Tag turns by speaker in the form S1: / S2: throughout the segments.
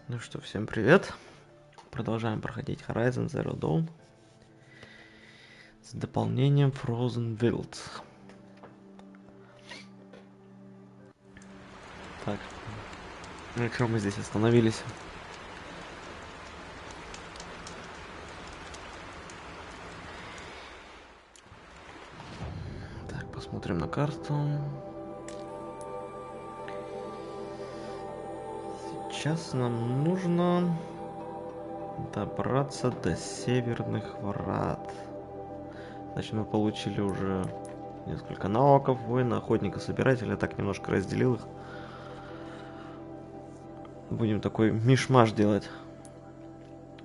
S1: Ну что, всем привет. Продолжаем проходить Horizon Zero Dawn с дополнением Frozen Wilds. Так, на чем мы здесь остановились? Так, посмотрим на карту. Сейчас нам нужно добраться до Северных Врат. Значит, мы получили уже несколько навыков: воина, охотника, собирателя. Так немножко разделил их. Будем такой мишмаш делать.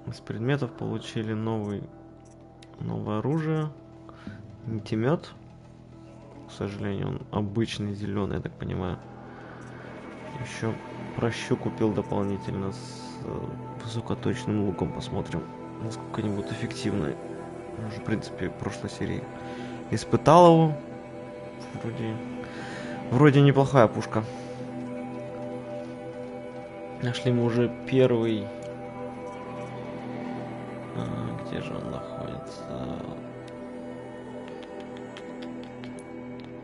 S1: Из предметов получили новое оружие. Нитемет. К сожалению, он обычный зеленый, я так понимаю. Еще прощу купил дополнительно с высокоточным луком. Посмотрим, насколько они будут эффективны. Уже, в принципе, в прошлой серии испытал его. Вроде неплохая пушка. Нашли мы уже первый... где же он находится?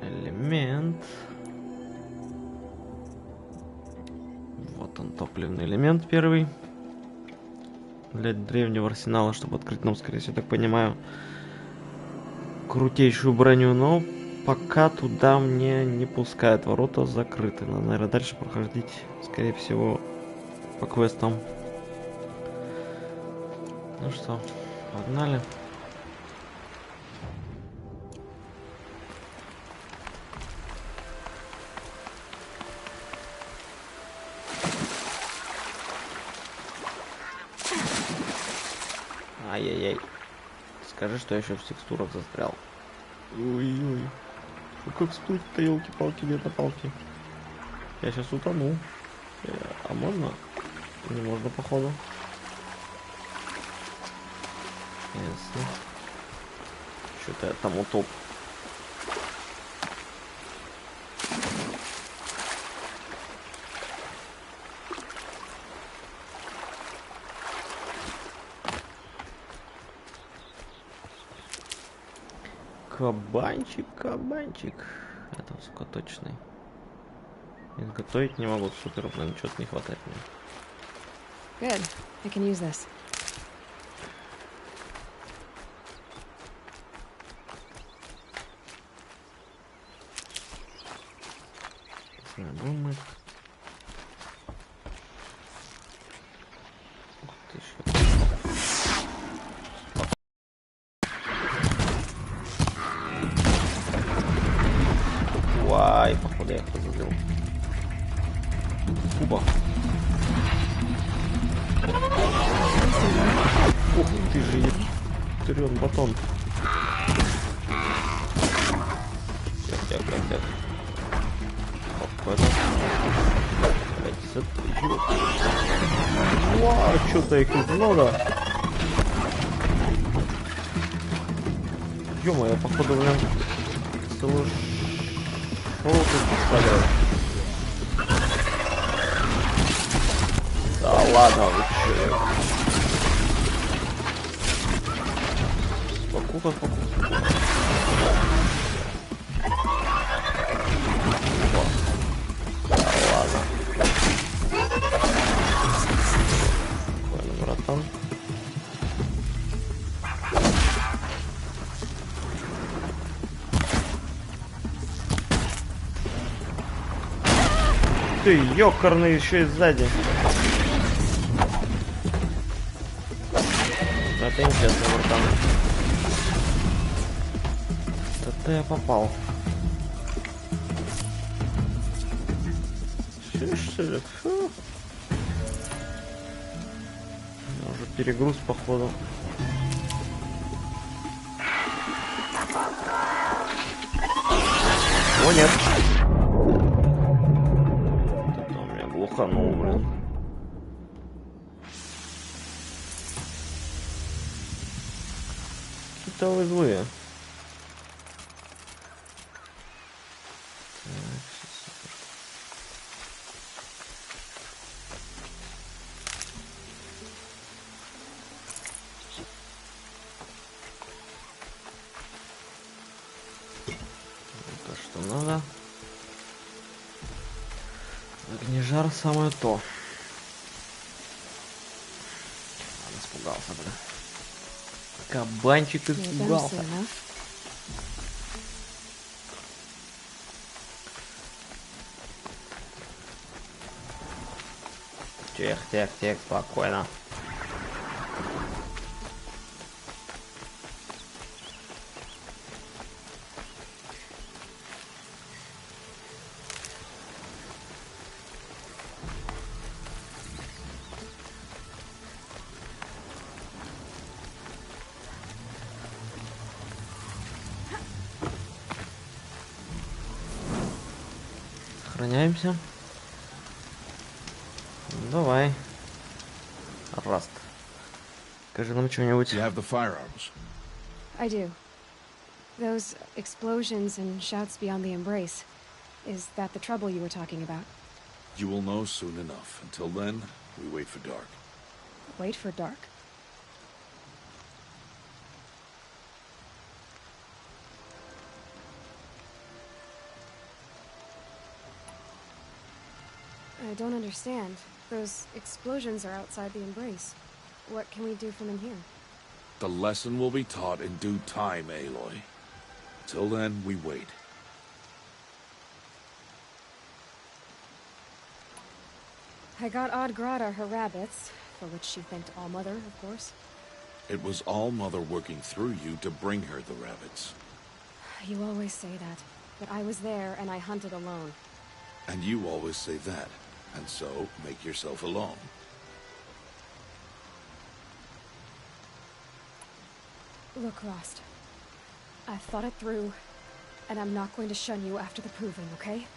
S1: Элемент. Вот он, топливный элемент первый. Для древнего арсенала, чтобы открыть нам, скорее всего, так понимаю, крутейшую броню. Но пока туда мне не пускают. Ворота закрыты. Надо, наверное, дальше проходить, скорее всего, по квестам. Ну что, погнали. Ай-яй-яй. Скажи, что я еще в текстурах застрял. Ой-ой. Ну как стоит-то, елки-палки, бедно-палки. Я сейчас утону. А можно? Не можно, походу. Ясно. Что-то я там утоп. Кабанчик, кабанчик. Это высокоточный. Изготовить не могу, супер, блин, что-то не хватает мне.
S2: Good. I can use this.
S1: Будем мы. Ух ты, Вай, походу я их разозлил. Куба. Ух ты же, ядрён батон. Так. Спокойно. Вау, что-то их тут много. Ё-моё, походу, блин, целую шоу тут поставляю. Да ладно, вы чё? Спокуха. Братан. Ты ёкарный, еще и сзади. Это интересно, братан. Это я попал. Что ли? Фу. Уже перегруз, походу. О, нет. Это у меня глуханул, блин. Какие-то вы злые. Так, Ну да. Огнежар самое то. Он испугался, бля. Кабанчик испугался. Тихо, спокойно. Сохраняемся. Давай. Раст. Скажи нам что-нибудь.
S3: You have the firearms.
S2: I do. Those explosions and shouts beyond the embrace. Is that the trouble you were talking about?
S3: You will know soon enough. Until then, we wait for dark.
S2: Wait for dark. I don't understand. Those explosions are outside the embrace. What can we do from in here?
S3: The lesson will be taught in due time, Aloy. Till then, we wait.
S2: I got Oddgrada her rabbits, for which she thanked Allmother, of course.
S3: It was Allmother working through you to bring her the rabbits.
S2: You always say that, but I was there and I hunted alone.
S3: And you always say that. And so, make yourself alone.
S2: Look, Rost. I've thought it through, and I'm not going to shun you after the proving, okay?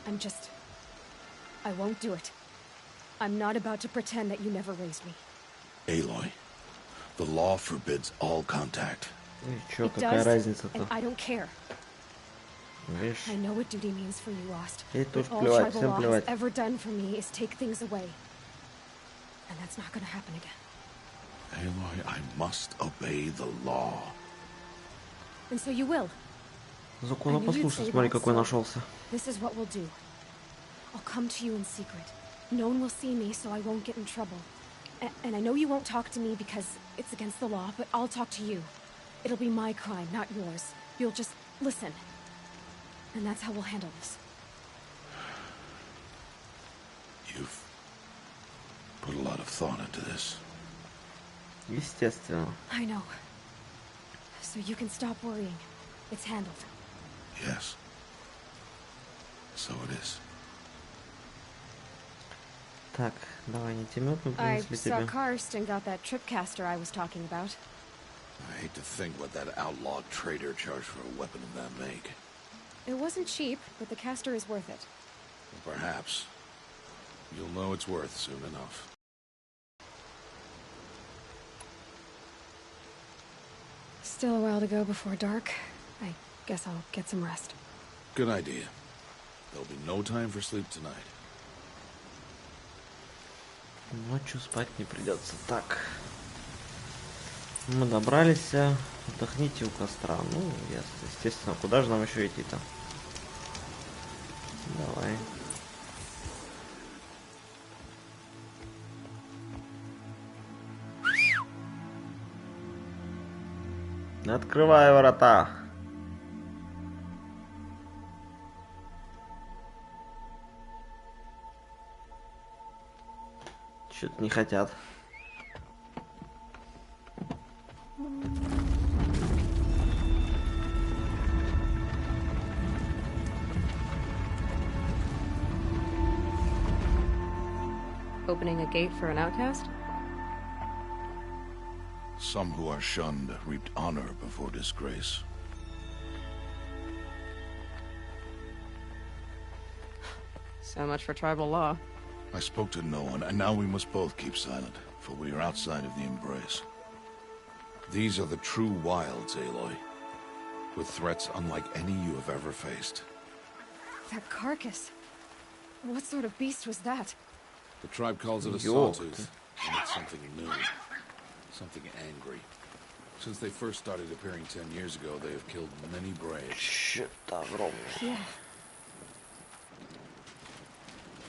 S2: I won't do it. I'm not about to pretend that you never raised me.
S3: Aloy, the law forbids all contact.
S1: Чё, какая разница-то?
S2: And I don't care.
S1: Видишь?
S2: I know what duty means for you, Rost.
S1: Ей тоже
S2: All
S1: плевать,
S2: tribal
S1: всем
S2: law has
S1: плевать.
S2: ever done for me is take things away. And that's not gonna happen again.
S3: Aloy, I must obey the law.
S2: And so you will.
S1: Законопослушный, смотри, какой нашелся.
S2: This is what we'll do. I'll come to you in secret. No one will see me, so I won't get in trouble. And I know you won't talk to me because it's against the law, but I'll talk to you. It'll be my crime, not yours. You'll just listen. And that's how we'll handle this.
S3: You've put a lot of thought into this.
S1: Естественно.
S2: I know. So you can stop worrying. It's handled.
S3: Yes. So it is.
S1: Так, давай нитемет мы
S2: I
S1: принесли
S2: saw
S1: тебе.
S2: Karst and got that tripcaster I was talking about.
S3: I hate to think what that outlaw trader charged for a weapon of that make.
S2: It wasn't cheap, but the caster is worth it.
S3: Perhaps. You'll know it's worth soon enough.
S2: Still a while to go before dark. I guess I'll get some rest.
S3: Good idea. There'll be no time for sleep tonight.
S1: Ночью спать не придется. Так. Мы добрались. Отдохните у костра. Ну, естественно, куда же нам еще идти-то? Давай. Открывай ворота. Что-то не хотят.
S2: Opening a gate for an outcast?
S3: Some who are shunned reaped honor before disgrace.
S2: So much for tribal law.
S3: I spoke to no one, and now we must both keep silent, for we are outside of the embrace. These are the true wilds, Aloy, with threats unlike any you have ever faced.
S2: That carcass. What sort of beast was that?
S3: The tribe calls it a
S1: Yo.
S3: sawtooth, and it's something new, something angry. Since they first started appearing 10 years ago, they have killed many braves.
S1: Что-то огромное.
S2: Yeah.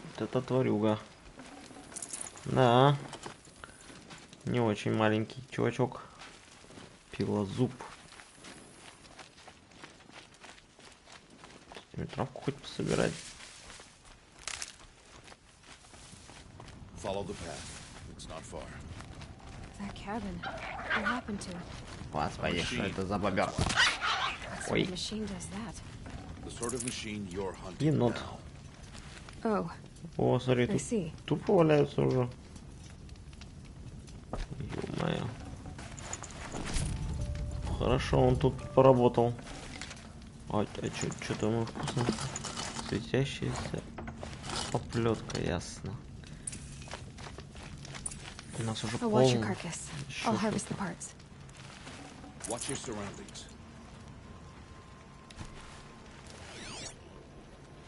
S1: Вот это тварюга. Да. Не очень маленький чувачок. Пилозуб. Травку хоть пособирать.
S3: Follow the path. It's not far.
S2: That cabin. What happened to it?
S1: Господи, что это за бобер?
S2: What sort
S1: Ой.
S2: of machine does that?
S3: The sort of machine you're hunting
S1: Енот.
S3: now.
S2: Oh,
S1: О, смотри,
S2: I
S1: тут
S2: see.
S1: тупо валяются уже. Ё-моё. Хорошо, он тут поработал. А что-то мы вкусно. Светящаяся оплетка, ясно. У нас уже
S2: I'll watch your
S1: полный.
S2: carcass.
S1: Ещё
S2: I'll harvest the
S1: что-то.
S2: parts.
S3: Watch your surroundings.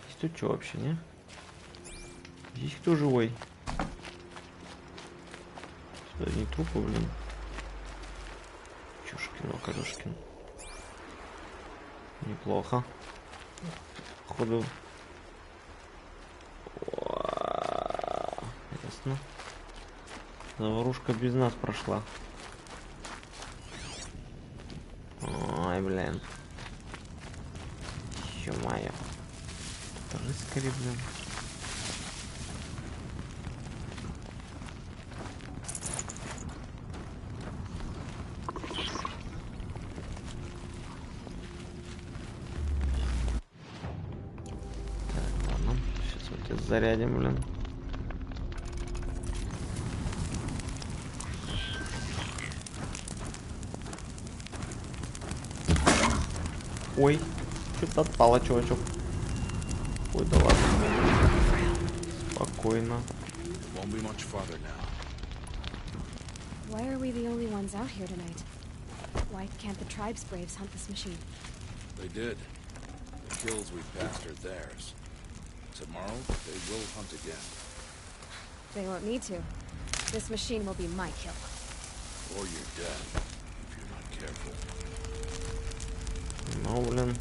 S1: Здесь тут что вообще, не? Здесь кто живой? Сюда не трупы, блин. Чушкин, Калюшкин. Неплохо. Походу. Ясно. Заварушка без нас прошла. Ой, блин. Ё-моё. Рыскали, блин. Так, ладно. Сейчас вот тебя зарядим, блин. Ой, что-то отпало, чувачок. Ой, да ладно. Спокойно.
S3: Won't be much farther now.
S2: Why are we the only ones out here tonight? Why can't the tribe's braves hunt this machine?
S3: They did. The kills we passed are theirs. Tomorrow, they will hunt again.
S2: They won't need to. This machine will be my kill.
S3: Or you're dead, if you're not careful.
S1: Ну, блин.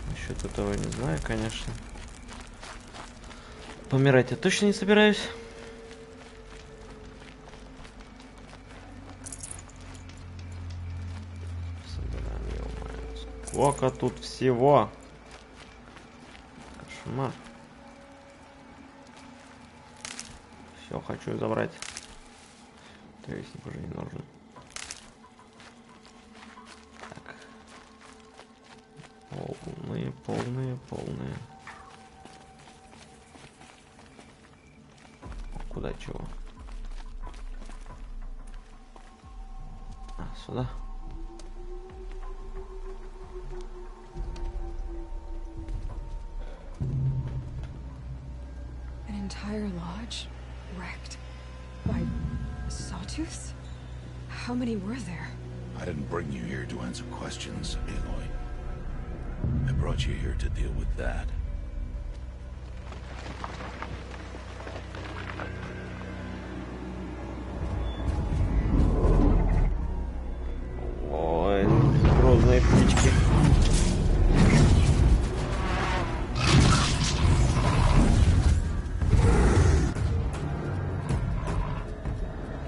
S1: Насчет этого не знаю, конечно. Помирать я точно не собираюсь. Собираем, ё-моё. Сколько тут всего. Кошмар. Все, хочу забрать. Тревесник уже не нужен. Так. Полные. Куда чего? А, сюда.
S2: An entire lodge wrecked by sawtooths? How many were there?
S3: I didn't bring you here to answer questions, Aloy. I brought you here to deal with that.
S1: Ой, грозные птички.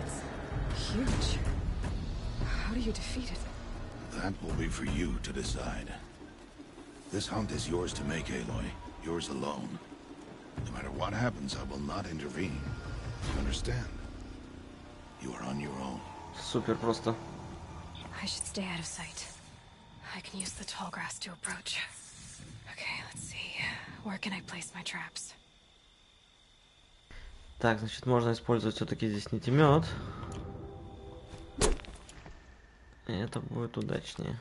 S2: It's huge. How do you defeat it?
S3: That will be for you to decide. This hunt is yours to make, Aloy. Yours alone. No matter what happens, I will not intervene. You understand? You are on your own.
S1: Супер просто.
S2: I should stay out of sight. I can use the tall grass to approach. Okay, let's see. Where can I place my traps?
S1: Так, значит, можно использовать все-таки здесь нитемет. И это будет удачнее.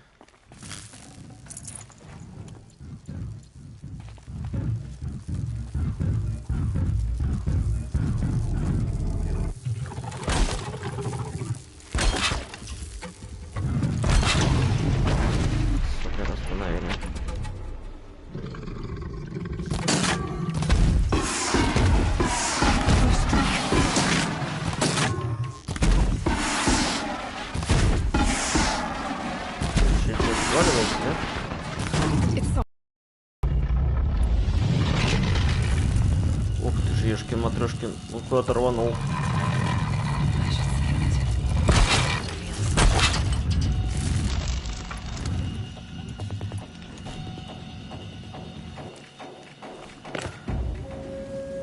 S1: Супер, остановили. разваливается, нет?
S2: It's so
S1: Ух ты ж, ешкин-матрешкин, ну куда-то рванул.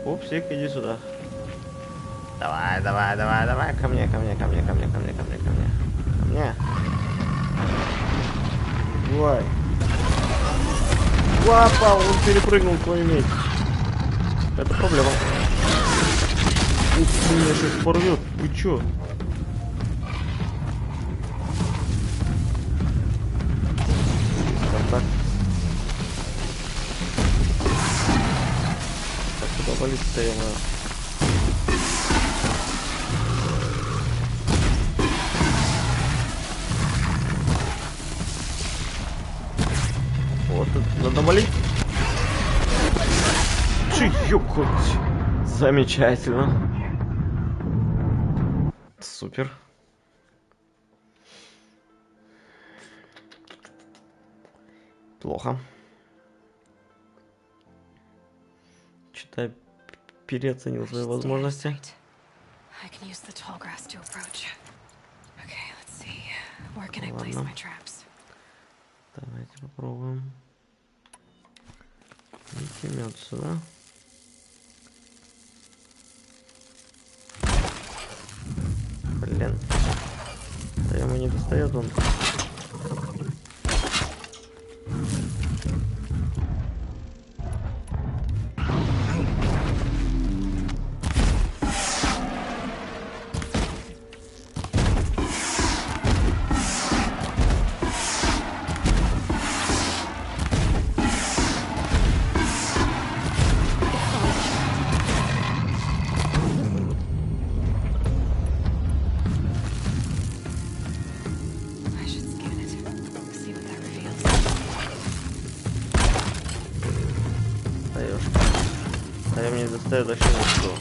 S1: Пупсик, иди сюда. Давай, давай, давай, давай, ко мне, ко мне, ко мне, ко мне, ко мне, ко мне, ко мне. Ко мне. Давай. Папа, он перепрыгнул твой меч. Это проблема. Ух ты, меня сейчас порвет. Вы чё? Контакт. Так, куда валить-то я знаю. Вот, тут надо валить. Чё-ё-хоть. Замечательно. Супер. Плохо. Что-то переоценил свои возможности.
S2: I can use the tall grass to approach. Okay, let's see. Where can I place
S1: Ладно.
S2: my traps?
S1: Давайте попробуем. Мед сюда. Блин. Да ему не достает он.
S2: I should scan it. See what that reveals.
S1: Даешь. А я мне не достает вообще ничего.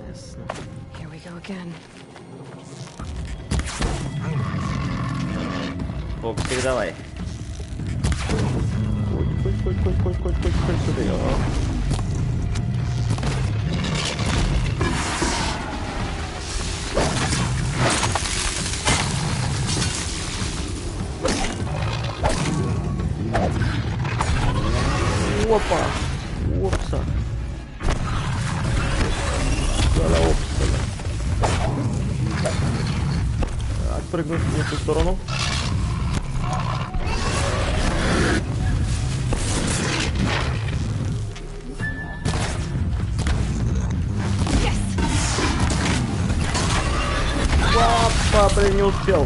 S1: Ясно.
S2: Here we go again.
S1: Боксик, давай. Хоть сюда. Опа! Опса! Опса! Отпрыгнуть в эту сторону. Папа, блин, не успел.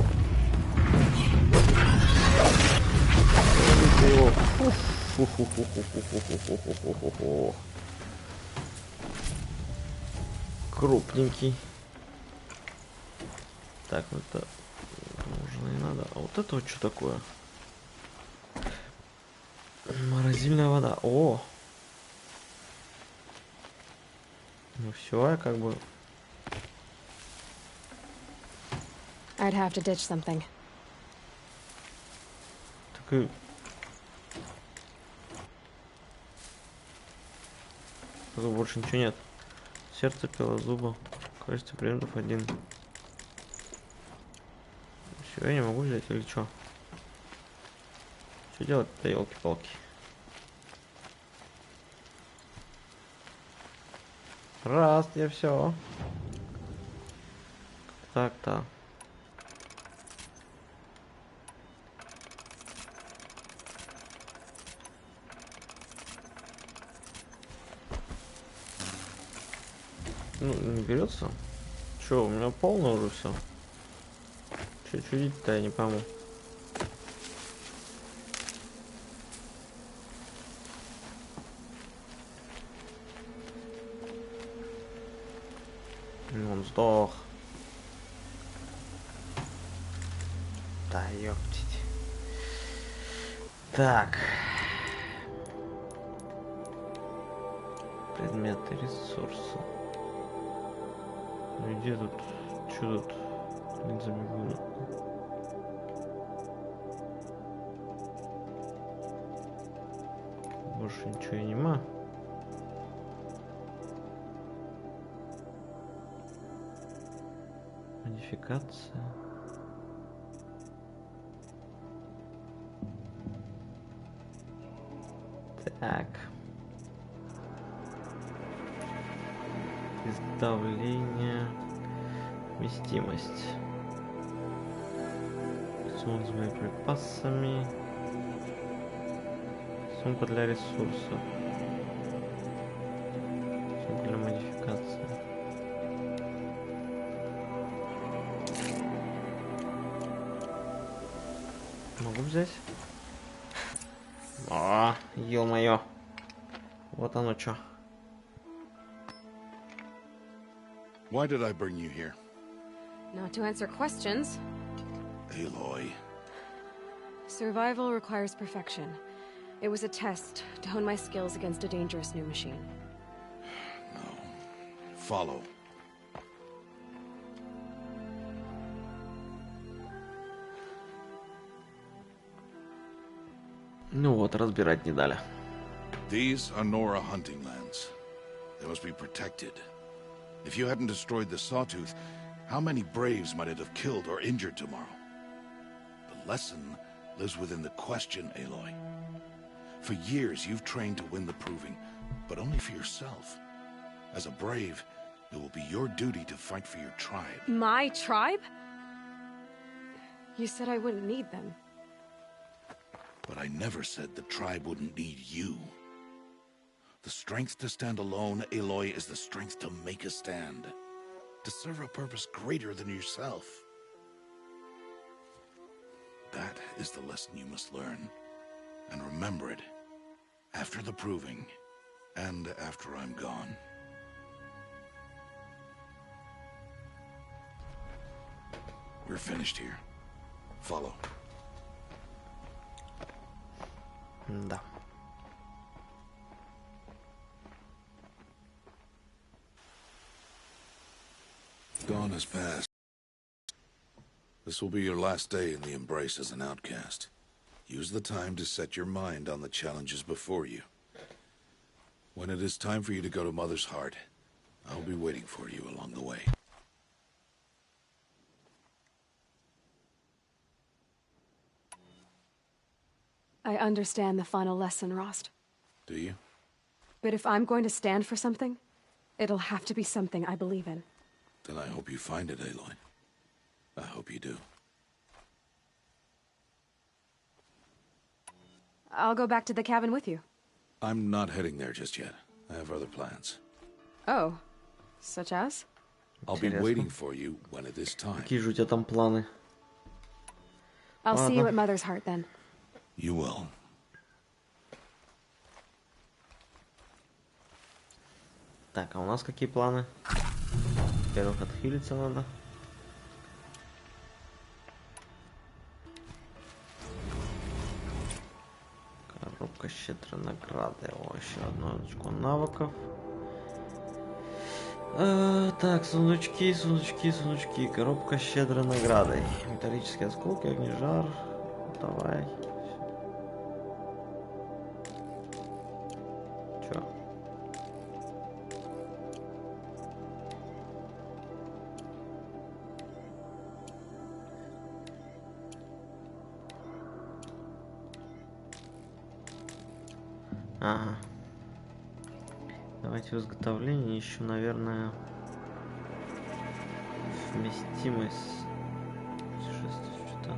S1: Его. Крупненький. Так, вот это уже не надо. А вот это вот что такое? Морозильная вода. О! Ну все, я как бы...
S2: I'd have to ditch something.
S1: Так и... Тут больше ничего нет. Сердце, пила, зуба. Количество предметов 1. Все, я не могу взять или что? Что делать-то, елки-палки? Раз, я все. Так-то. Ну, не берется. Че, у меня полно уже все. Че чудить-то, я не пойму. Он сдох. Да, ёптить. Так. Предметы, ресурсы. Ну где тут? Чё тут? Не забегу. Больше ничего и нема. Модификация. Так. Изготовление. Вместимость. Сумка с боеприпасами. Сумка для ресурсов. Сумка для модификации. Могу взять? А, ё-моё. Вот оно чё.
S3: Why did I bring you here?
S2: Not to answer questions.
S3: Aloy.
S2: Survival requires perfection. It was a test to hone my skills against a dangerous new machine.
S3: No. Follow.
S1: Ну вот, разбирать не дали.
S3: These are Nora hunting lands. They must be protected. If you hadn't destroyed the Sawtooth, how many Braves might it have killed or injured tomorrow? The lesson lives within the question, Aloy. For years, you've trained to win the proving, but only for yourself. As a Brave, it will be your duty to fight for your tribe.
S2: My tribe? You said I wouldn't need them.
S3: But I never said the tribe wouldn't need you. The strength to stand alone, Aloy, is the strength to make a stand. To serve a purpose greater than yourself. That is the lesson you must learn. And remember it. After the proving. And after I'm gone. We're finished here. Follow.
S1: Да.
S3: Dawn has passed. This will be your last day in the Embrace as an outcast. Use the time to set your mind on the challenges before you. When it is time for you to go to Mother's Heart, I'll be waiting for you along the way.
S2: I understand the final lesson, Rost.
S3: Do you?
S2: But if I'm going to stand for something, it'll have to be something I believe in.
S3: Then I hope you find it, Aloy. I hope you do.
S2: I'll go back to the cabin with you.
S3: I'm not heading there just yet. I have other plans.
S2: Oh, such as?
S3: I'll be waiting for you when it is time.
S1: Какие же у тебя там планы?
S2: I'll see you at Mother's Heart then.
S3: You will.
S1: Так, а у нас какие планы? Во-первых, отхилиться надо. Коробка щедрой награды. О, еще одно очко навыков. Так, сундучки, сундучки, сундучки. Коробка щедрой наградой. Металлические осколки, огнежар. Давай. Чё? Ага. Давайте в изготовлении еще, наверное, вместимость. Что-то.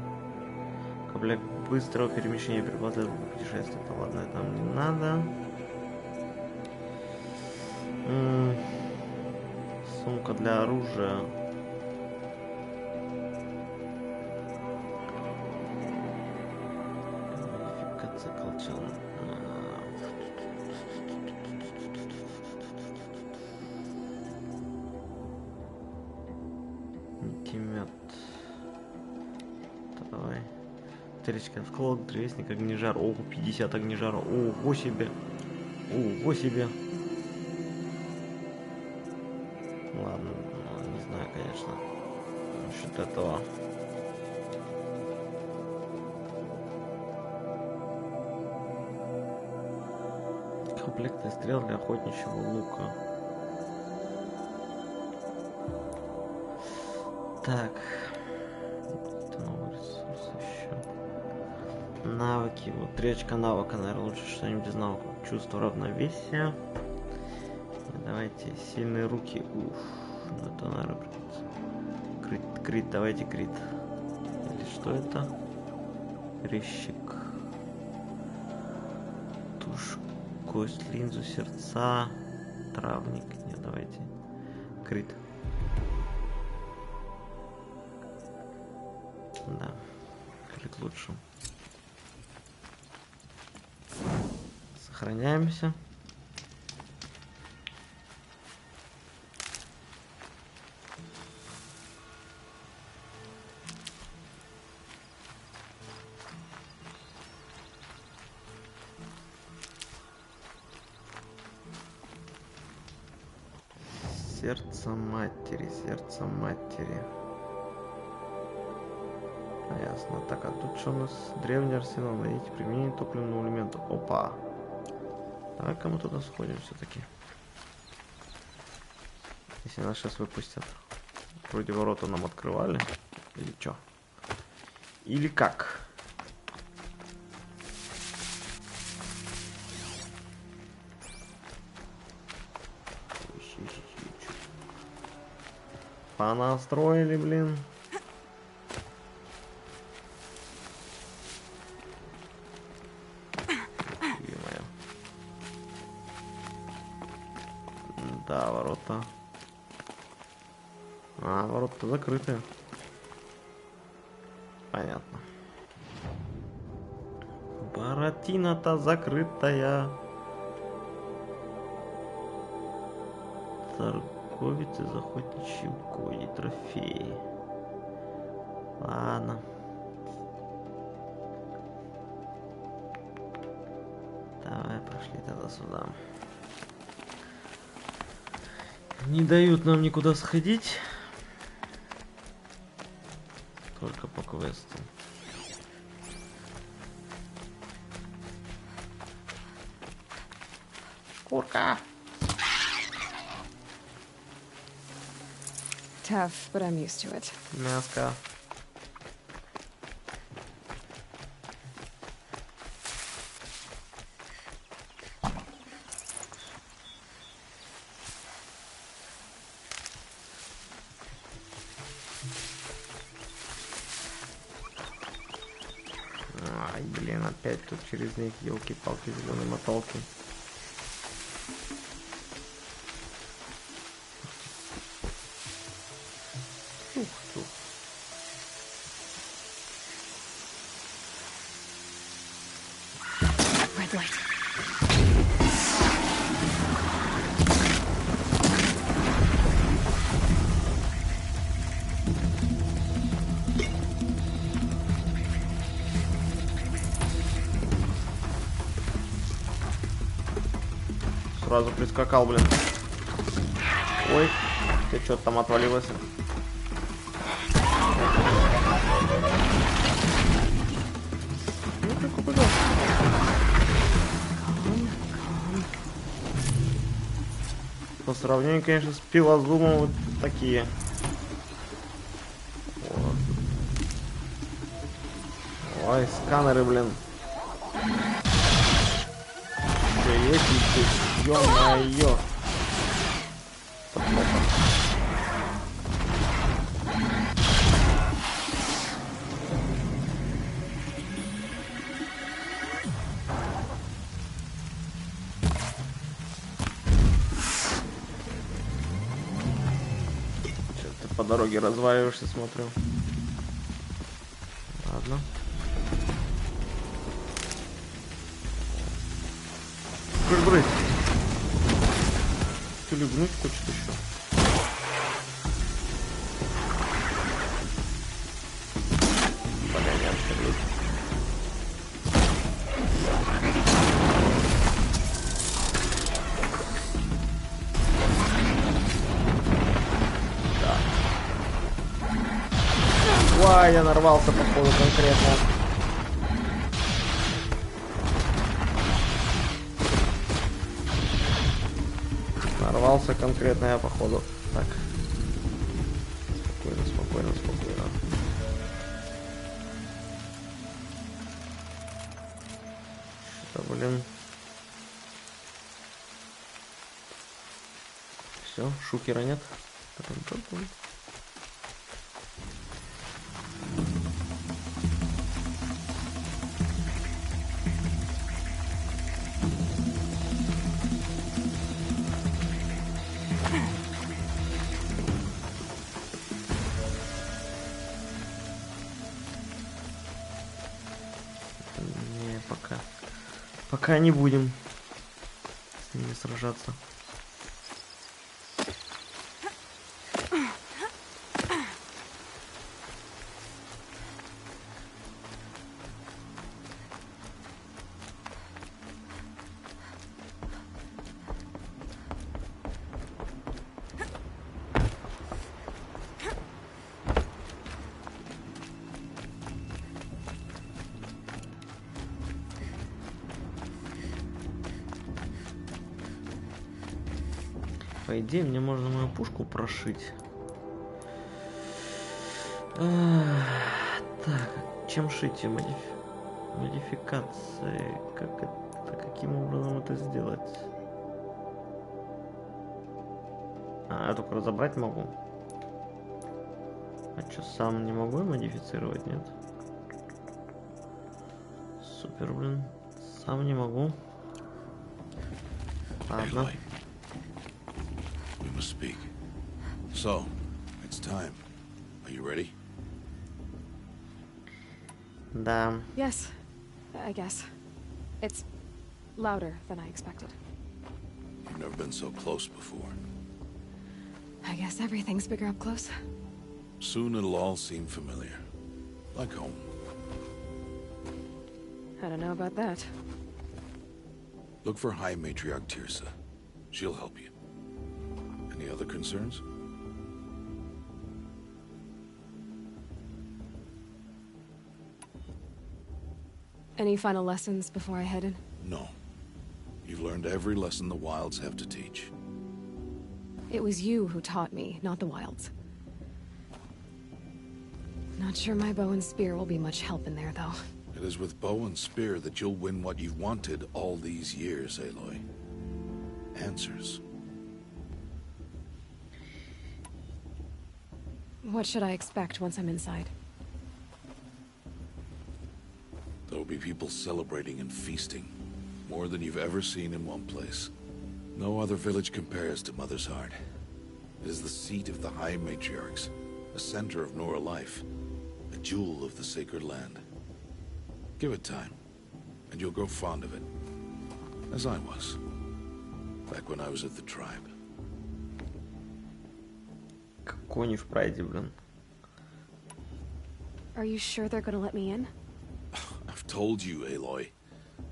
S1: Кабля быстрого перемещения припадает в путешествие. Это ладно, это нам не надо. Сумка для оружия. Модификация колчана. Ультимат. Так. Давай. Тречка вколок, древесник, огнежар. Ого, 50 огнежара. Ого себе. Ого себе. Ладно, ну, не знаю, конечно. Насчет этого. Комплекты стрел для охотничьего лука. Так. Это новый ресурс еще. Навыки. Вот тречка навыка, наверное, лучше что-нибудь из навыков. Чувство равновесия. Давайте сильные руки. Уф. Ну это, наверное, придется. Крит, давайте крит. Или что это? Резчик. Тушь, кость, линзу, сердца. Травник. Нет, давайте. Крит. Да. Крит лучше. Сохраняемся. Сердце матери, сердце матери. Ясно. Так, а тут что у нас? Древний арсенал. Найдите применение топливного элемента. Опа. Давай-ка мы туда сходим все-таки. Если нас сейчас выпустят. Вроде ворота нам открывали. Или что? Или как? Понастроили, блин. Да, ворота. А, ворота закрыты. Понятно. Воротина-то закрытая. Торговец из охотничьей угодий, трофеи. Ладно. Давай, пошли тогда сюда. Не дают нам никуда сходить. Только по квесту. Шкурка.
S2: Tough, but I'm used to it.
S1: Мяско. Ай, блин, опять тут через них елки-палки, зеленые моталки. Ух.
S2: Red light.
S1: Сразу прискакал, блин. Ой, ты что-то там отвалилось. Ну, как убежал. По сравнению, конечно, с пилозумом вот такие. Вот. Ой, сканеры, блин. Есть здесь, ё-моё. Что ты по дороге разваливаешься, смотрю. Ладно. Брысь. Ты любнуть хочешь еще? Блин, я Ой, я нарвался, походу, конкретно. Нарвался конкретно я, походу. Так. Спокойно, спокойно, спокойно. Что-то, блин. Все, шукера нет. Не, пока не будем с ними сражаться. По идее, мне можно мою пушку прошить. Так, чем шить ее? Модификации. Каким образом это сделать? Я только разобрать могу. А что, сам не могу модифицировать, нет? Супер, блин. Сам не могу. Ладно.
S3: We must speak. So, it's time. Are you ready?
S1: Да.
S2: Yes, I guess. It's louder than I expected.
S3: You've never been so close before.
S2: I guess everything's bigger up close.
S3: Soon it'll all seem familiar. Like home.
S2: I don't know about that.
S3: Look for High Matriarch Tirsa. She'll help you. Any other concerns?
S2: Any final lessons before I head in?
S3: No. You've learned every lesson the Wilds have to teach.
S2: It was you who taught me, not the Wilds. Not sure my bow and spear will be much help in there, though.
S3: It is with bow and spear that you'll win what you've wanted all these years, Aloy. Answers.
S2: What should I expect once I'm inside?
S3: There will be people celebrating and feasting. More than you've ever seen in one place. No other village compares to Mother's Heart. It is the seat of the High Matriarchs, a center of Nora life, a jewel of the sacred land. Give it time, and you'll grow fond of it. As I was, back when I was at the tribe.
S1: Кони в прайде, блин.
S2: Are you sure they're gonna let me in?
S3: I've told you, Aloy.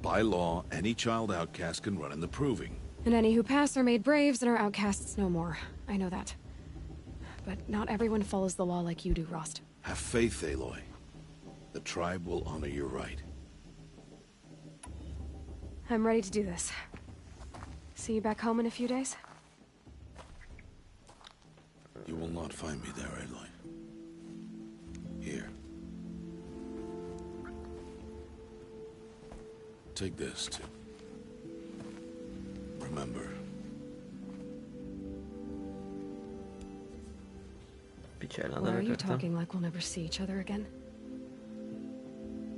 S3: By law, any child outcast can run in the proving.
S2: And any who pass are made braves and are outcasts no more. I know that. But not everyone follows the law like you do, Rost.
S3: Have faith, Aloy. The tribe will honor your right.
S2: I'm ready to do this. See you back home in a few days?
S3: You will not find me there, Aloy. Here. Take this, too. Remember.
S1: Печально,
S2: Why
S1: да,
S2: are you
S1: как-то?
S2: talking like we'll never see each other again?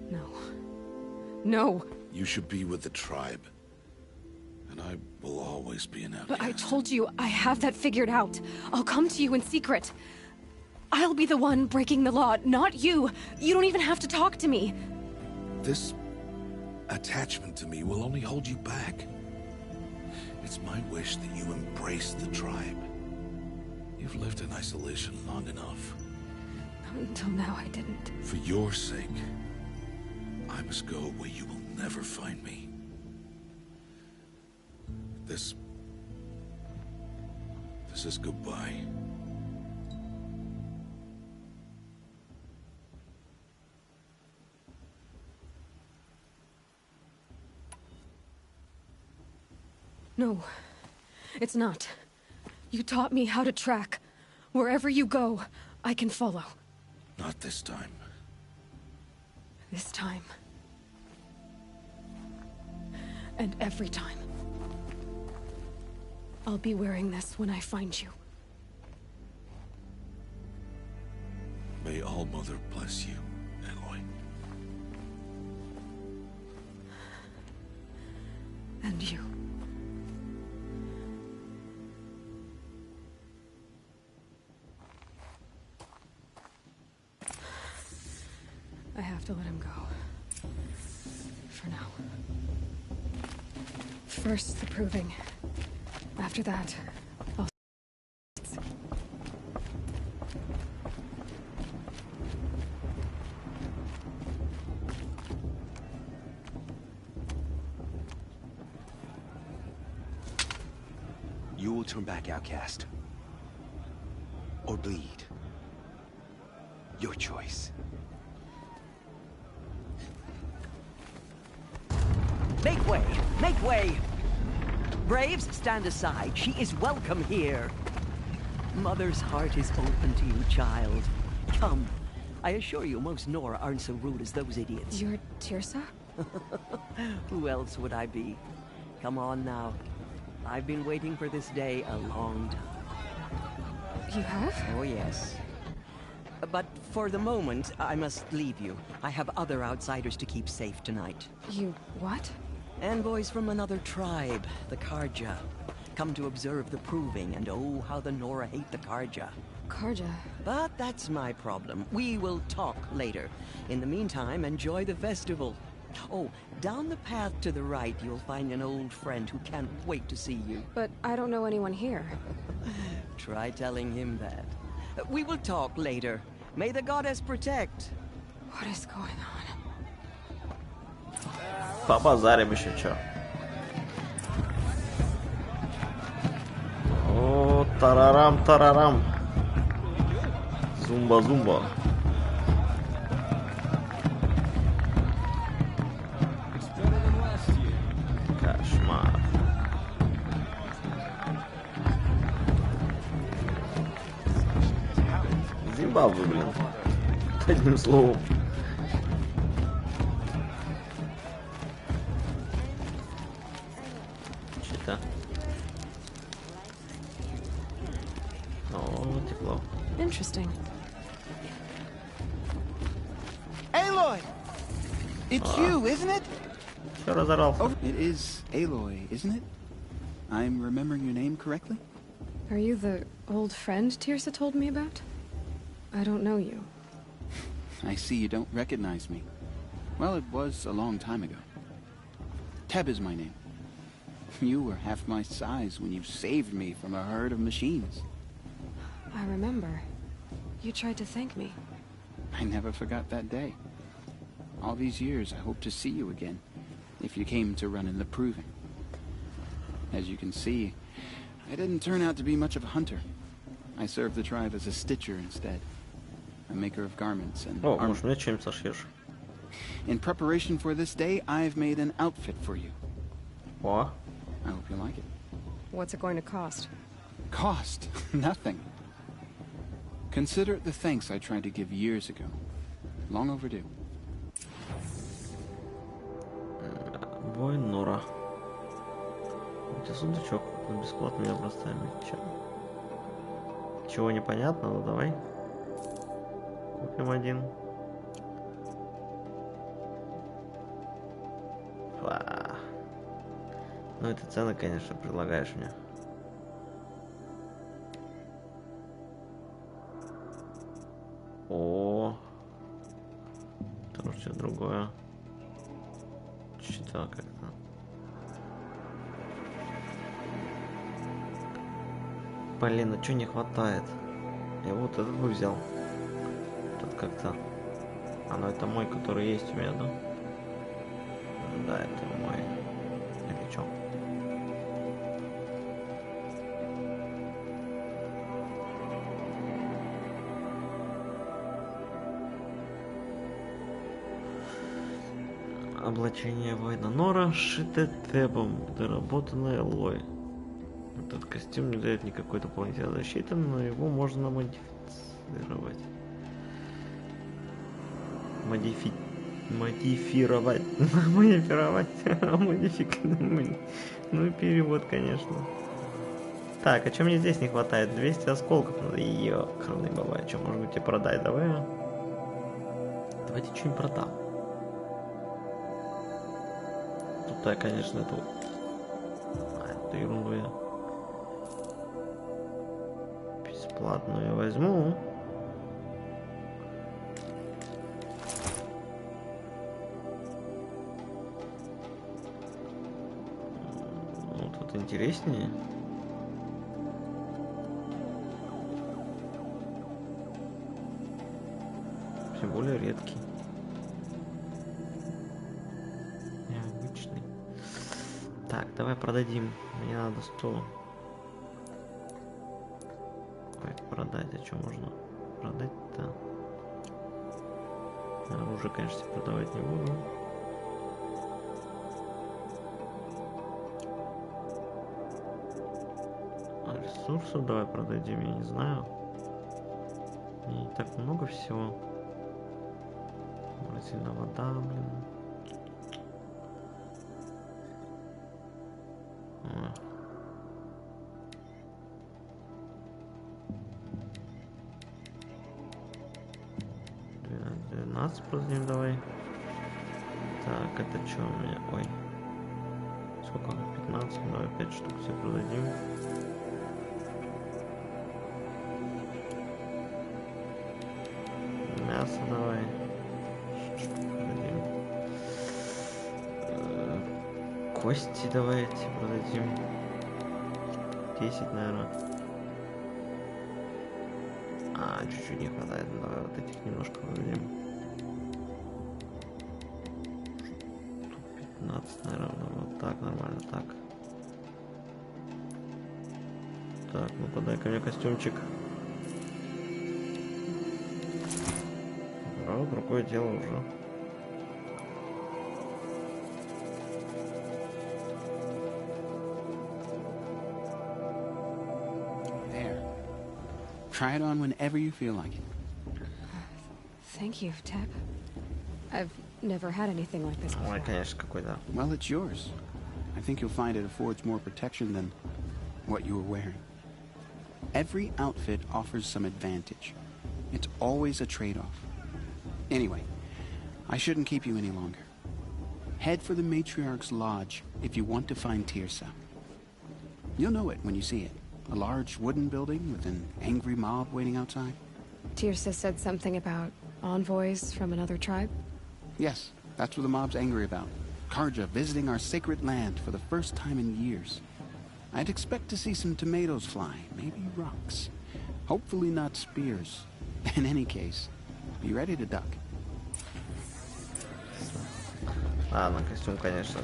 S2: No. No!
S3: You should be with the tribe. And I will always be an outcast.
S2: But I told you, I have that figured out. I'll come to you in secret. I'll be the one breaking the law, not you. You don't even have to talk to me.
S3: This attachment to me will only hold you back. It's my wish that you embrace the tribe. You've lived in isolation long enough.
S2: Until now, I didn't.
S3: For your sake, I must go where you will never find me. This is goodbye.
S2: No, it's not. You taught me how to track. Wherever you go, I can follow.
S3: Not this time.
S2: This time. And every time. I'll be wearing this when I find you.
S3: May All-Mother bless you, Aloy.
S2: And you. I have to let him go. For now. First, the proving. After that, I'll...
S4: You will turn back, outcast. Or bleed. Your choice.
S5: Make way! Make way! Braves, stand aside. She is welcome here. Mother's heart is open to you, child. Come. I assure you, most Nora aren't so rude as those idiots.
S2: You're Tirsa?
S5: Who else would I be? Come on now. I've been waiting for this day a long time.
S2: You have?
S5: Oh, yes. But for the moment, I must leave you. I have other outsiders to keep safe tonight.
S2: You what?
S5: Envoys from another tribe, the Karja. Come to observe the proving, and oh, how the Nora hate the Karja.
S2: Karja?
S5: But that's my problem. We will talk later. In the meantime, enjoy the festival. Oh, down the path to the right, you'll find an old friend who can't wait to see you.
S2: But I don't know anyone here.
S5: Try telling him that. We will talk later. May the goddess protect.
S2: What is going on?
S1: Побазарим еще чё. О, тарарам-тарарам. Зумба-зумба. Кошмар. Зимбабве, блин. Одним словом. Что-то. О, тепло.
S2: Interesting.
S6: Aloy! It's you, isn't it?
S1: Чё разорался?
S6: It is Aloy, isn't it? I'm remembering your name correctly?
S2: Are you the old friend Tirsa told me about? I don't know you.
S6: I see you don't recognize me. Well, it was a long time ago. Teb is my name. You were half my size when you saved me from a herd of machines.
S2: I remember. You tried to thank me.
S6: I never forgot that day. All these years, I hope to see you again, if you came to run in the proving. As you can see, I didn't turn out to be much of a hunter. I served the tribe as a stitcher instead. A maker of garments and
S1: О,
S6: armor.
S1: может, мне чем сошьешь?
S6: In preparation for this day, I've made an outfit for you.
S1: О,
S6: I hope you like it.
S2: What's it going to cost?
S6: Cost? Nothing. Consider it the thanks I tried to give years ago. Long overdue.
S1: бой Нора. Где сундучок? С бесплатными образцами. Чего непонятно? Ну давай. Купим один. Фа. Ну это цены, конечно, предлагаешь мне. О, там что другое. Что-то как-то. Блин, а что не хватает? Я вот этот бы взял. Тут как-то. А, ну это мой, который есть у меня, да? Да, это мой. Или что? Облачение воина Нора, сшитое Тебом, доработанное Лой. Этот костюм не дает никакой дополнительной защиты, но его можно модифицировать. Модифицировать. Ну и перевод, конечно. Так, а чем мне здесь не хватает? 200 осколков надо. Ёкарный бабай, что, может быть, тебе продать? Давай. Давайте что-нибудь продам. Тут я, конечно, эту ерунду я бесплатную возьму. Вот тут интереснее. Тем более редкий. Необычный. Так, давай продадим. Мне надо 100. Ой, продать. А что можно продать-то? Оружие, конечно, продавать не буду. А ресурсов давай продадим, я не знаю. Не так много всего. Сильно вода, блин. А. 12 продадим, давай. Так, это что у меня? Ой. Сколько? 15, давай 5 штук все продадим. Мясо давай. Кости давайте продадим. 10, наверное. Чуть-чуть не хватает. Давай вот этих немножко продадим. 15, наверное. Вот так, нормально, так. Так, ну подай ко мне костюмчик. Вот, другое дело уже.
S6: Try it on whenever you feel like it.
S2: Thank you, Teb. I've never had anything like this before.
S1: Ой, конечно, какой-то.
S6: Well, it's yours. I think you'll find it affords more protection than what you were wearing. Every outfit offers some advantage. It's always a trade-off. Anyway, I shouldn't keep you any longer. Head for the Matriarch's Lodge if you want to find Tirsa. You'll know it when you see it. A large wooden building with an angry mob waiting outside.
S2: Tirsa said something about envoys from another tribe?
S6: Yes, that's what the mob's angry about. Karja visiting our sacred land for the first time in years. I'd expect to see some tomatoes fly, maybe rocks. Hopefully not spears. In any case, be ready to duck.
S1: Ладно, костюм, конечно,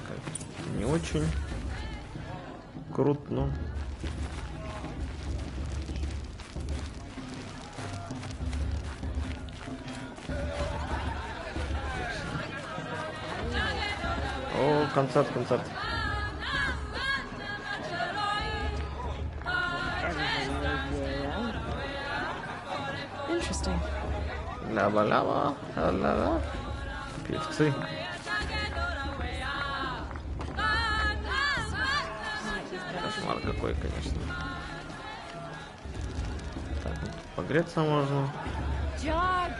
S1: не очень крут, но... О, концерт.
S2: Interesting.
S1: Ляба-ляба, ля-ля-ля. Певцы. Кошмар какой, конечно. Так, ну, погреться можно.
S7: John,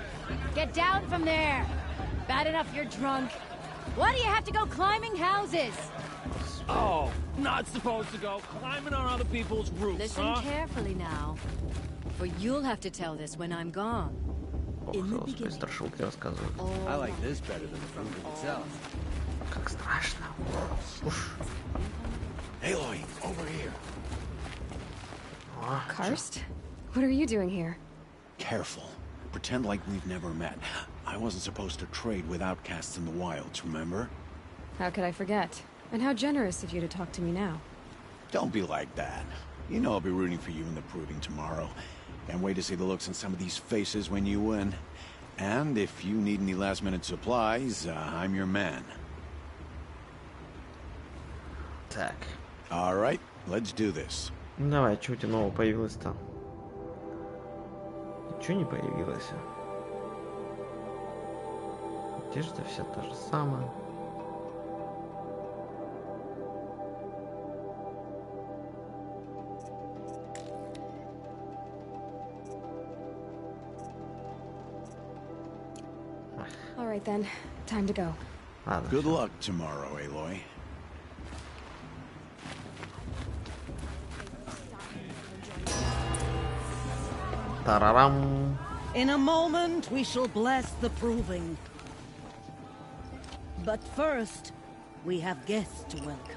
S7: get down from there. Bad enough you're drunk. Why do you have to go climbing houses?
S8: Oh, not supposed to go climbing on other people's roofs,
S7: Listen carefully now, for you'll have to tell this when I'm gone. In the beginning.
S1: Страшилки рассказывают.
S4: I like this better than the proving itself.
S1: Как страшно. Уж.
S3: Aloy, over here.
S2: Karst? What are you doing here?
S3: Careful. Pretend like we've never met. I wasn't supposed to trade with outcasts in the wilds, remember?
S2: How could I forget? And how generous of you to talk to me now.
S3: Don't be like that. You know I'll be rooting for you in the proving tomorrow. Can't wait to see the looks on some of these faces when you win. And if you need any last-minute supplies, I'm your man.
S1: Так.
S9: All right, let's do this.
S1: Ну давай, что у тебя нового появилось-то? Ничего не появилось. Одежда вся та же самая.
S2: All right then, time to go.
S1: Ладно.
S9: Good luck tomorrow, Aloy.
S1: Тарарам.
S10: In a moment, we shall bless the proving. But first, we have guests to welcome.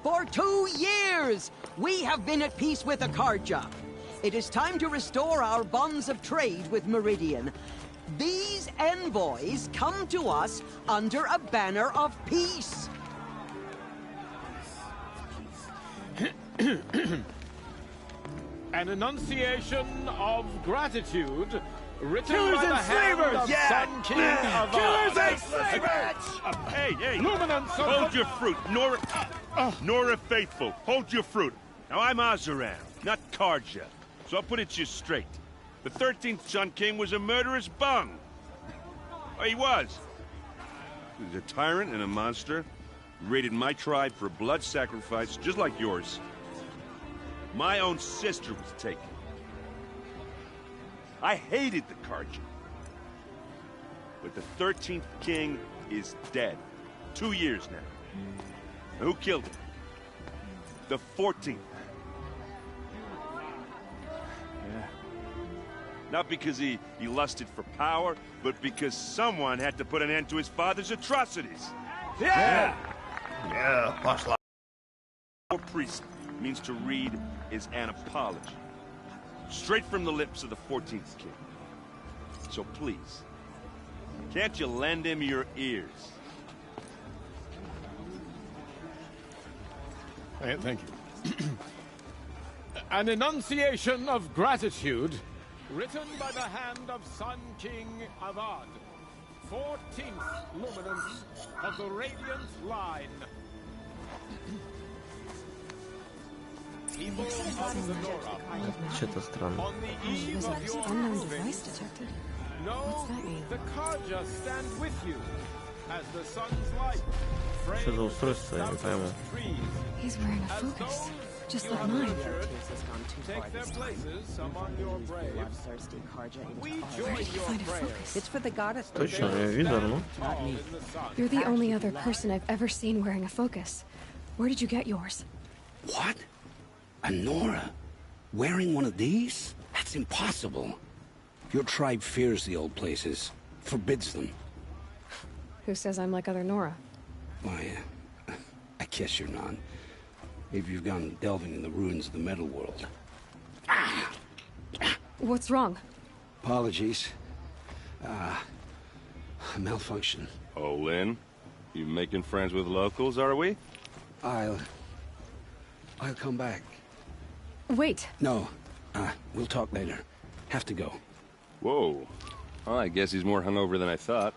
S5: For 2 years, we have been at peace with Akarja. It is time to restore our bonds of trade with Meridian. These envoys come to us under a banner of peace.
S8: An enunciation of gratitude written
S9: Killers
S8: by the
S9: and
S8: hand
S9: slavers!
S8: of
S9: Yeah!
S8: Sun King of
S9: Killers
S8: Ard.
S9: and slavers!
S11: Hey!
S8: Luminance of
S11: Hold your fruit, Nora Faithful. Hold your fruit. Now I'm Azaran, not Karja, so I'll put it just straight. The 13th Sun King was a murderous bung. Oh, he was. He was a tyrant and a monster. He raided my tribe for blood sacrifice, just like yours. My own sister was taken. I hated the Karja. But the 13th king is dead. 2 years now. Now, who killed him? The 14th. Yeah. Not because he lusted for power, but because someone had to put an end to his father's atrocities.
S9: Yeah!
S11: Yeah, Pasla. Priest means to read is an apology. Straight from the lips of the 14th king. So please, can't you lend him your ears?
S8: Thank you. An enunciation of gratitude written by the hand of Sun King Avad, 14th luminance of the Radiant Line. People of the Nora,
S1: Что-то странно.
S8: on the eve of
S2: Wizards,
S8: your
S2: unknown
S8: proving,
S2: device detected.
S8: know
S2: What's that mean?
S8: the Karja stand with you as the sun's light frames
S1: Что за устройство, я не пойму.
S8: the trees.
S2: He's wearing a
S8: As
S2: focus,
S8: those
S2: just
S8: you
S2: like
S8: have
S2: mine.
S8: nurtured take their places among your braves. We join your
S2: Find a
S8: prayers.
S2: focus.
S10: It's for the goddess.
S1: Точно, я видел, ну?
S8: Tall in the sun.
S2: You're the only other person I've ever seen wearing a focus. Where did you get yours?
S4: What? A Nora? Wearing one of these? That's impossible. Your tribe fears the old places, forbids them.
S2: Who says I'm like other Nora?
S4: Why, I guess you're not. Maybe you've gone delving in the ruins of the metal world.
S2: What's wrong?
S4: Apologies. Malfunction.
S11: Oh, Lynn, you making friends with locals, are we?
S4: I'll come back.
S2: Wait.
S4: No, we'll talk later. Have to go.
S11: Whoa. Well, I guess he's more hungover than I thought.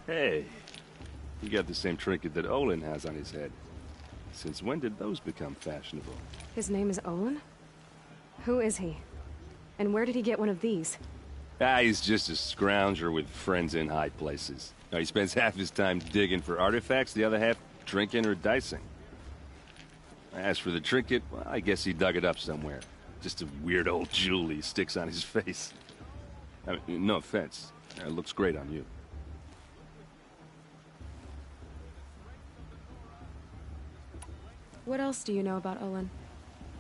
S11: Hey, you got the same trinket that Olin has on his head. Since when did those become fashionable?
S2: His name is Olin? Who is he? And where did he get one of these?
S11: He's just a scrounger with friends in high places. Now, he spends half his time digging for artifacts, the other half drinking or dicing. As for the trinket, well, I guess he dug it up somewhere. Just a weird old jewel he sticks on his face. I mean, no offense. It looks great on you.
S2: What else do you know about Olin?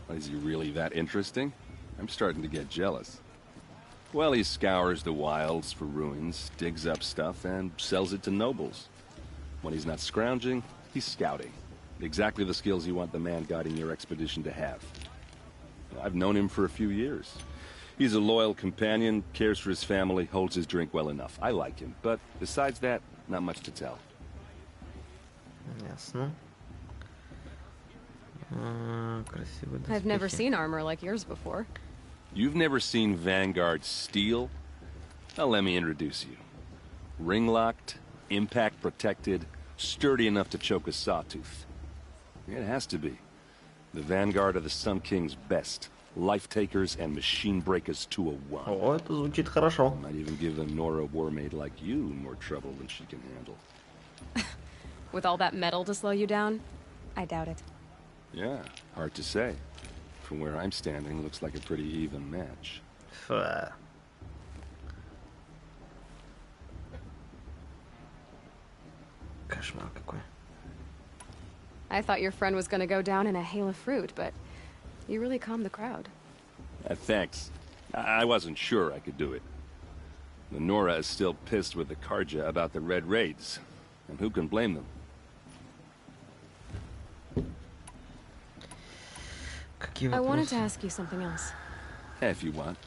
S11: Is he really that interesting? I'm starting to get jealous. Well, he scours the wilds for ruins, digs up stuff, and sells it to nobles. When he's not scrounging, he's scouting. Exactly the skills you want the man guiding your expedition to have. I've known him for a few years. He's a loyal companion, cares for his family, holds his drink well enough. I like him, but besides that, not much to tell.
S1: Ясно. Красивые
S2: I've never
S1: доспехи.
S2: seen armor like yours before.
S11: You've never seen Vanguard steel? Well, let me introduce you. Ring-locked, impact-protected, Sturdy enough to choke a sawtooth. It has to be. The vanguard of the Sun King's best. Life takers and machine breakers to a one.
S1: О, это звучит хорошо.
S11: Might even give a Nora warmaid like you more trouble than she can handle.
S2: With all that metal to slow you down? I doubt it.
S11: Yeah, hard to say. From where I'm standing, looks like a pretty even match.
S1: Фа. Кошмар какой.
S2: I thought your friend was gonna go down in a hail of fruit, but you really calmed the crowd.
S11: Thanks. I wasn't sure I could do it. The Nora is still pissed with the Karja about the Red Raids, and who can blame them?
S1: Какие
S2: I wanted
S1: вопросы?
S2: to ask you something else.
S11: If you want.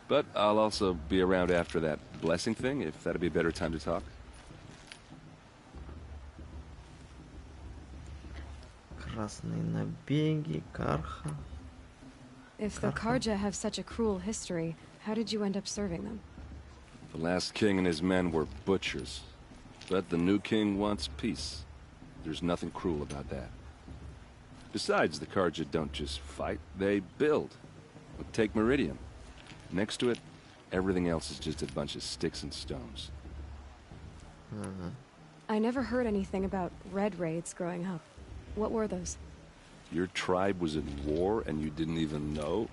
S11: But I'll also be around after that blessing thing, if that'd be a better time to talk.
S1: Красные набеги, Карха.
S2: If the Karja have such a cruel history, how did you end up serving them?
S11: The last king and his men were butchers. But the new king wants peace. There's nothing cruel about that. Besides, the Karja don't just fight, they build. Take Meridian. Next to it, everything else is just a bunch of sticks and stones.
S2: I never heard anything about Red Raids growing up. What were those?
S11: Your tribe was in war and you didn't even know?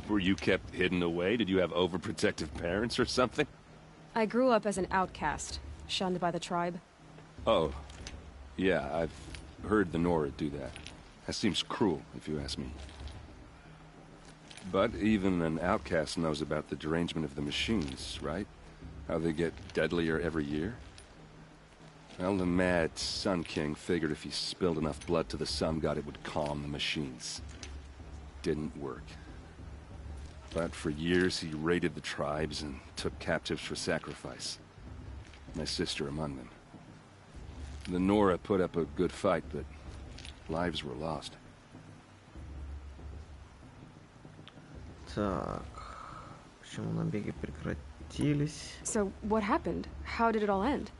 S11: Were you kept hidden away? Did you have overprotective parents or something?
S2: I grew up as an outcast, shunned by the tribe.
S11: Oh, yeah, I've heard the Nora do that. That seems cruel, if you ask me. But even an outcast knows about the derangement of the machines, right? How they get deadlier every year? Well, the mad Sun King figured if he spilled enough blood to the Sun God, it would calm the machines. Didn't work. But for years, he raided the tribes and took captives for sacrifice. My sister among them. The Nora put up a good fight, but lives were lost.
S1: Так, почему набеги прекратились?
S2: So, what happened? How did it all end?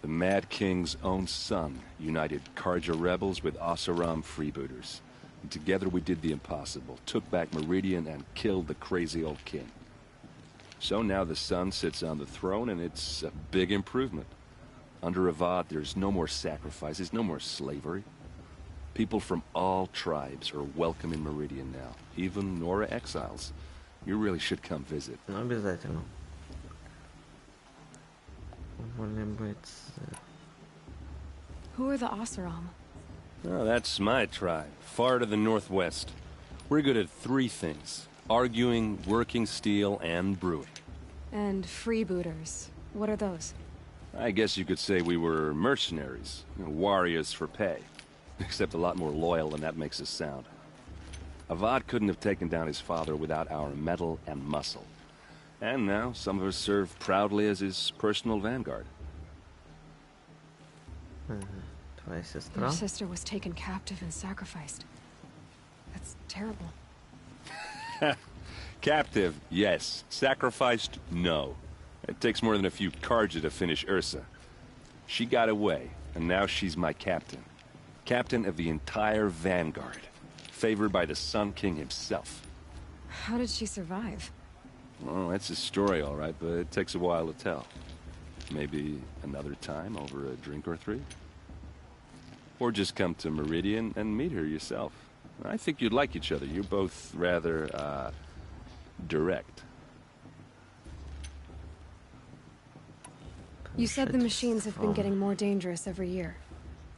S11: The Mad King's own son united Karja rebels with Oseram freebooters. And together we did the impossible, took back Meridian and killed the crazy old king. So now the son sits on the throne and it's a big improvement. Under Avad, there's no more sacrifices, no more slavery. People from all tribes are welcome in Meridian now, even Nora exiles. You really should come visit.
S1: Ну, обязательно. Вольные бойцы.
S2: Who are the Oseram?
S11: Oh, that's my tribe, far to the northwest. We're good at three things: arguing, working steel, and brewing.
S2: And freebooters. What are those?
S11: I guess you could say we were mercenaries, warriors for pay. Except a lot more loyal than that makes us sound. Avad couldn't have taken down his father without our metal and muscle. And now some of us serve proudly as his personal vanguard.
S1: Твоя сестра?
S2: Your sister was taken captive and sacrificed. That's terrible.
S11: Captive, yes. Sacrificed, no. It takes more than a few Karja to finish Ursa. She got away, and now she's my captain. Captain of the entire vanguard. Favored by the Sun King himself.
S2: How did she survive?
S11: Well, that's a story, all right, but it takes a while to tell. Maybe another time over a drink or three? Or just come to Meridian and meet her yourself. I think you'd like each other. You're both rather, direct.
S2: You said the machines have been getting more dangerous every year.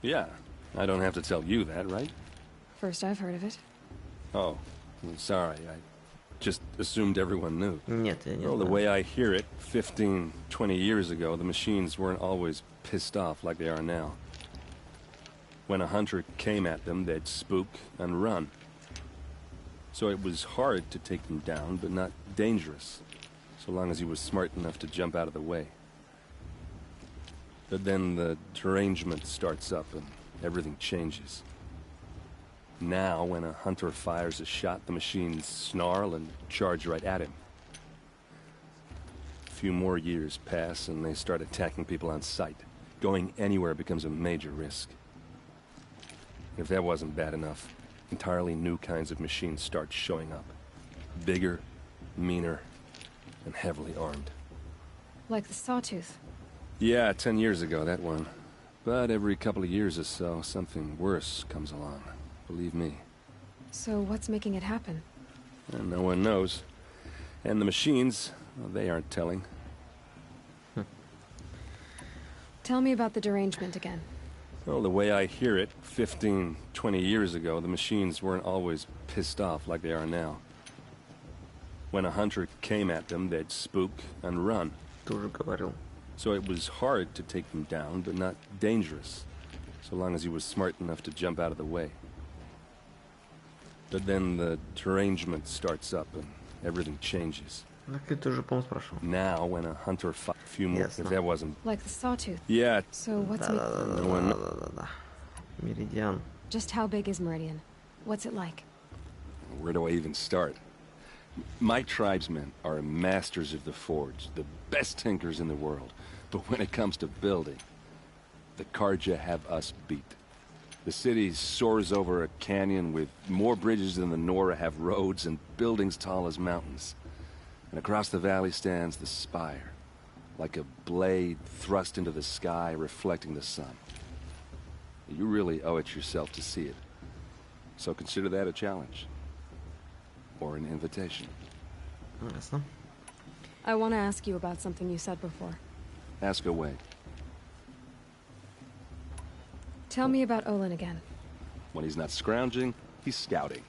S11: Yeah, I don't have to tell you that, right?
S2: First I've heard of it.
S11: Oh, I'm sorry. I just assumed everyone knew.
S1: Нет, я не
S11: Well, the
S1: знаю.
S11: way I hear it, 15, 20 years ago, the machines weren't always pissed off like they are now. When a hunter came at them, they'd spook and run. So it was hard to take them down, but not dangerous, so long as he was smart enough to jump out of the way. But then the derangement starts up and everything changes. Now, when a hunter fires a shot, the machines snarl and charge right at him. A few more years pass and they start attacking people on sight. Going anywhere becomes a major risk. If that wasn't bad enough, entirely new kinds of machines start showing up. Bigger, meaner, and heavily armed.
S2: Like the Sawtooth.
S11: Yeah, 10 years ago, that one. But every couple of years or so, something worse comes along. Believe me.
S2: So what's making it happen?
S11: And no one knows. And the machines, well, they aren't telling.
S2: Tell me about the derangement again.
S11: Well, the way I hear it, 15, 20 years ago, the machines weren't always pissed off like they are now. When a hunter came at them, they'd spook and run. So it was hard to take them down, but not dangerous, so long as he was smart enough to jump out of the way. But then the derangement starts up and everything changes. Now, when a hunter fought a few more, if that wasn't...
S2: Like the Sawtooth?
S11: Yeah.
S2: So what's
S11: No one...
S1: Meridian.
S2: Just how big is Meridian? What's it like?
S11: Where do I even start? My tribesmen are masters of the forge, the best tinkers in the world. But when it comes to building, the Karja have us beat. The city soars over a canyon with more bridges than the Nora have roads and buildings tall as mountains. And across the valley stands the spire, like a blade thrust into the sky reflecting the sun. You really owe it yourself to see it. So consider that a challenge. Or an invitation.
S2: I want to ask you about something you said before.
S11: Ask away.
S2: Tell me about Olin again.
S11: When he's not scrounging, he's scouting.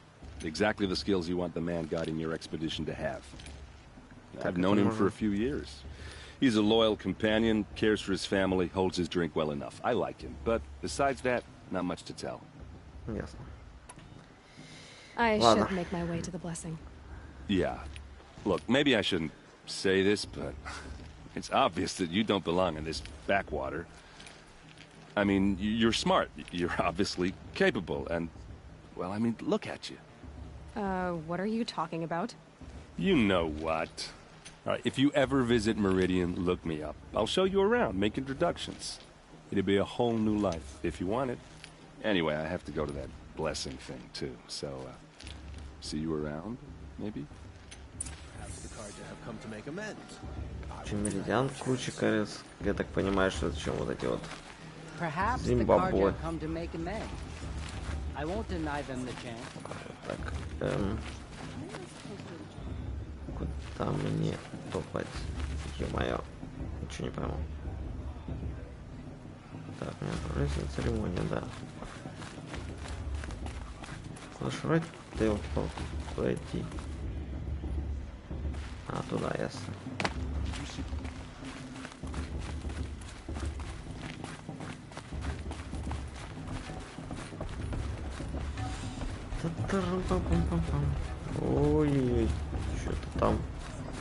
S11: Exactly the skills you want the man guiding your expedition to have. I've known him for a few years. He's a loyal companion, cares for his family, holds his drink well enough. I like him, but besides that, not much to tell.
S1: Ясно.
S2: I should make my way to the blessing.
S11: Yeah. Look, maybe I shouldn't say this, but it's obvious that you don't belong in this backwater. I mean, you're smart. You're obviously capable, and, well, I mean, look at you.
S2: What are you talking about?
S11: You know what. All right, if you ever visit Meridian, look me up. I'll show you around, make introductions. It'd be a whole new life, if you want it. Anyway, I have to go to that blessing thing, too, so, see you around, maybe?
S12: Perhaps the Karja have come to make amends.
S1: Меридиан, куча колец. Я так понимаю, что это чем вот эти вот
S13: Perhaps the Karja come to make amends. I won't deny them the chance.
S1: Так, куда мне топать? Ё-моё, ничего не пойму. Так, мне отправляется на церемонию, да. Куда шурать? Да его куда идти? А, туда, ясно. Ой-ой-ой, что-то там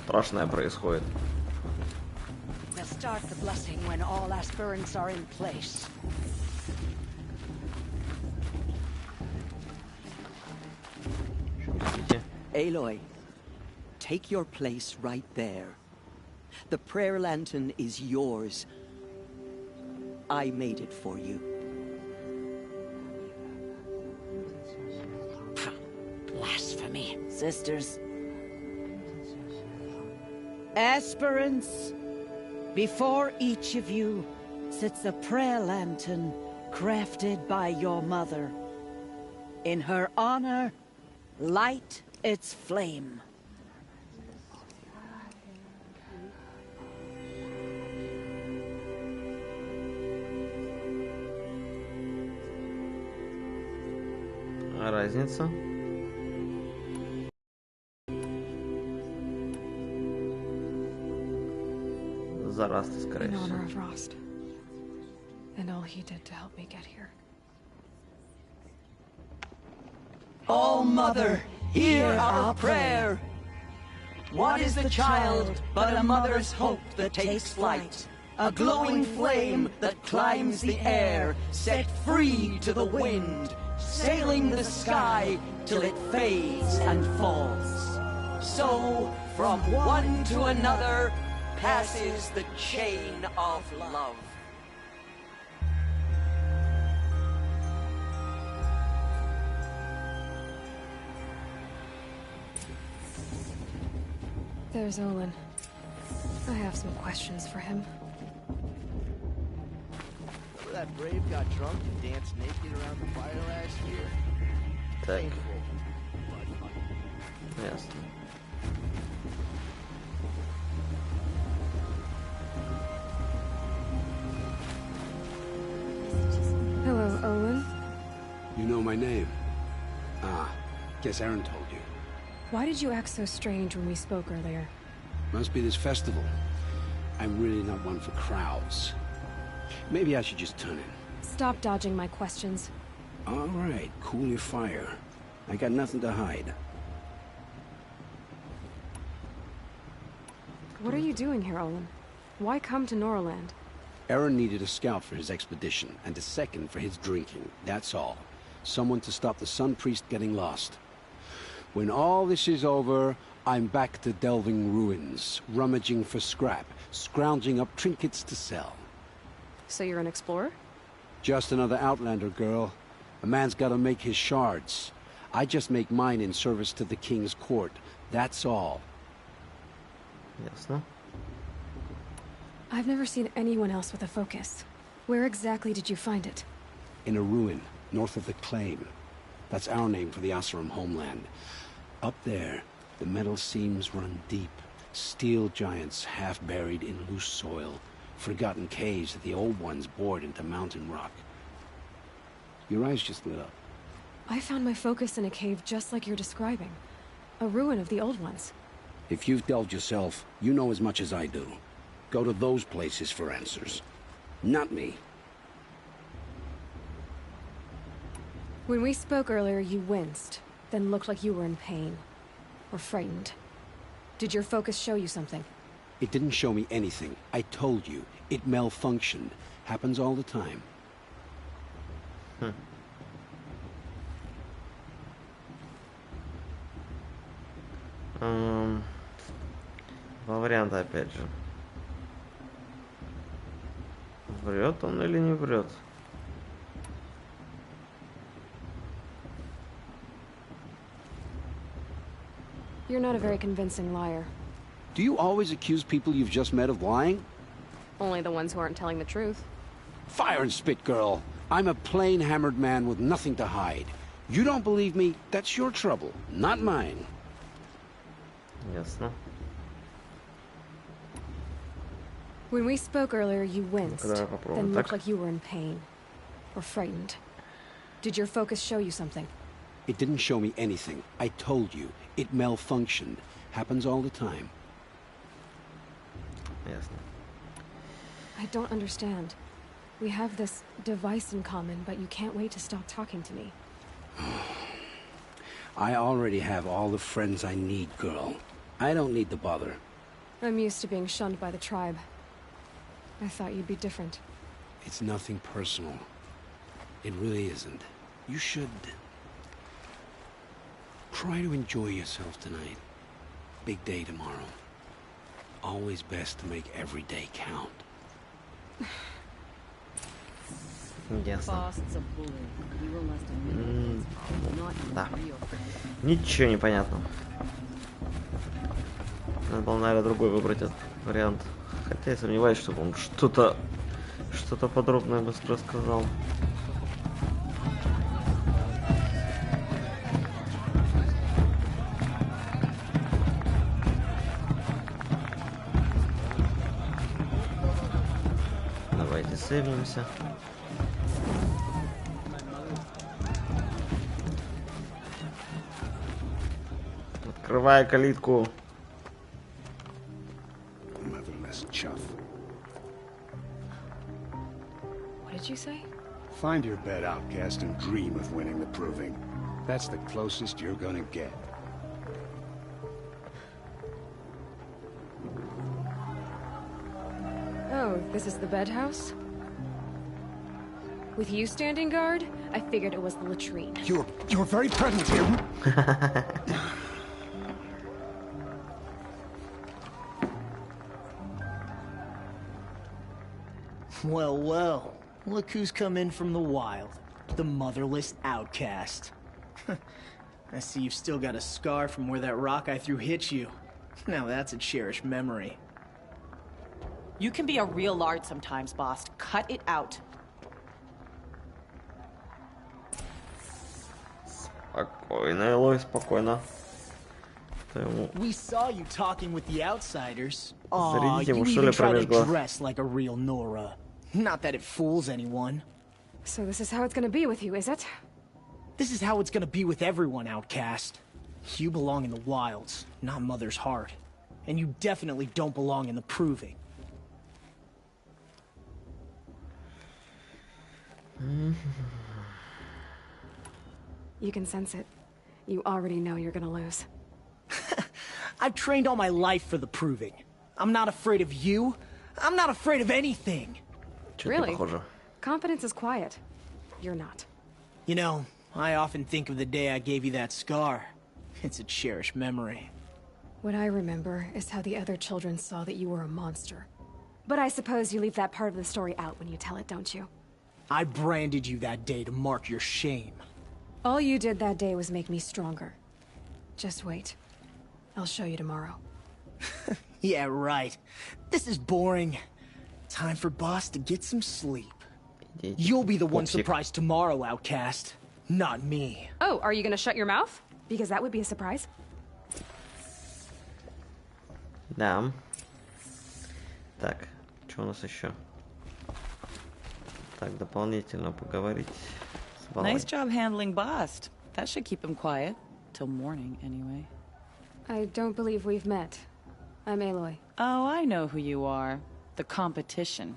S1: страшное происходит.
S10: We'll start the blessing when all aspirants are in place.
S5: Aloy, take your place right there. The prayer lantern is yours. I made it for you.
S10: Blasphemy, sisters. Aspirants, before each of you sits a prayer lantern crafted by your mother. In her honor, light its flame.
S1: Разница. За Раста, скорее
S2: In
S1: всего.
S2: honor of Rost. And all he did to help me get here.
S5: All Mother, hear our prayer. What is the child but a mother's hope that takes flight? A glowing flame that climbs the air, set free to the wind, sailing the sky till it fades and falls. So, from one to another, passes the chain of love.
S2: There's Olin. I have some questions for him.
S12: Remember that brave got drunk and danced naked around the fire last year?
S1: Так.
S12: Painful, but fun.
S1: Ясно.
S2: Hello, Olin.
S4: You know my name? Ah, guess Aaron told you.
S2: Why did you act so strange when we spoke earlier?
S4: Must be this festival. I'm really not one for crowds. Maybe I should just turn in.
S2: Stop dodging my questions.
S4: All right, cool your fire. I got nothing to hide.
S2: What are you doing here, Olin? Why come to Norland?
S4: Aaron needed a scout for his expedition, and a second for his drinking. That's all. Someone to stop the Sun Priest getting lost. When all this is over, I'm back to delving ruins, rummaging for scrap, scrounging up trinkets to sell.
S2: So you're an explorer?
S4: Just another Outlander, girl. A man's gotta make his shards. I just make mine in service to the King's court. That's all.
S1: Ясно.
S2: I've never seen anyone else with a focus. Where exactly did you find it?
S4: In a ruin, north of the Claim. That's our name for the Oseram homeland. Up there, the metal seams run deep. Steel giants half buried in loose soil. Forgotten caves that the old ones bored into mountain rock. Your eyes just lit up.
S2: I found my focus in a cave just like you're describing. A ruin of the old ones.
S4: If you've delved yourself, you know as much as I do. Go to those places for answers. Not me.
S2: When we spoke earlier, you winced, then looked like you were in pain. Or frightened. Did your focus show you something?
S4: It didn't show me anything. I told you. It malfunctioned. Happens all the time.
S1: Два варианта опять же. Врет он или не врет?
S2: You're not a very convincing liar.
S4: Do you always accuse people you've just met of lying?
S2: Only the ones who aren't telling the truth.
S4: Fire and spit, girl. I'm a plain hammered man with nothing to hide. You don't believe me, that's your trouble, not mine.
S1: Ясно.
S2: When we spoke earlier, you winced,
S1: Давай попробуем
S2: then looked
S1: так.
S2: like you were in pain. Or frightened. Did your focus show you something?
S4: It didn't show me anything. I told you. It malfunctioned. Happens all the time.
S1: Ясно.
S2: I don't understand. We have this device in common, but you can't wait to stop talking to me.
S4: I already have all the friends I need, girl. I don't need the bother.
S2: I'm used to being shunned by the tribe. I thought you'd be different.
S4: It's nothing personal. It really isn't. You should try to enjoy yourself tonight. Big day tomorrow. Always best to make every day count.
S1: Ясно.
S7: Fast's a bully. He will last a minute. Not
S1: Да.
S7: real.
S1: Ничего не понятно. Надо было, наверное, другой выбрать этот вариант. Хотя я сомневаюсь, чтобы он что-то подробное быстро рассказал. Давайте сейвнимся. Открывай калитку.
S9: Motherless chuff.
S2: What did you say?
S9: Find your bed, outcast, and dream of winning the proving. That's the closest you're gonna get.
S2: Oh, this is the bed house? With you standing guard, I figured it was the latrine.
S9: You're very present here.
S14: Well, well. Look who's come in from the wild. The motherless outcast. I see you've still got a scar from where that rock I threw hit you. Now that's a cherished memory.
S15: You can be a real lard sometimes, boss. Cut it out.
S1: Спокойно, Элой, спокойно.
S14: We saw you talking with the outsiders.
S1: Зарядите
S14: You
S1: ему, что
S14: even
S1: ли,
S14: try
S1: промеж
S14: to
S1: глаз.
S14: dress like a real Nora. Not that it fools anyone.
S2: So this is how it's gonna be with you, is it?
S14: This is how it's gonna be with everyone, outcast. You belong in the wilds, not Mother's heart. And you definitely don't belong in the proving.
S2: You can sense it. You already know you're gonna lose.
S14: I've trained all my life for the proving. I'm not afraid of you. I'm not afraid of anything.
S2: Really? Confidence is quiet. You're not.
S14: You know, I often think of the day I gave you that scar. It's a cherished memory.
S2: What I remember is how the other children saw that you were a monster. But I suppose you leave that part of the story out when you tell it, don't you?
S14: I branded you that day to mark your shame.
S2: All you did that day was make me stronger. Just wait. I'll show you tomorrow.
S14: Yeah, right. This is boring. Time for Boss to get some sleep. You'll be the one surprised tomorrow, outcast. Not me.
S2: Oh, are you gonna shut your mouth? Because that would be a surprise.
S1: Да. Так, что у нас еще? Так, дополнительно поговорить с Валой.
S15: Nice job handling Bast. That should keep him quiet. Till morning, anyway.
S2: I don't believe we've met. I'm Aloy.
S15: Oh, I know who you are. The competition.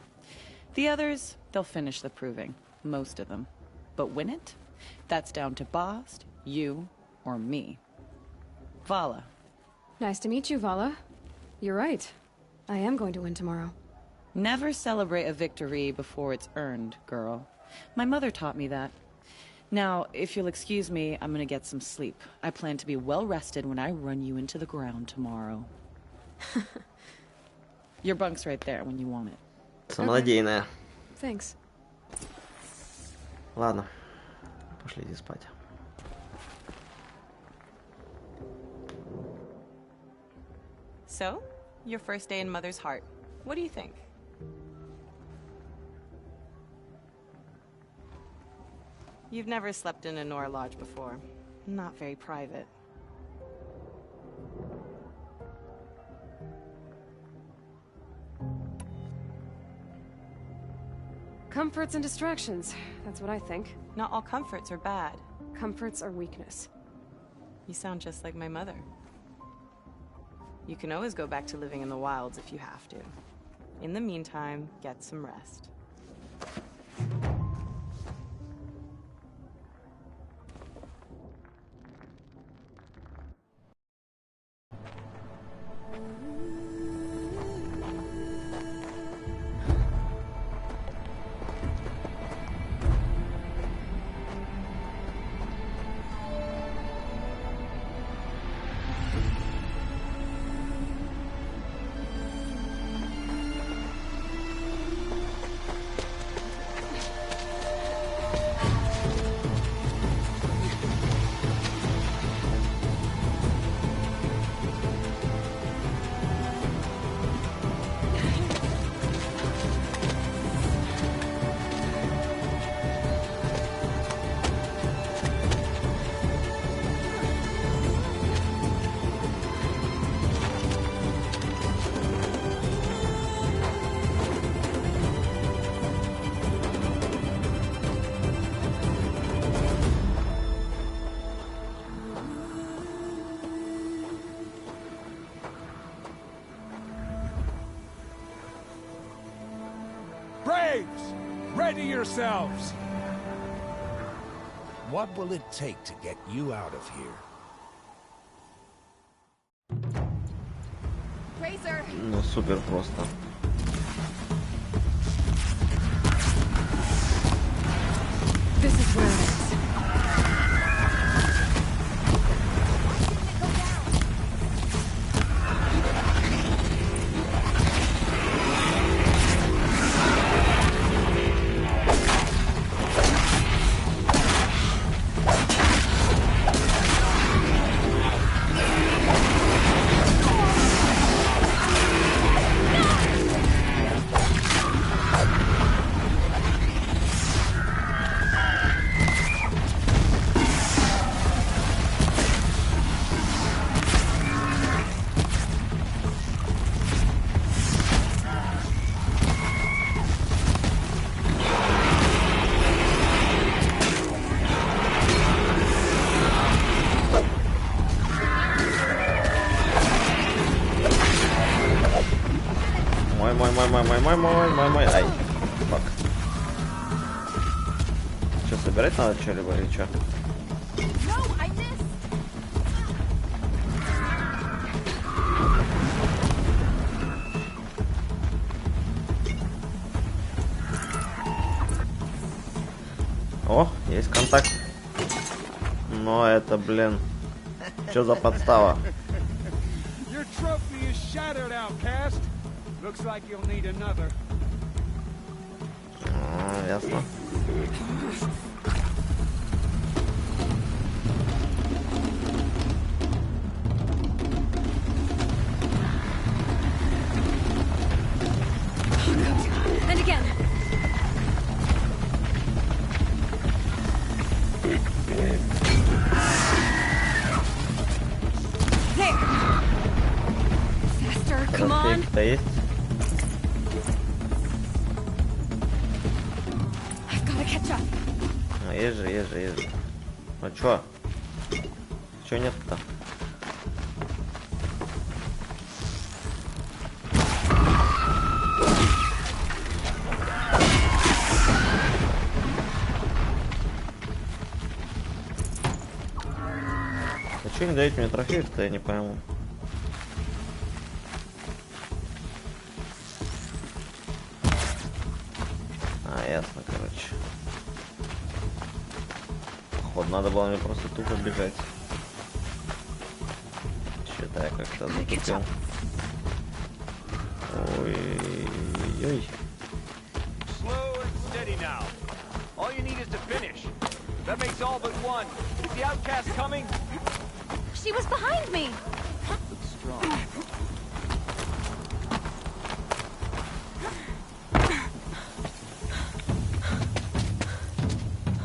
S15: The others, they'll finish the proving. Most of them. But win it? That's down to Bast, you, or me. Vala.
S2: Nice to meet you, Vala. You're right. I am going to win tomorrow.
S15: Never celebrate a victory before it's earned, girl. My mother taught me that. Now, if you'll excuse me, I'm gonna get some sleep. I plan to be well rested when I run you into the ground tomorrow. Your bunk's right there when you want it.
S1: Самонадеянная.
S2: Thanks.
S1: Ладно, пошлите спать.
S15: So, your first day in Mother's heart. What do you think? You've never slept in a Nora lodge before. Not very private.
S2: Comforts and distractions. That's what I think.
S15: Not all comforts are bad.
S2: Comforts are weakness.
S15: You sound just like my mother. You can always go back to living in the wilds if you have to. In the meantime, get some rest.
S16: Braves! Ready yourselves!
S9: What will it take to get you out of here?
S2: Razor!
S1: Ну, супер просто.
S2: This is where it is.
S1: Мой. Ай, фак. Что, собирать надо что-либо или что? О, есть контакт. Но это, блин, что за подстава? Ясно.
S2: And again. There. Faster, come on. I've got to catch up.
S1: Есть же. А чё? Чё нет-то? А чё не даёте мне трофеев-то, я не пойму. Ясно, короче. Походу, надо было мне просто тупо бежать. Что-то я как-то затупил. Ой-ой-ой.
S2: She was behind me.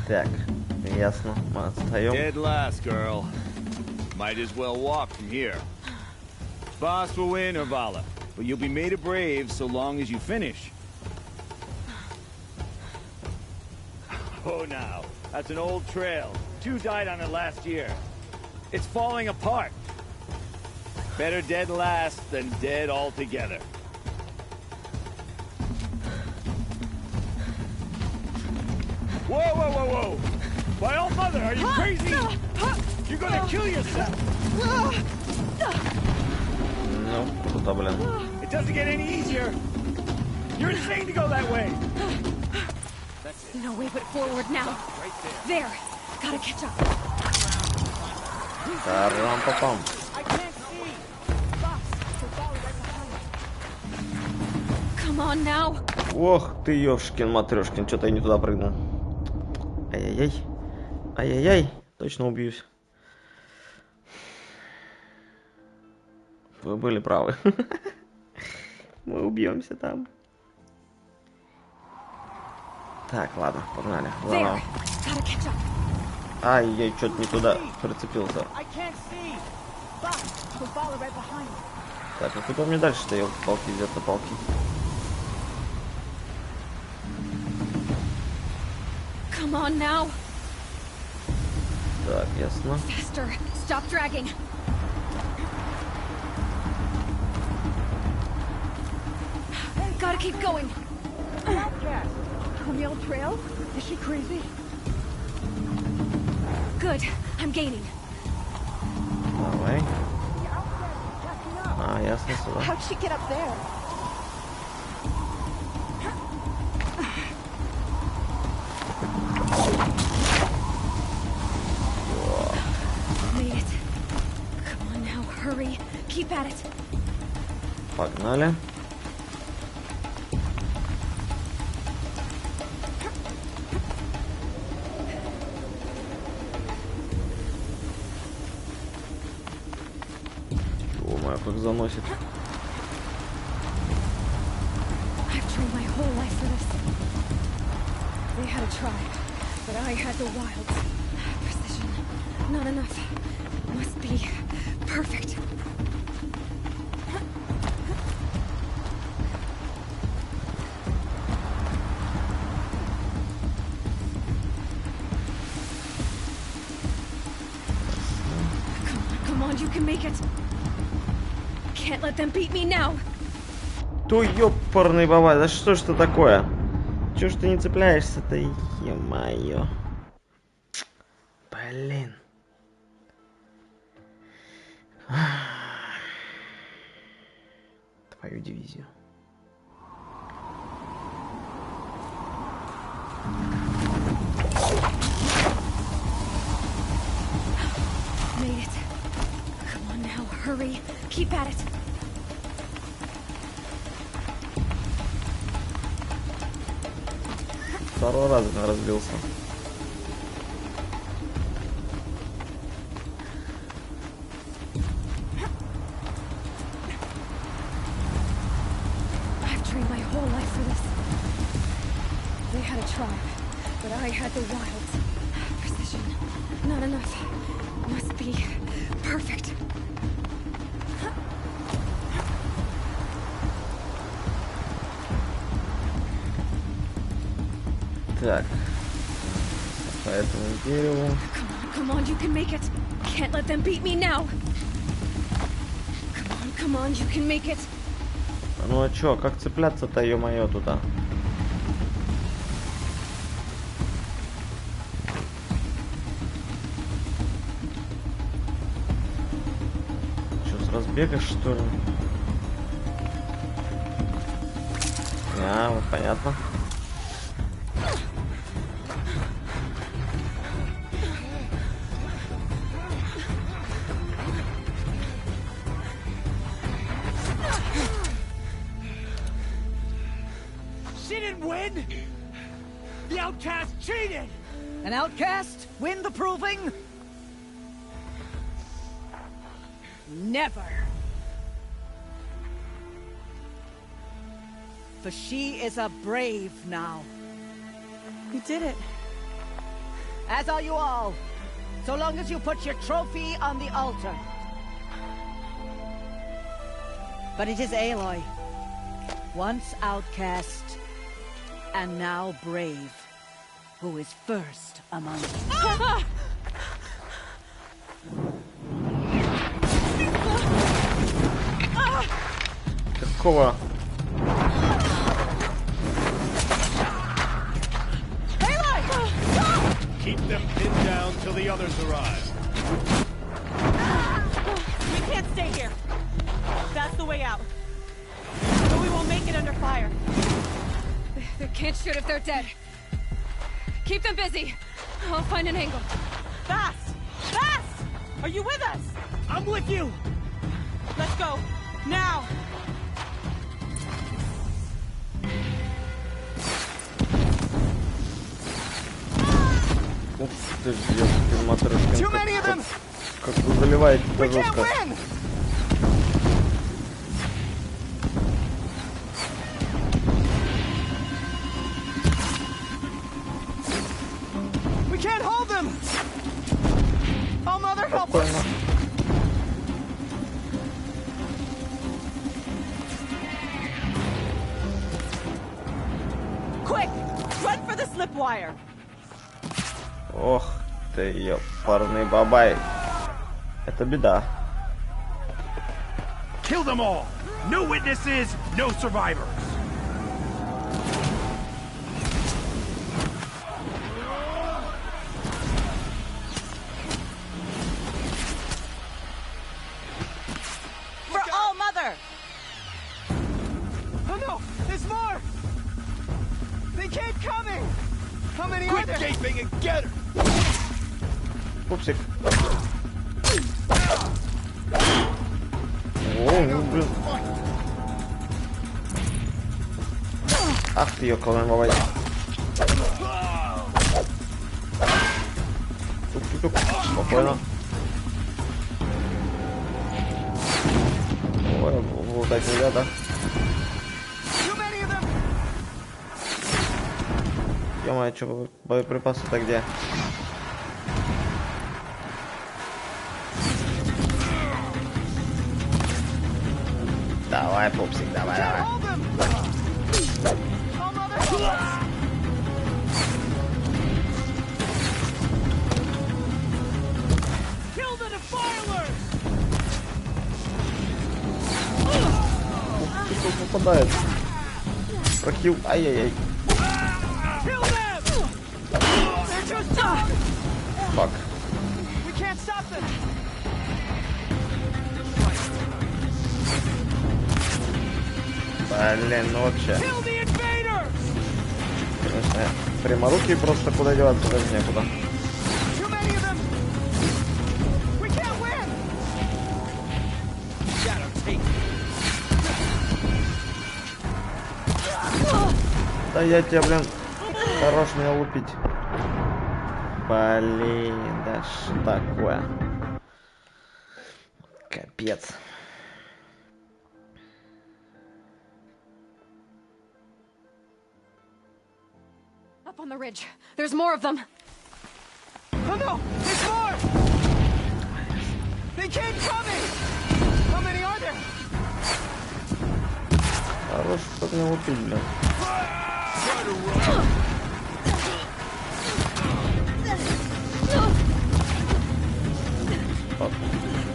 S1: Так, ясно, мы отстаем.
S17: Dead last, girl. Might as well walk from here. Boss will win, Orvala, but you'll be made a brave so long as you finish. Oh, now, that's an old trail. 2 died on it last year. It's falling apart. Better dead last than dead altogether. Whoa! My old mother, are you crazy? You're gonna kill yourself!
S1: Ну, куда, блин?
S17: It doesn't get any easier. You're insane to go that way.
S2: No way but forward now. There. Gotta catch up.
S1: Тарам-папам.
S2: Come on now.
S1: Ох ты, ёшкин-матрёшкин, что-то я не туда прыгнул. Ай-яй-яй. Ай-яй-яй. Точно убьюсь. Вы были правы. Мы убьемся там. Так, ладно, погнали. Ладно. Ай, я что-то не туда прицепился. Так, а куда мне дальше-то, елки-палки, где-то палки?
S2: Come on now.
S1: Так, ясно.
S2: Faster. Stop dragging. Gotta keep going.
S10: On the old trail? Is she crazy?
S2: Good. I'm gaining.
S1: Давай. А, ясно, сюда.
S10: How'd she get up there?
S2: Made it. Come on now, hurry. Keep at it.
S1: Погнали. Как заносит.
S2: I've trained my whole life for this. They had a tribe, but I had the wilds. Precision, not enough. Must be perfect. Come on, you can make it. Can't let them beat me now.
S1: Ту ёпарный бабай, да что ж ты такое? Чё ж ты не цепляешься-то, ё-моё. Блин. Твою дивизию.
S2: Made it. Come on now, hurry. Keep at it.
S1: Второй раз разбился.
S2: I've trained my whole life for this. They had a tribe, but I had the wilds. Precision. Not enough. Must be perfect.
S1: Так. По этому дереву.
S2: Come on, you can make it. Can't let them beat me now. Come on, you can make it.
S1: Ну а чё, как цепляться-то, ё-моё, туда? Чё, с разбега, что ли? А, вот понятно.
S14: Win? The outcast cheated!
S5: An outcast win the proving? Never. For she is a brave now.
S15: You did it.
S5: As are you all. So long as you put your trophy on the altar. But it is Aloy. Once outcast, and now brave, who is first among you.
S1: Какого?
S8: Keep them pinned down till the others arrive.
S18: We can't stay here. That's the way out. But we won't make it under fire.
S2: They can't shoot if they're dead. Keep them busy. I'll find an angle.
S18: Fast! Fast! Are you with us?
S14: I'm with you!
S18: Let's go. Now!
S1: Ух ты ж, ёпты, матрешка. Как вы заливаете-то жестко.
S14: We can't hold them! Oh, Mother, help us!
S18: Quick! Run for the slip wire!
S1: Ох ты, ёпарный бабай. Это беда.
S16: Kill them all! No witnesses, no survivors!
S18: For all Mother!
S14: Oh no! There's more! They keep coming! How many are there?
S16: Quit gaping and get her!
S1: Пупсик. О, блин. Ах ты, ёкалный бабай. Тук-тук, спокойно. Ой, вот эти ребята. Ё-моё, чё, боеприпасы-то где? Давай, пупсик, давай, давай. тут попадает. Прохил. Ай-яй-яй. Фак. Блин, ну вообще. Конечно, пряморукие просто куда деваться даже некуда. Да я тебя, блин, хорош меня лупить. Блин, да что такое? Капец.
S2: Up on the ridge. There's more of them.
S14: Oh no! There's more! They keep coming! How many are there?
S1: Хорош, чтоб не лупить, блин.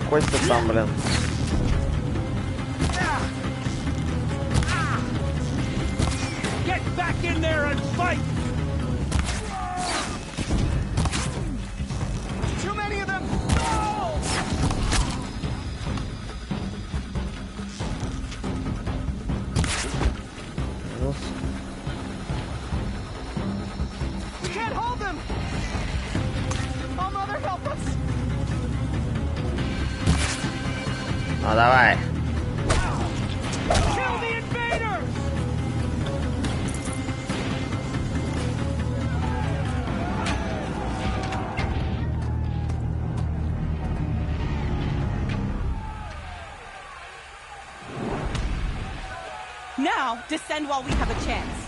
S1: Костя там, блин.
S16: Get back in there and fight!
S14: Too many of them! We can't hold them! Oh, Mother, help us!
S1: Ну давай.
S14: Kill the invaders!
S18: Now, descend while we have a chance.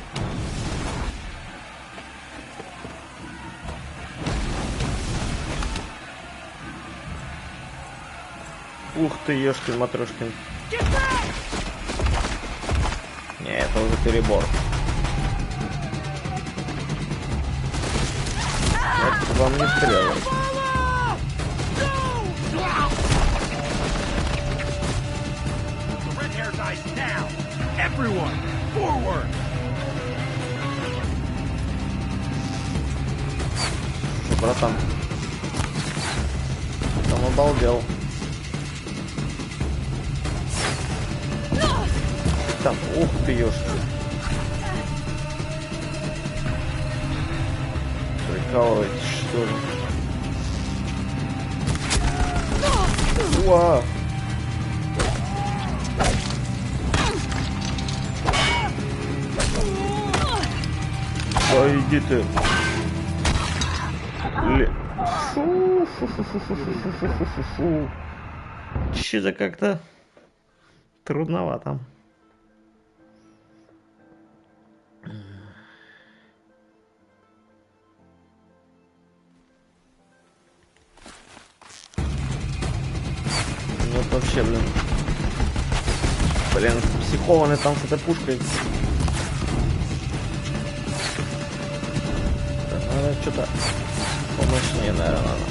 S1: Ух ты, ешкин матрешкин. Не, это уже перебор. Это вам не стрелы.
S16: Everyone, forward!
S1: Что, братан? Там обалдел. Там, ух ты, ёшки. Прикалываетесь, что ли? Уа! Да иди ты. Фу-фу-фу-фу-фу-фу-фу-фу-фу. Че-то как-то трудновато. Ну вот вообще, блин. Блин, психованный там с этой пушкой. Надо что-то помощнее, наверное, надо.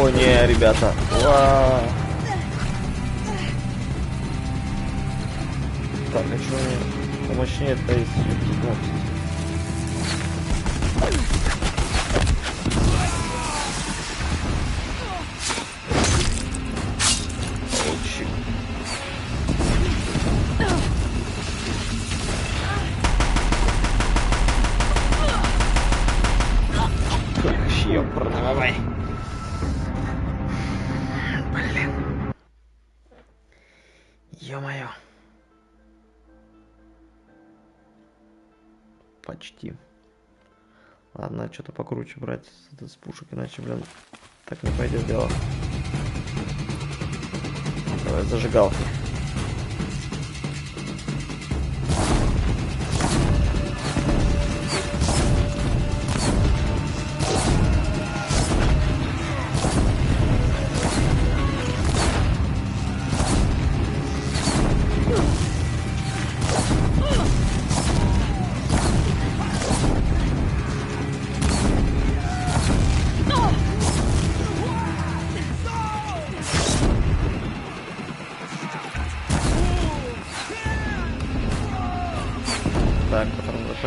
S1: О, не, ребята. Уа. Так, а что мне помощнее-то есть? Давай. Блин. Ё-моё. Почти. Ладно, что-то покруче брать с пушек, иначе, блин, так не пойдет дело. Давай зажигалки.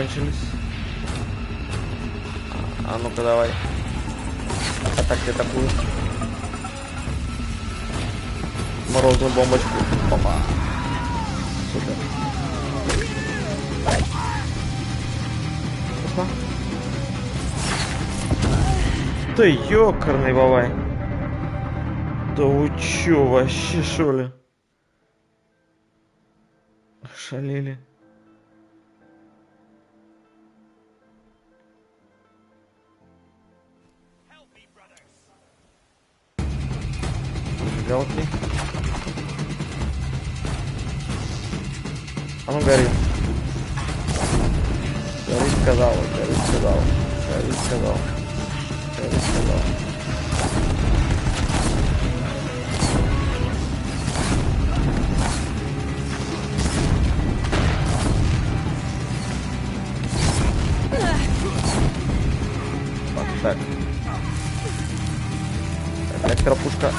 S1: закончились. А ну-ка давай. Атаки такую. Морозную бомбочку. Опа. Супер. Опа. Да ёкарный бабай. Да вы чё, вообще шо ли? Шалели. Галки. А ну гори. Гори сказал, гори сказал. Гори сказал. Гори сказал. Так. Электропушка.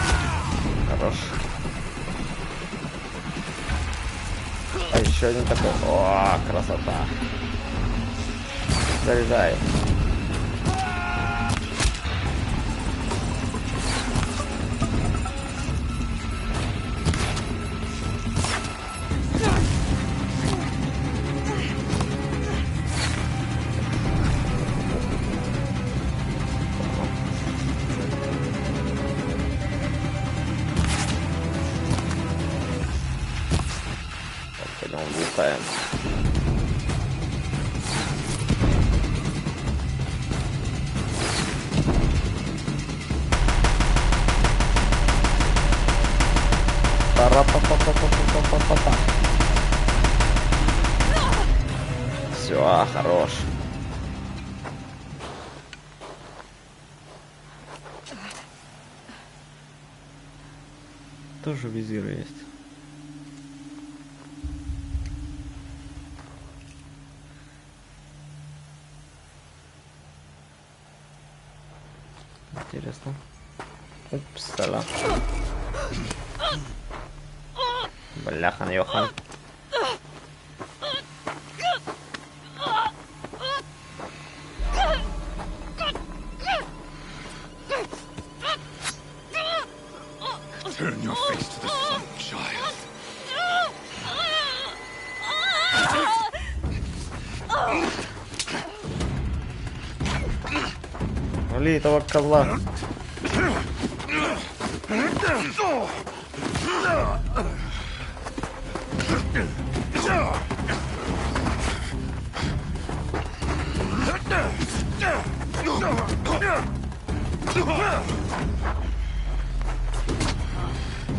S1: Хорош. А еще один такой. О, красота. Заряжай. Лутаем. Все, хорош. Тоже визир есть. Интересно. Упсала. Бляхан-йохан.
S3: Turn your face to the sun, child.
S1: Вали этого козла.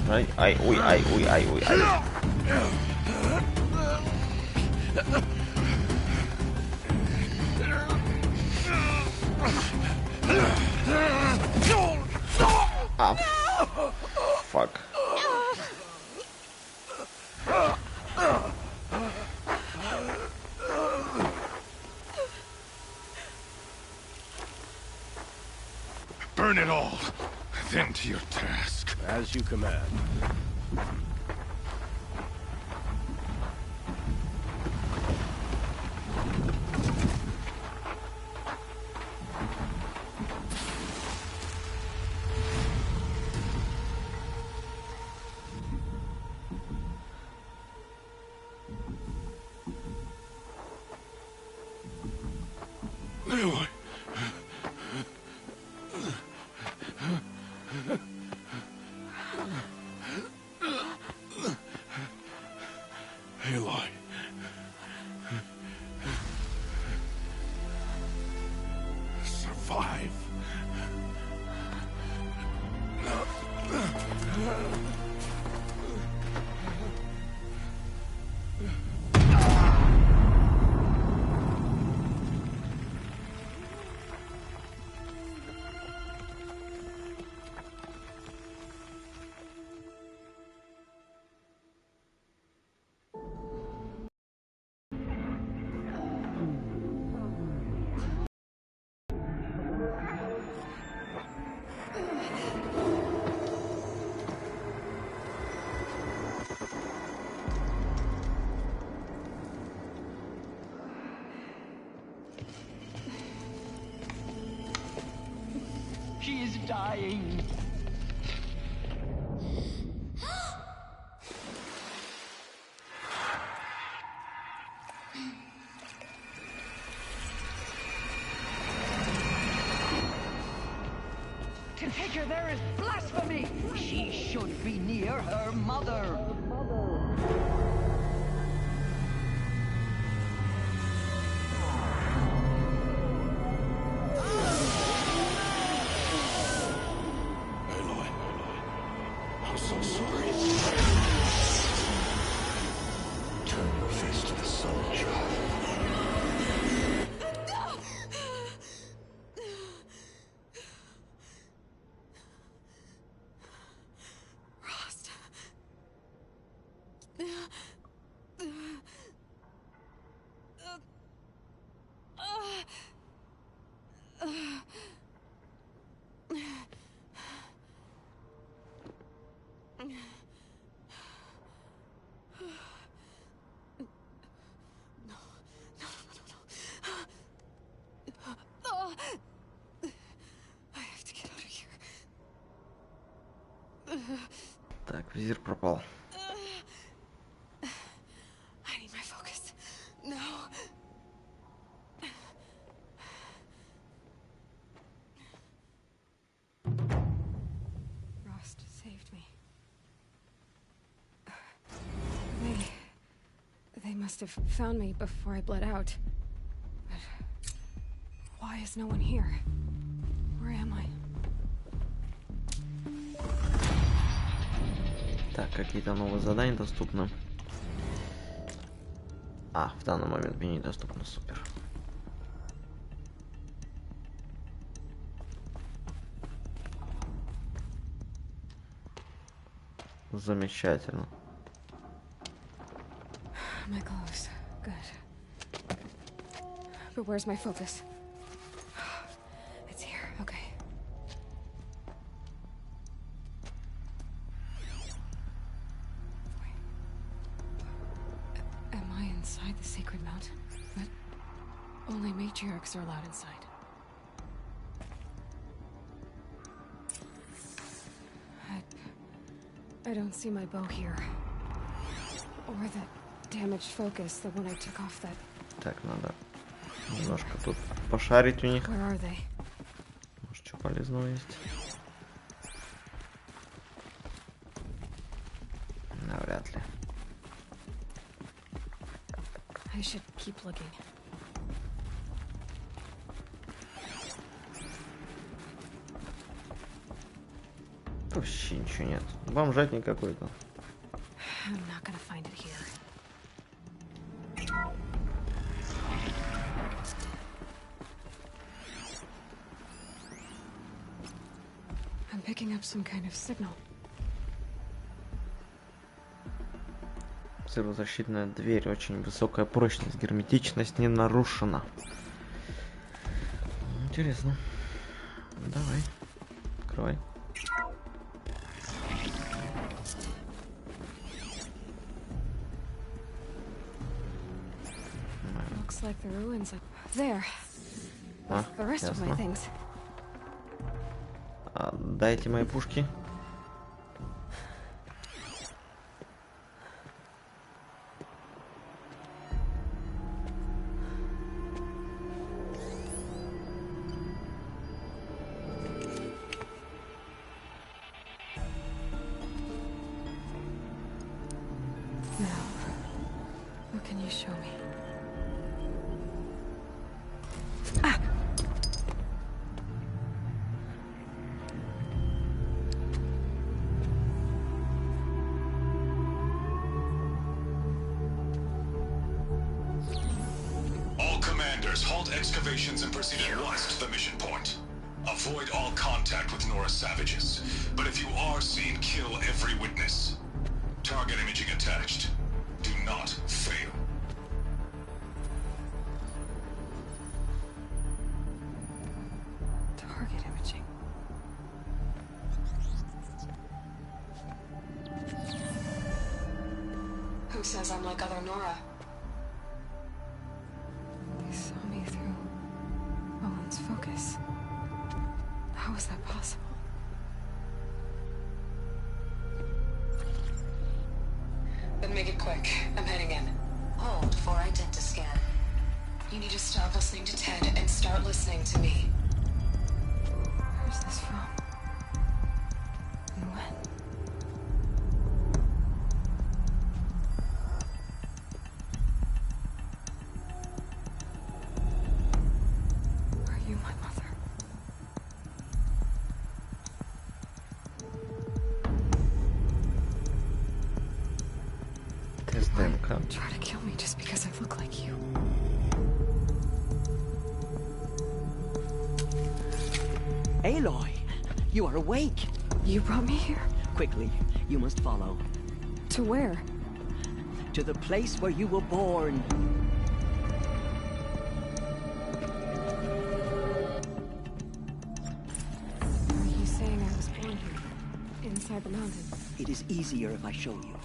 S1: Ай, ай, ой, ай, ой, ай, ой, ай. А, фак.
S3: Burn it all, then to your task.
S9: As you command.
S3: Aloy. Aloy. Survive.
S5: dying. To take her there is blasphemy. She should be near her mother.
S4: I'm so sorry. Turn your face to the sun, child.
S2: Rost.
S1: Так, визир пропал.
S2: I need my focus. No. Rost saved me. They must have found me before I bled out. But why is no one here? Where am I?
S1: Так, какие-то новые задания доступны. А, в данный момент мне недоступно, супер. Замечательно.
S2: My clothes. Good. But where's my focus? It's here. Okay. Am I inside the sacred mountain? But only matriarchs are allowed inside. I don't see my bow here. Or the damaged focus, the one I took off that.
S1: Так, надо немножко тут пошарить у них.
S2: Where are they?
S1: Может, что полезного есть? Навряд ли.
S2: I should keep looking.
S1: Вообще ничего нет. Бомжатник какой-то.
S2: I'm not gonna find it here. I'm picking up some kind of signal.
S1: Взрывозащитная дверь, очень высокая прочность, герметичность не нарушена. Интересно. Давай, открывай.
S2: Looks like the ruins up there. With the rest of my things.
S1: Дайте мои пушки.
S2: Now, what can you show me?
S19: Excavations and proceed at once to the mission point. Avoid all contact with Nora savages, but if you are seen, kill every witness. Target imaging attached. Do not fail.
S2: Target imaging. Who says I'm like other Nora? They saw me through Owen's focus. How is that possible? Make it quick. I'm heading in. Hold for identiscan. You need to stop listening to Ted and start listening to me. Where's this from? And when? Are you my mother? Try to kill me just because I look like you.
S5: Aloy, you are awake.
S2: You brought me here?
S5: Quickly, you must follow.
S2: To where?
S5: To the place where you were born.
S2: Are you saying I was born here? Inside the mountain?
S5: It is easier if I show you.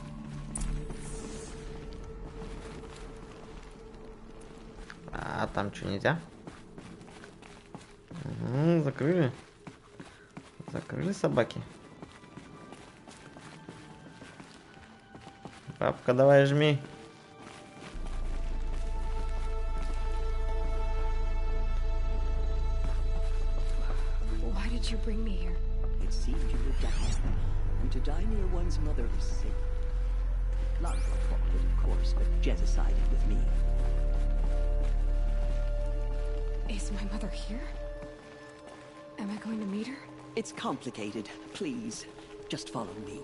S1: А там что, нельзя? Закрыли. Закрыли собаки. Папка, давай жми.
S2: Why did you bring me here?
S5: It seemed you were dying, and to die near one's mother is safe. Not your fault, of course, but Jez sided with me.
S2: Is my mother here? Am I going to meet her?
S5: It's complicated. Please, just follow me.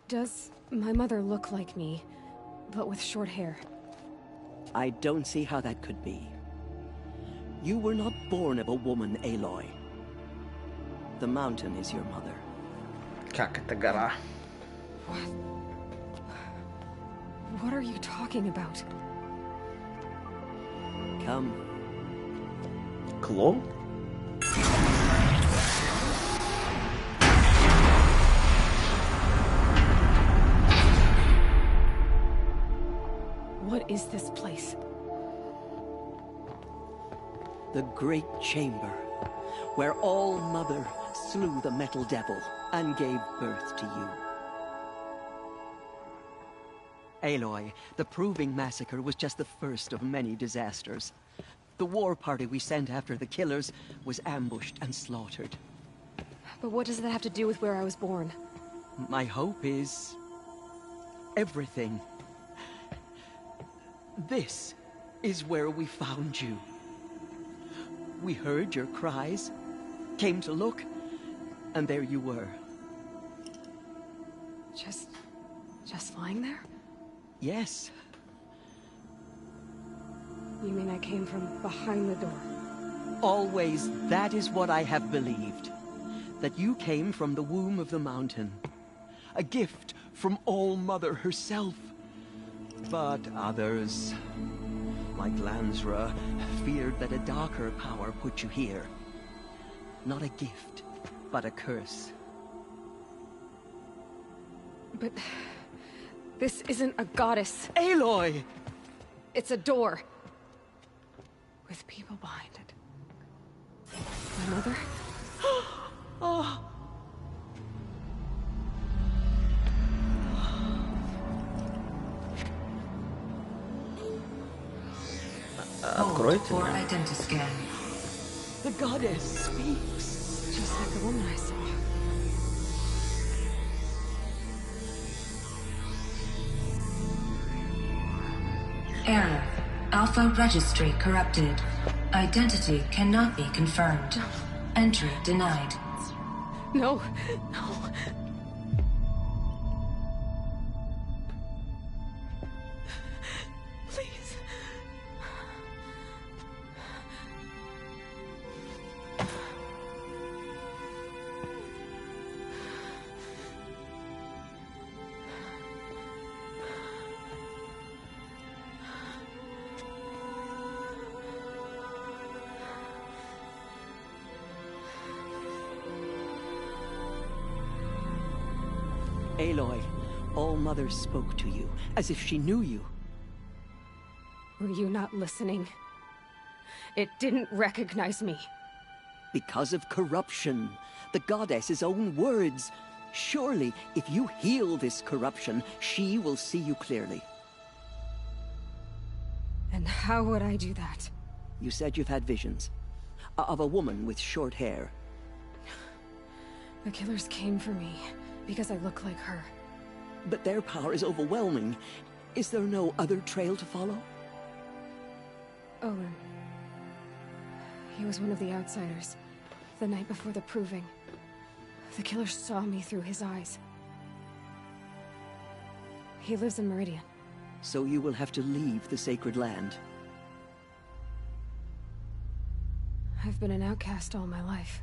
S2: Does my mother look like me, but with short hair?
S5: I don't see how that could be. You were not born of a woman, Aloy. The mountain is your mother.
S1: Как это гора?
S2: What are you talking about?
S5: Come.
S1: Клон?
S2: What is this place?
S5: The Great Chamber, where All-Mother slew the Metal Devil and gave birth to you. Aloy, the Proving Massacre was just the first of many disasters. The war party we sent after the killers was ambushed and slaughtered.
S2: But what does that have to do with where I was born?
S5: My hope is... everything. This is where we found you. We heard your cries, came to look, and there you were.
S2: Just lying there?
S5: Yes.
S2: You mean I came from behind the door?
S5: Always, that is what I have believed. That you came from the womb of the mountain. A gift from All-Mother herself. But others, like Lansra, feared that a darker power put you here. Not a gift, but a curse.
S2: But... this isn't a goddess.
S5: Aloy!
S2: It's a door. With people behind it. My mother?
S5: Oh.
S1: Откройте.
S2: For identiscan.
S5: The goddess speaks.
S2: Just like the woman I saw.
S20: Error. Alpha registry corrupted. Identity cannot be confirmed. Entry denied.
S2: No, no. Please.
S5: Aloy, All-Mother spoke to you, as if she knew you.
S2: Were you not listening? It didn't recognize me.
S5: Because of corruption. The goddess's own words. Surely, if you heal this corruption, she will see you clearly.
S2: And how would I do that?
S5: You said you've had visions. Of a woman with short hair.
S2: The killers came for me because I look like her.
S5: But their power is overwhelming. Is there no other trail to follow?
S2: Owen. He was one of the outsiders. The night before the proving. The killer saw me through his eyes. He lives in Meridian.
S5: So you will have to leave the sacred land.
S2: I've been an outcast all my life.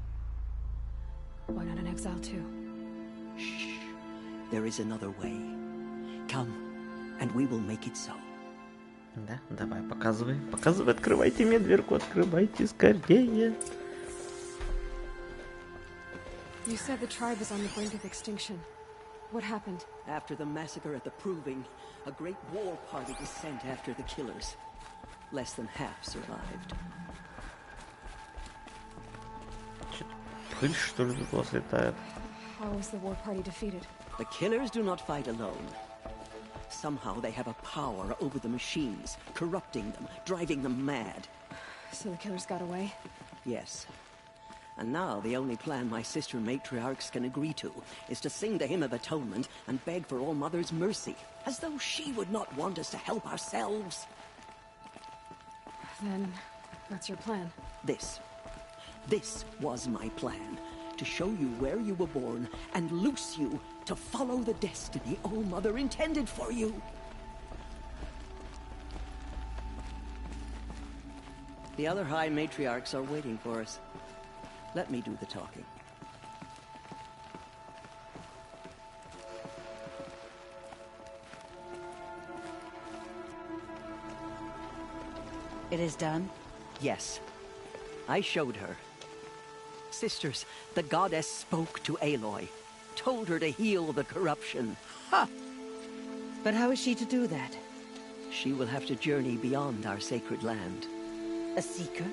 S2: Why not an exile too?
S5: Shh. There is another way. Come, and we will make it so.
S1: Да, давай, показывай. Показывай, открывайте мне дверку, открывайте скорее.
S2: You said the tribe is on the brink of extinction. What happened?
S5: After the massacre at the Proving, a great war party was sent after the killers. Less than half survived.
S1: Пыль, что ли, тут у вас летает?
S2: How was the war party defeated?
S5: The killers do not fight alone. Somehow they have a power over the machines, corrupting them, driving them mad.
S2: So the killers got away?
S5: Yes. And now the only plan my sister matriarchs can agree to is to sing the Hymn of Atonement and beg for All Mother's mercy, as though she would not want us to help ourselves.
S2: Then, what's your plan?
S5: This was my plan. To show you where you were born and loose you to follow the destiny All Mother intended for you. The other High Matriarchs are waiting for us. Let me do the talking.
S10: It is done?
S5: Yes. I showed her. Sisters, the goddess spoke to Aloy. Told her to heal the corruption.
S10: Ha! But how is she to do that?
S5: She will have to journey beyond our sacred land.
S10: A seeker?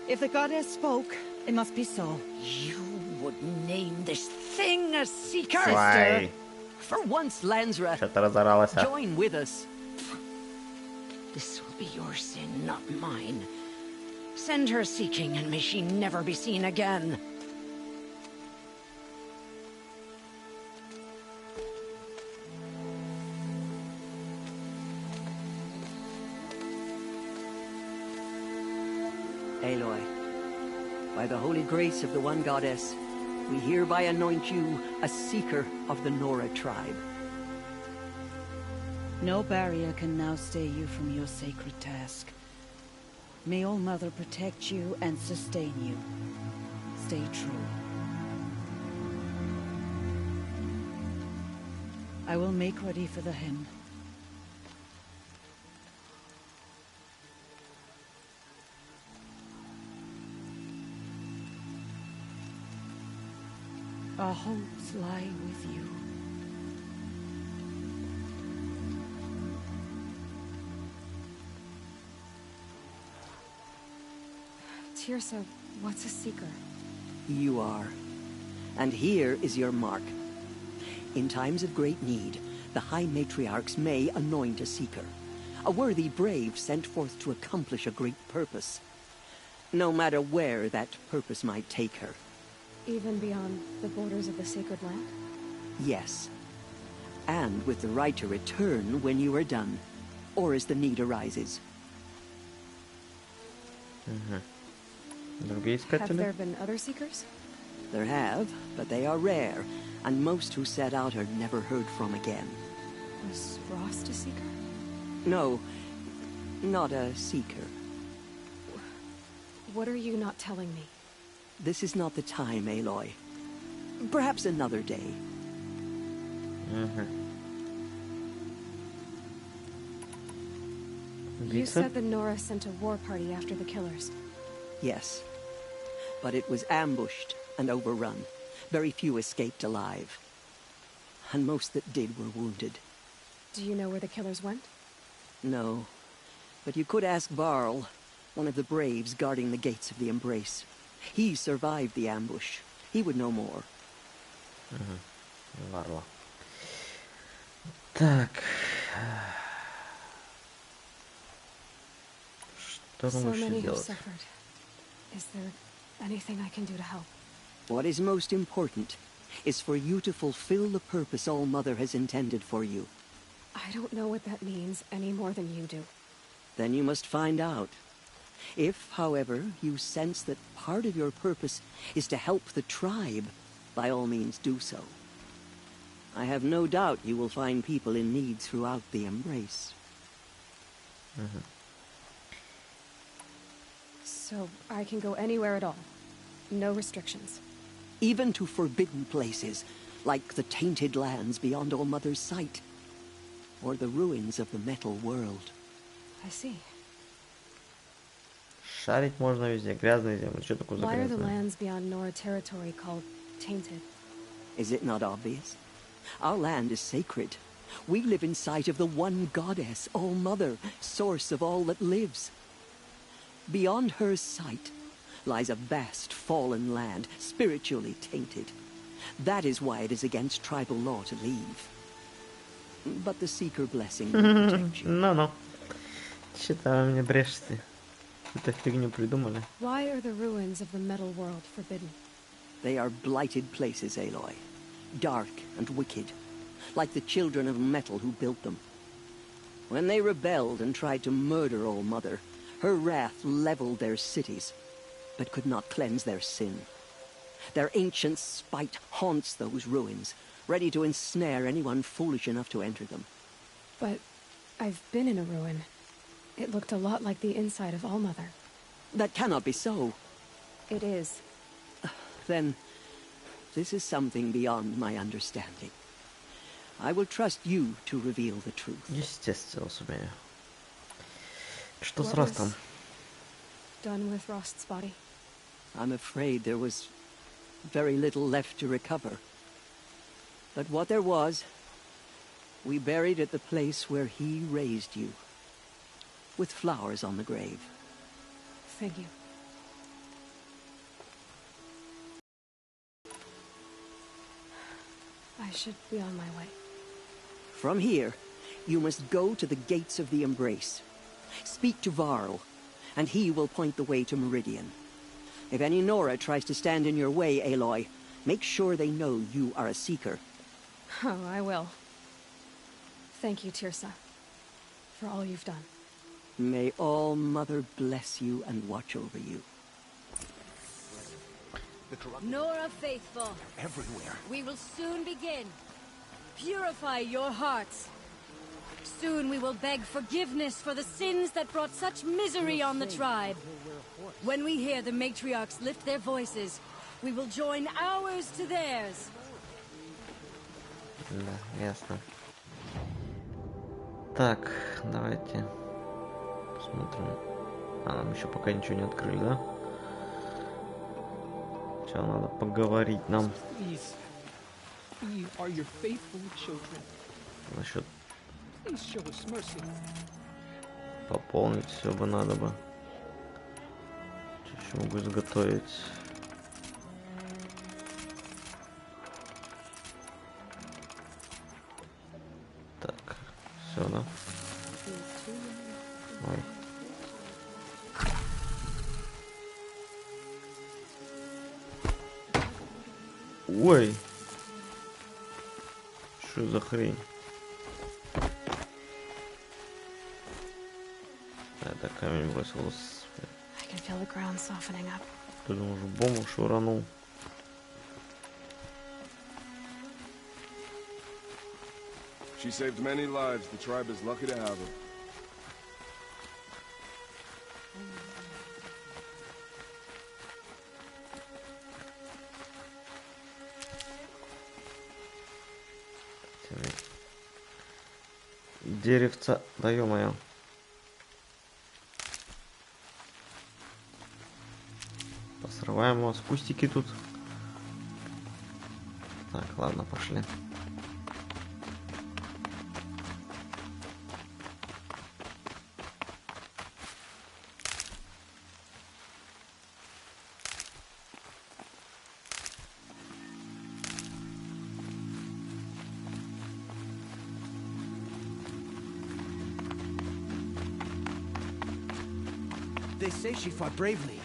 S10: If the goddess spoke, it must be so. You would name this thing a seeker?
S5: Sister! For once, Lansra, join with us.
S10: This will be your sin, not mine. Send her seeking, and may she never be seen again.
S5: Aloy, by the holy grace of the one goddess, we hereby anoint you a seeker of the Nora tribe.
S10: No barrier can now stay you from your sacred task. May All Mother protect you and sustain you. Stay true. I will make ready for the hymn. Our hopes lie with you.
S2: Tirsa, what's a seeker?
S5: You are. And here is your mark. In times of great need, the High Matriarchs may anoint a seeker. A worthy brave sent forth to accomplish a great purpose. No matter where that purpose might take her.
S2: Even beyond the borders of the sacred land?
S5: Yes. And with the right to return when you are done, or as the need arises.
S2: Have there been other seekers?
S5: There have, but they are rare, and most who set out are never heard from again.
S2: Was Frost a seeker?
S5: No, not a seeker.
S2: What are you not telling me?
S5: This is not the time, Aloy. Perhaps another day.
S2: You said the Nora sent a war party after the killers.
S5: Yes. But it was ambushed and overrun. Very few escaped alive. And most that did were wounded.
S2: Do you know where the killers went?
S5: No. But you could ask Varl, one of the braves guarding the gates of the Embrace. He survived the ambush. He would know more.
S1: Варла. Так. Что
S2: So
S1: лучше
S2: many have
S1: делать?
S2: suffered. Is there anything I can do to help?
S5: What is most important is for you to fulfill the purpose All Mother has intended for you.
S2: I don't know what that means any more than you do.
S5: Then you must find out. If, however, you sense that part of your purpose is to help the tribe, by all means do so. I have no doubt you will find people in need throughout the Embrace.
S2: So I can go anywhere at all. No restrictions.
S5: Even to forbidden places, like the tainted lands beyond All Mother's sight, or the ruins of the metal world.
S2: I see.
S1: Шарить можно везде. Грязные земли. Что такое за
S2: Why are the
S1: грязные?
S2: lands beyond Nora territory called tainted?
S5: Is it not obvious? Our land is sacred. We live in sight of the one goddess, All Mother, source of all that lives. Beyond her sight lies a vast fallen land, spiritually tainted. That is why it is against tribal law to leave. But the Seeker blessing will protect you.
S1: Ну-ну. Что-то вы мне брешете. Какую-то фигню придумали.
S2: Why are the ruins of the metal world forbidden?
S5: They are blighted places, Aloy. Dark and wicked, like the children of metal who built them. When they rebelled and tried to murder All Mother, her wrath leveled their cities, but could not cleanse their sin. Their ancient spite haunts those ruins, ready to ensnare anyone foolish enough to enter them.
S2: But I've been in a ruin. It looked a lot like the inside of All Mother.
S5: That cannot be so.
S2: It is.
S5: Then, this is something beyond my understanding. I will trust you to reveal the truth.
S1: Естественно, сумею. Что с
S2: What
S1: Ростом?
S2: was done with Rost's body?
S5: I'm afraid there was very little left to recover. But what there was, we buried at the place where he raised you, with flowers on the grave.
S2: Thank you. I should be on my way.
S5: From here, you must go to the gates of the Embrace. Speak to Varl, and he will point the way to Meridian. If any Nora tries to stand in your way, Aloy, make sure they know you are a Seeker.
S2: Oh, I will. Thank you, Tirsa, for all you've done.
S5: May All Mother bless you and watch over you.
S7: Nora faithful.
S9: Everywhere.
S7: We will soon begin. Purify your hearts. Soon we will beg forgiveness for the sins that brought such misery on the tribe. When we hear the matriarchs lift their voices, we will join ours to theirs.
S1: Да, ясно. Так, давайте посмотрим. А, нам еще пока ничего не открыли, да? Сейчас надо поговорить нам.
S14: Please, we are your faithful children.
S1: Насчет
S14: Please show us mercy.
S1: пополнить все бы надо бы. Что еще могу изготовить? Так, все, да? Ой. Ой! Что за хрень? Это камень бросился.
S2: I can feel the ground softening up.
S1: Ты думаешь, бомбу шуранул?
S21: She saved many lives. The tribe is lucky to have her.
S1: Деревца, да ё-моё. Посрываем у вас кустики тут. Так, ладно, пошли.
S14: They say she fought bravely.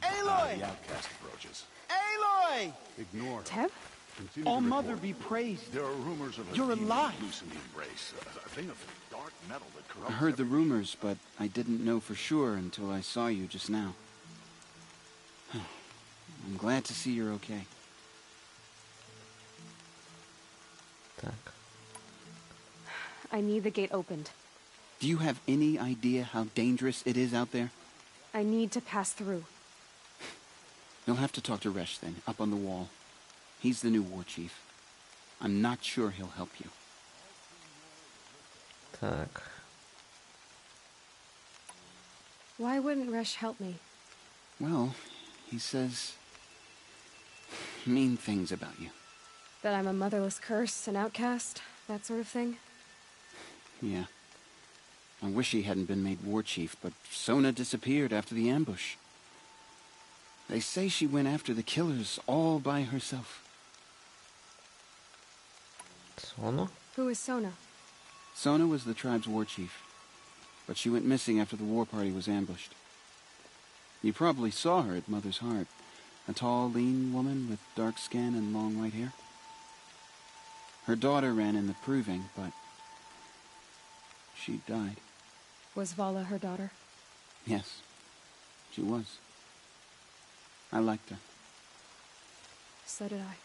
S14: Aloy!
S3: The outcast approaches.
S14: Aloy!
S3: Ignore.
S2: Teb?
S3: Continue
S14: All
S3: to
S14: Mother
S3: report.
S14: be praised.
S3: There are rumors of a
S14: You're
S3: demon
S14: alive.
S3: loose in the embrace. A thing of dark metal that
S6: I
S3: corrupts
S6: heard the rumors, but I didn't know for sure until I saw you just now. I'm glad to see you're okay.
S1: Так.
S2: I need the gate opened.
S6: Do you have any idea how dangerous it is out there?
S2: I need to pass through.
S6: You'll have to talk to Resh then, up on the wall. He's the new war chief. I'm not sure he'll help you.
S1: Так.
S2: Why wouldn't Resh help me?
S6: Well, he says mean things about you.
S2: That I'm a motherless curse, an outcast, that sort of thing?
S6: Yeah. I wish he hadn't been made war chief, but Sona disappeared after the ambush. They say she went after the killers all by herself.
S1: Sona?
S2: Who is Sona?
S6: Sona was the tribe's war chief, but she went missing after the war party was ambushed. You probably saw her at Mother's Heart. A tall, lean woman with dark skin and long white hair. Her daughter ran in the proving, but she died.
S2: Was Vala her daughter?
S6: Yes, she was. I liked her.
S2: So did I.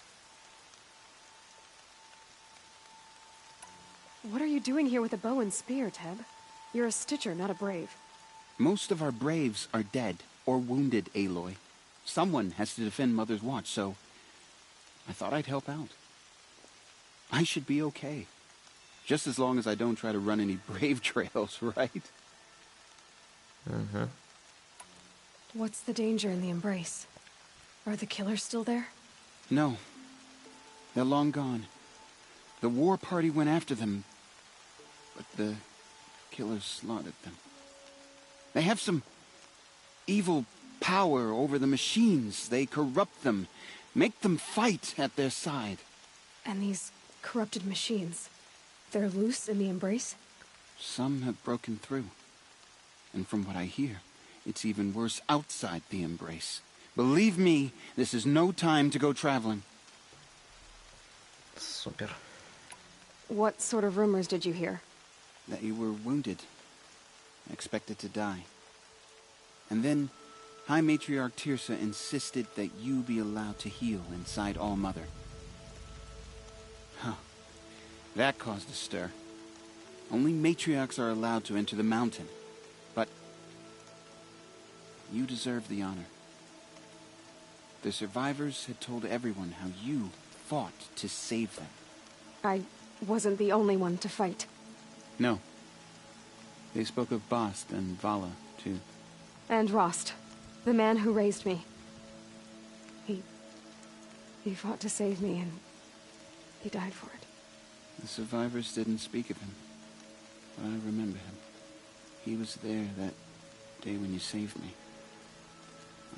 S2: What are you doing here with a bow and spear, Teb? You're a Stitcher, not a Brave.
S6: Most of our Braves are dead or wounded, Aloy. Someone has to defend Mother's Watch, so I thought I'd help out. I should be okay. Just as long as I don't try to run any Brave trails, right?
S1: Mm-hmm.
S2: What's the danger in the Embrace? Are the killers still there?
S6: No. They're long gone. The war party went after them, but the killers slaughtered them. They have some evil power over the machines. They corrupt them, make them fight at their side.
S2: And these corrupted machines, they're loose in the Embrace?
S6: Some have broken through. And from what I hear, it's even worse outside the Embrace. Believe me, this is no time to go traveling.
S1: Super.
S2: What sort of rumors did you hear?
S6: That you were wounded, expected to die. And then High Matriarch Tirsa insisted that you be allowed to heal inside All Mother. Huh. That caused a stir. Only matriarchs are allowed to enter the mountain. But you deserve the honor. The survivors had told everyone how you fought to save them.
S2: I wasn't the only one to fight.
S6: No. They spoke of Bast and Vala, too.
S2: And Rost, the man who raised me. He fought to save me, and he died for it.
S6: The survivors didn't speak of him, but I remember him. He was there that day when you saved me.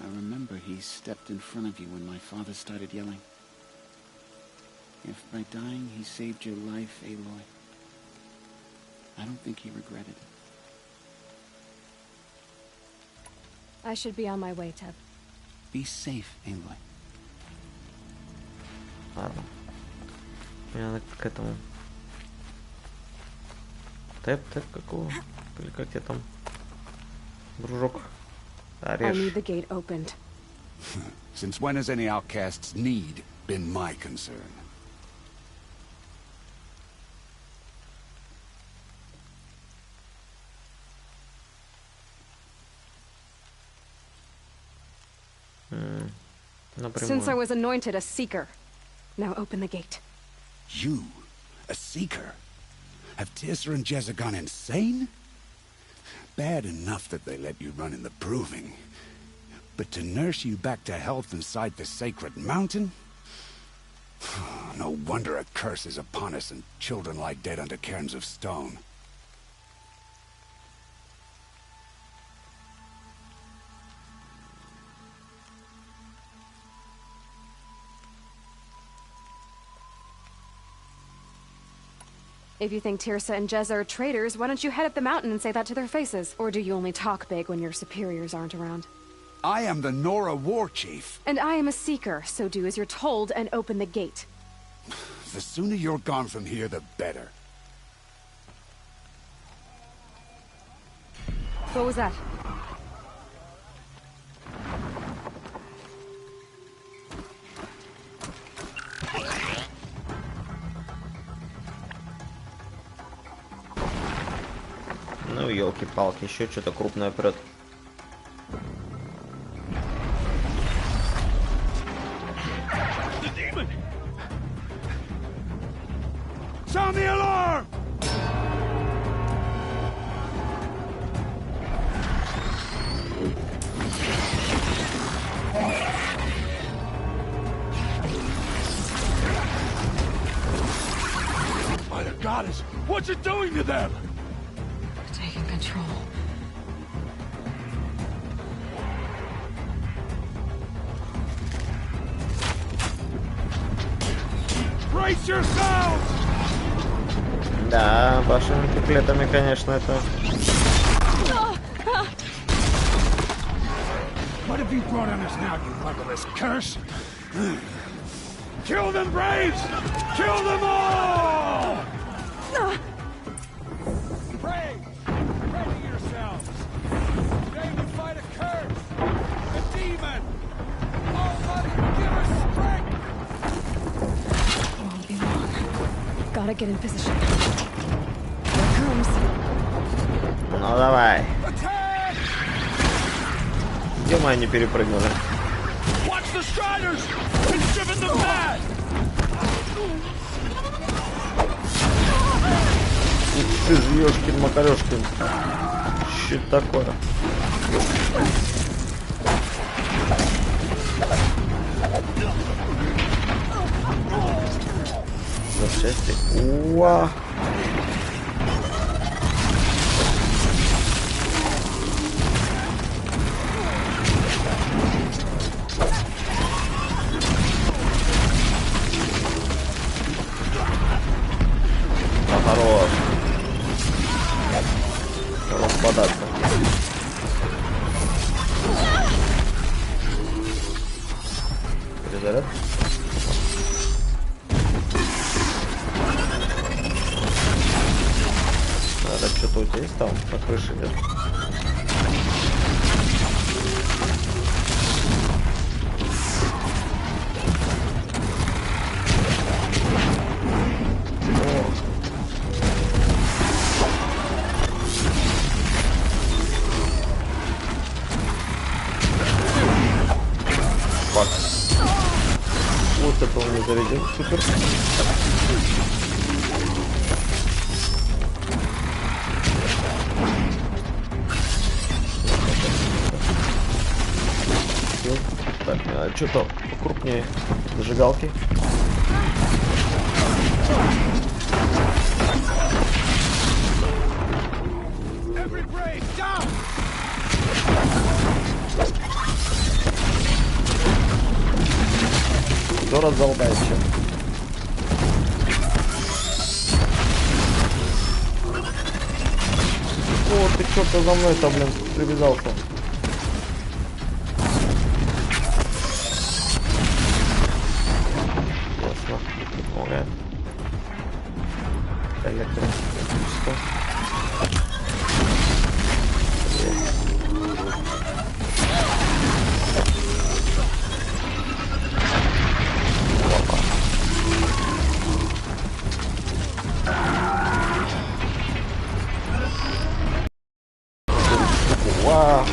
S6: I remember he stepped in front of you when my father started yelling. If by dying he saved your life, Aloy, I don't think he regretted it.
S2: I should be on my way, Teb.
S6: Be safe, Aloy.
S1: Ладно. Мне надо к этому. Тэп какого? Или как тебе там? Дружок.
S14: I need the gate opened.
S9: Since when has any outcast's need been my concern?
S2: Since I was anointed a seeker. Now open the gate.
S9: You? A seeker? Have Tirsa and Jezza gone insane? Bad enough that they let you run in the proving. But to nurse you back to health inside the sacred mountain? No wonder a curse is upon us and children lie dead under cairns of stone.
S2: If you think Tirsa and Jezza are traitors, why don't you head up the mountain and say that to their faces? Or do you only talk big when your superiors aren't around?
S9: I am the Nora war chief.
S2: And I am a seeker, so do as you're told and open the gate.
S9: The sooner you're gone from here, the better.
S2: What was that?
S1: Ну, елки-палки, еще что-то крупное прет.
S16: Sound the alarm! By the goddess, what's it doing to them?
S2: Taking control.
S16: Brace yourselves!
S1: Да, вашими пиклетами, конечно, это...
S16: What have you brought on us now, you motherless curse? Kill them, Braves! Kill them all! Braves, ready yourselves! Today we fight a curse, a demon! Almighty, give us strength!
S2: Won't be long. Gotta get in position. Here it comes.
S1: Ну давай. Где-то они перепрыгнули.
S16: Watch the Striders! It's driven them mad!
S1: Ты ж ёшкин-макарёшкин. Что это такое? Запчасти. Уа! Хорош. Распадаться. Перезаряд. Надо, что-то у тебя есть там на крыше, нет? Вот это он не зарядил. Супер. Так, что-то покрупнее зажигалки. Кто раздолбает еще? О, ты что-то за мной-то, блин, привязался. Ясно. Ага. Электричество. Вау.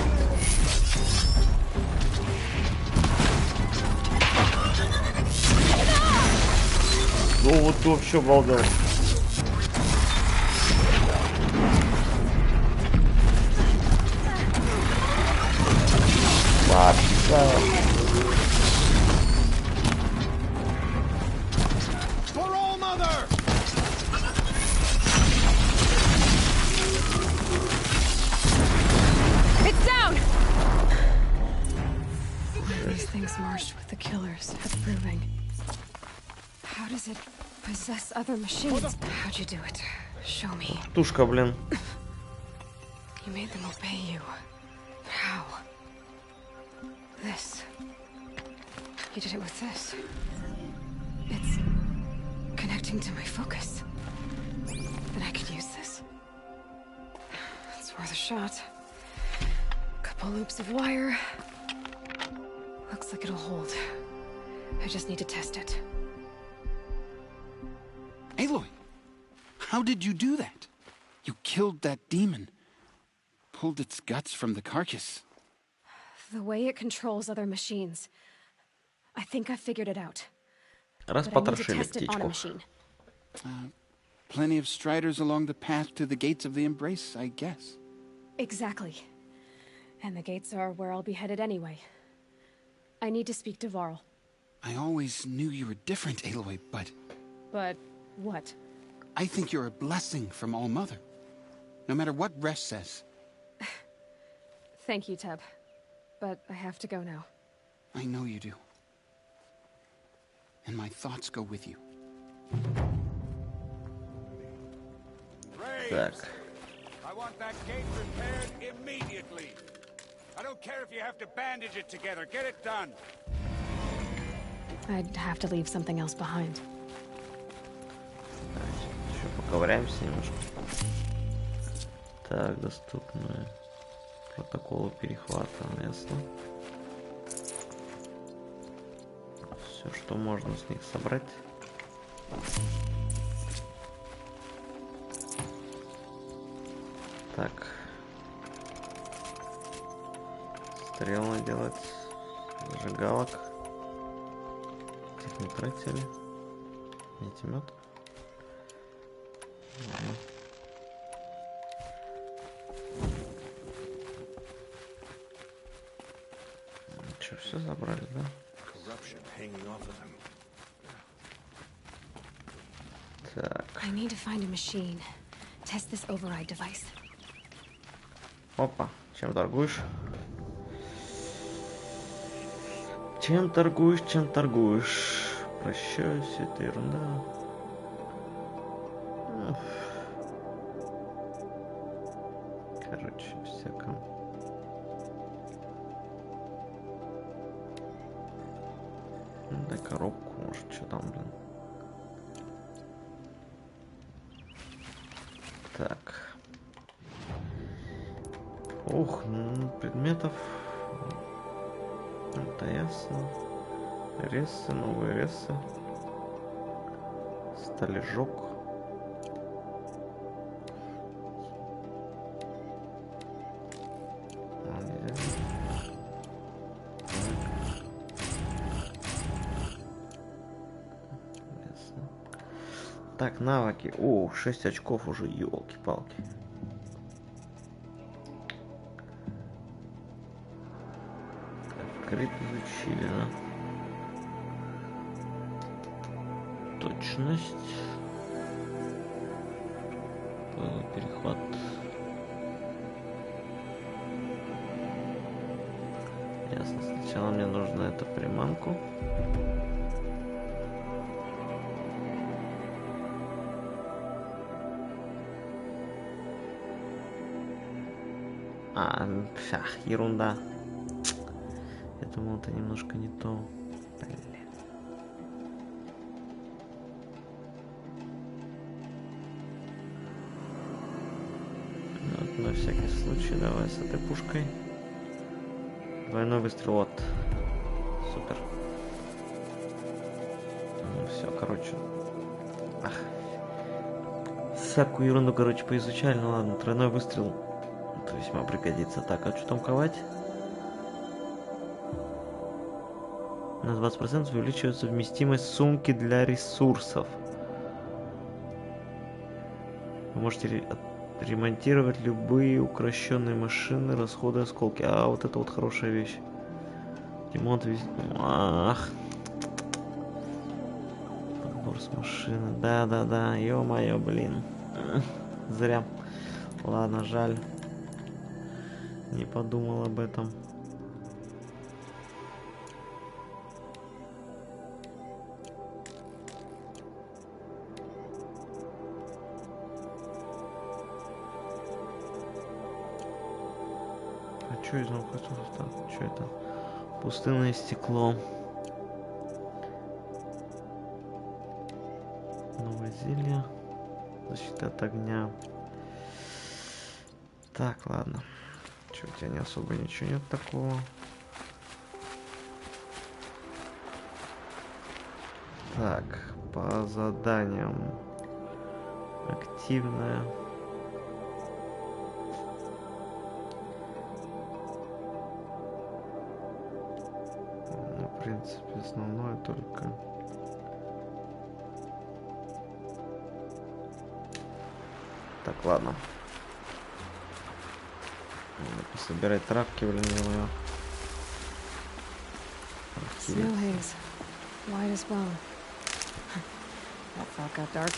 S1: Ну вот ты вообще обалдел.
S2: It's down! These things marched with the killers at the proving. How does it Possess other machines. How'd you do it? Show me.
S1: Тушка, блин.
S2: You made them obey you. How? This. You did it with this. It's connecting to my focus. Then I could use this. It's worth a shot. Couple loops of wire. Looks like it'll hold. I just need to test it.
S6: Aloy, how did you do that? You killed that demon. Pulled its guts from the carcass.
S2: The way it controls other machines. I think I figured it out.
S1: Раз
S2: But I need to
S1: потрошили
S2: test it on a
S1: птичку.
S2: machine.
S6: Plenty of striders along the path to the gates of the Embrace, I guess.
S2: Exactly. And the gates are where I'll be headed anyway. I need to speak to Varl.
S6: I always knew you were different, Aloy, but
S2: But what?
S6: I think you're a blessing from All Mother. No matter what Resh says.
S2: Thank you, Teb. But I have to go now.
S6: I know you do. And my thoughts go with you.
S16: Graves, I want that gate repaired immediately. I don't care if you have to bandage it together. Get it done.
S2: I'd have to leave something else behind.
S1: Еще поковыряемся немножко. Так, доступны протоколы перехвата, ясно. Все, что можно с них собрать. Так. Стрел наделать. Зажигалок. Их не тратили. Нитемет. Что, все забрали, да? Так.
S2: I need to find a machine. Test this override device.
S1: Опа, чем торгуешь? Чем торгуешь, чем торгуешь? Прощаюсь, это ерунда. Короче, всяком. Дай коробку, может, что там, блин. Так. Ух, предметов. Это ясно. Рессы, новые рессы. Сталежок. Так, навыки. О, 6 очков уже, елки-палки. Крит изучили, да? Точность. Перехват. Ясно, сначала мне нужно эту приманку. Ерунда. Я думал, это немножко не то. Блин. Вот, на всякий случай давай с этой пушкой. Двойной выстрел. Вот. Супер. Ну все, короче. Всякую ерунду, короче, поизучали. Ну ладно, тройной выстрел. Это весьма пригодится. Так, а что там ковать? На 20% увеличивается вместимость сумки для ресурсов. Вы можете ремонтировать любые укращенные машины, расходы, осколки. А, вот это вот хорошая вещь. Ремонт везде. Ах. Подбор с машины. Да-да-да. Ё-моё, блин. Зря. Ладно, жаль. Не подумал об этом. Что из него? Что это? Пустынное стекло. Новое зелье. Защита от огня. Так, ладно. Что, у тебя не особо ничего нет такого. Так, по заданиям. Активная. Ну, в принципе, основное только... Так, ладно. Надо пособирать травки, блин, моё.
S2: Snow haze. White as bone. That fog got dark.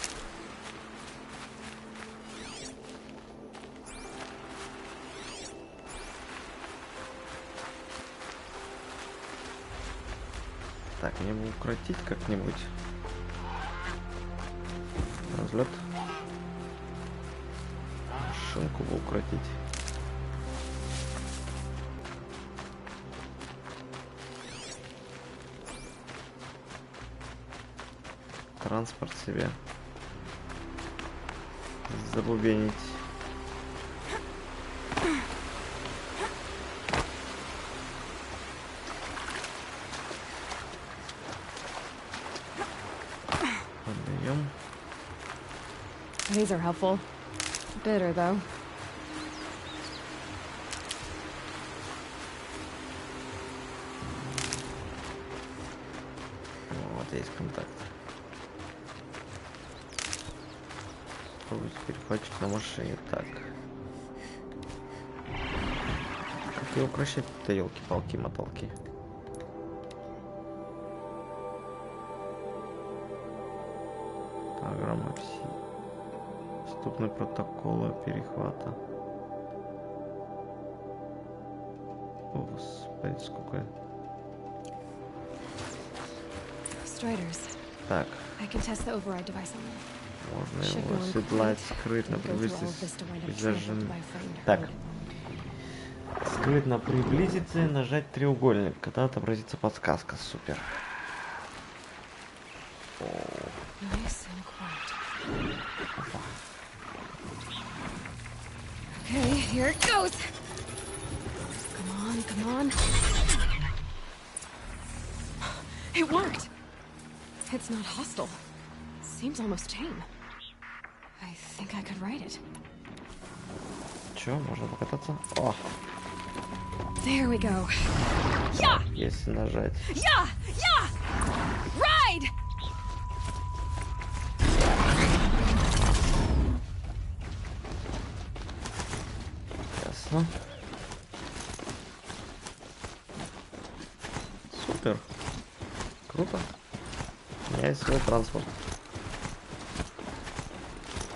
S1: Так, мне бы укротить как-нибудь. Разлет. Шинку бы укротить. Транспорт себе забубенить. Отдаем.
S2: These are helpful. Bitter, though.
S1: Вот есть контакт. Попробуйте перехватчик на машине. Так. Как его укрощать-то, елки-палки, моталки. Программа Всем. Доступны протоколы перехвата. О, господи, сколько.
S2: Striders.
S1: Так.
S2: I can test the override device on them.
S1: Можно его оседлать скрытно, приблизиться. Так. Скрытно приблизиться и нажать треугольник. Когда отобразится подсказка. Супер.
S2: Nice and quiet. Okay, here it goes. Come on, come on. It worked. It's not hostile. Seems almost tame. I think I could ride it.
S1: Чё, можно покататься? О!
S2: There we go. Yeah!
S1: Если нажать.
S2: Yeah! Yeah! Ride!
S1: Ясно. Супер. Круто. У меня есть свой транспорт.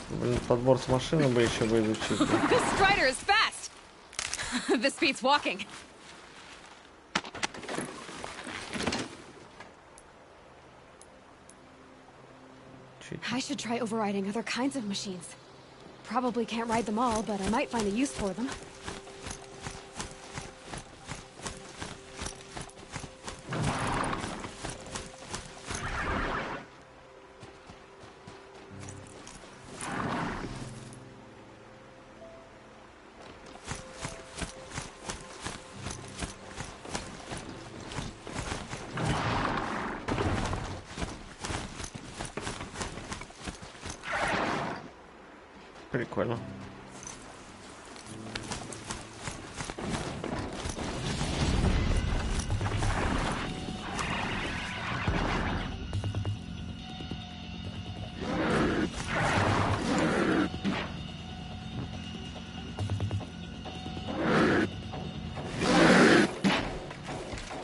S1: Блин, подбор с машины бы еще бы изучить.
S2: This strider is fast. This beats walking. I should try overriding other kinds of machines. Probably can't ride them all, but I might find a use for them.
S1: Прикольно.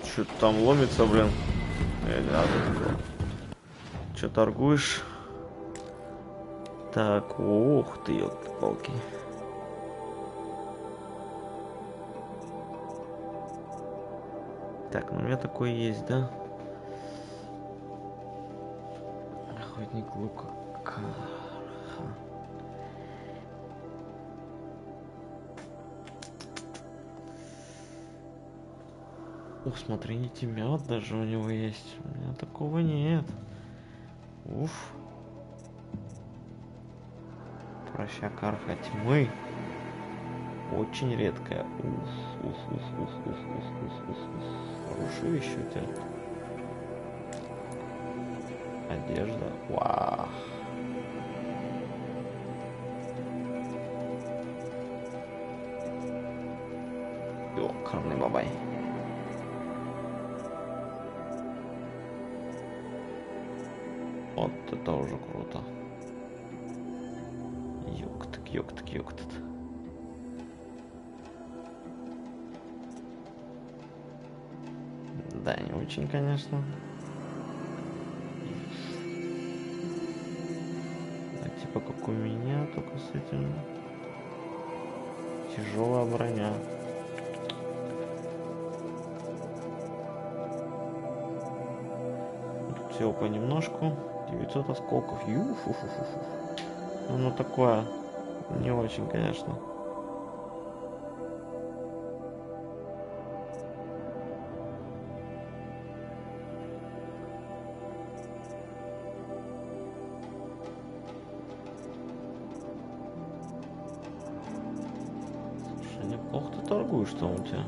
S1: Что-то там ломится, блин. Че торгуешь? Так, ух ты, елки-палки. Так, ну у меня такое есть, да? Охотник лука. Ух, смотри, не темет даже у него есть. У меня такого нет. Уф. Проща карха тьмы. Очень редкая. Хорошая вещь у тебя. Одежда. Вау. Ёкарный бабай. Вот это уже круто. Ёктак, ёктак, ёктак. Да, не очень, конечно. А типа как у меня, только с этим. Тяжелая броня. Тут всего понемножку. 900 осколков. Оно такое не очень, конечно. Слушай, неплохо ты торгуешь, что у тебя.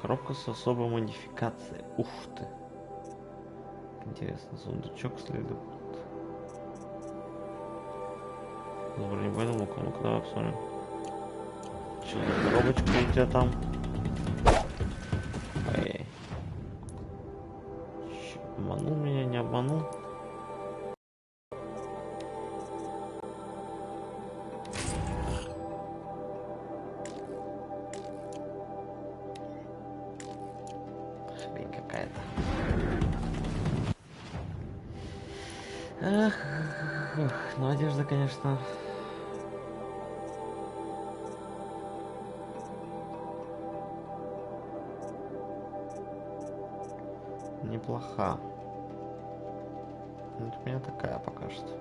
S1: Коробка с особой модификацией. Ух ты. Интересно, сундучок следует. С бронебойным луком. Ну-ка, давай посмотрим. Что за коробочка у тебя там? Эй. Обманул меня, не обманул? Какая-то. Ах, ну одежда, конечно. Неплоха. Вот у меня такая пока что.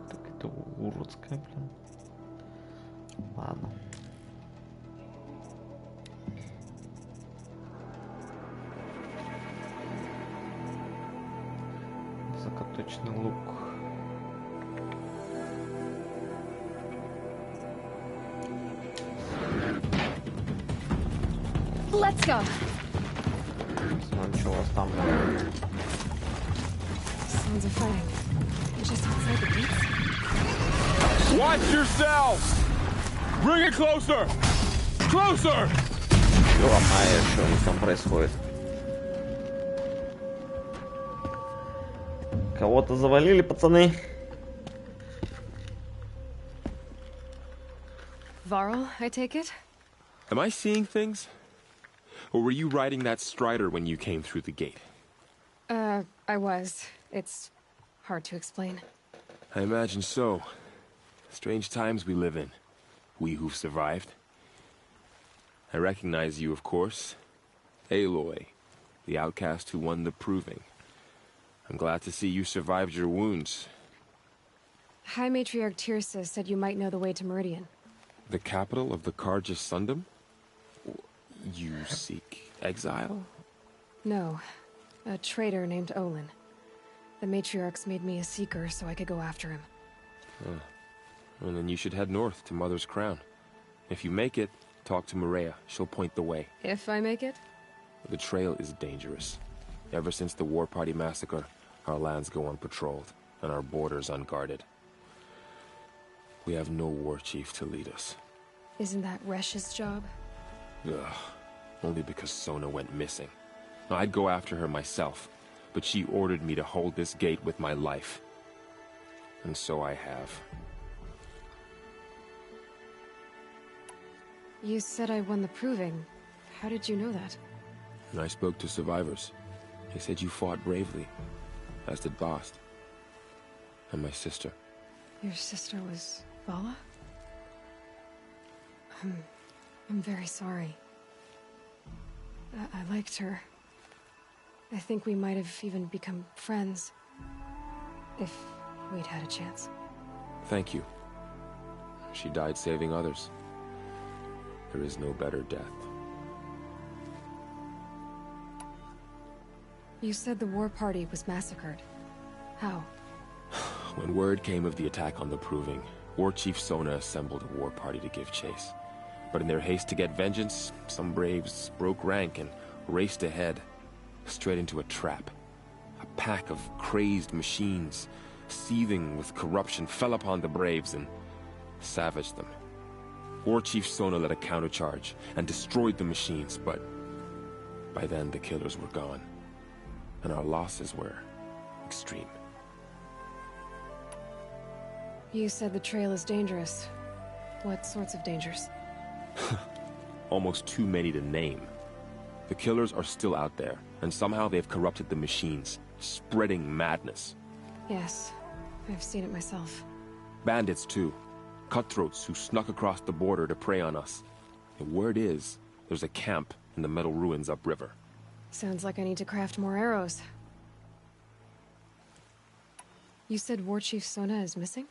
S1: Так это уродская, блин. Ладно. Высокоточный лук.
S2: Let's go.
S1: Смотрим, что у вас там.
S2: Sounds of fighting. Just outside the gates.
S8: Watch yourselves! Bring it closer! Closer!
S1: Ё-моё, что у них там происходит? Кого-то завалили, пацаны.
S2: Varl, I take it?
S11: Am I seeing things? Or were you riding that strider when you came through the gate?
S2: I was. It's hard to explain.
S11: I imagine so. Strange times we live in. We who've survived. I recognize you, of course. Aloy, the outcast who won the proving. I'm glad to see you survived your wounds.
S2: High Matriarch Tirsa said you might know the way to Meridian.
S11: The capital of the Carja Sundom? You seek exile?
S2: No. A traitor named Olin. The Matriarchs made me a seeker so I could go after him.
S11: Well, then you should head north to Mother's Crown. If you make it, talk to Maria. She'll point the way.
S2: If I make it?
S11: The trail is dangerous. Ever since the War Party massacre, our lands go unpatrolled, and our borders unguarded. We have no war chief to lead us.
S2: Isn't that Resh's job?
S11: Ugh. Only because Sona went missing. I'd go after her myself, but she ordered me to hold this gate with my life. And so I have.
S2: You said I won the proving. How did you know that?
S11: I spoke to survivors. They said you fought bravely, as did Bast. And my sister.
S2: Your sister was Vala? I'm very sorry. I liked her. I think we might have even become friends. If we'd had a chance.
S11: Thank you. She died saving others. There is no better death.
S2: You said the war party was massacred. How?
S11: When word came of the attack on the Proving, War Chief Sona assembled a war party to give chase. But in their haste to get vengeance, some braves broke rank and raced ahead, straight into a trap. A pack of crazed machines, seething with corruption, fell upon the braves and savaged them. War Chief Sona led a countercharge and destroyed the machines, but by then the killers were gone, and our losses were extreme.
S2: You said the trail is dangerous. What sorts of dangers?
S11: Almost too many to name. The killers are still out there, and somehow they've corrupted the machines, spreading madness.
S2: Yes, I've seen it myself.
S11: Bandits, too. Cutthroats who snuck across the border to prey on us. The word is, there's a camp in the metal ruins upriver.
S2: Sounds like I need to craft more arrows. You said War Chief Sona is missing?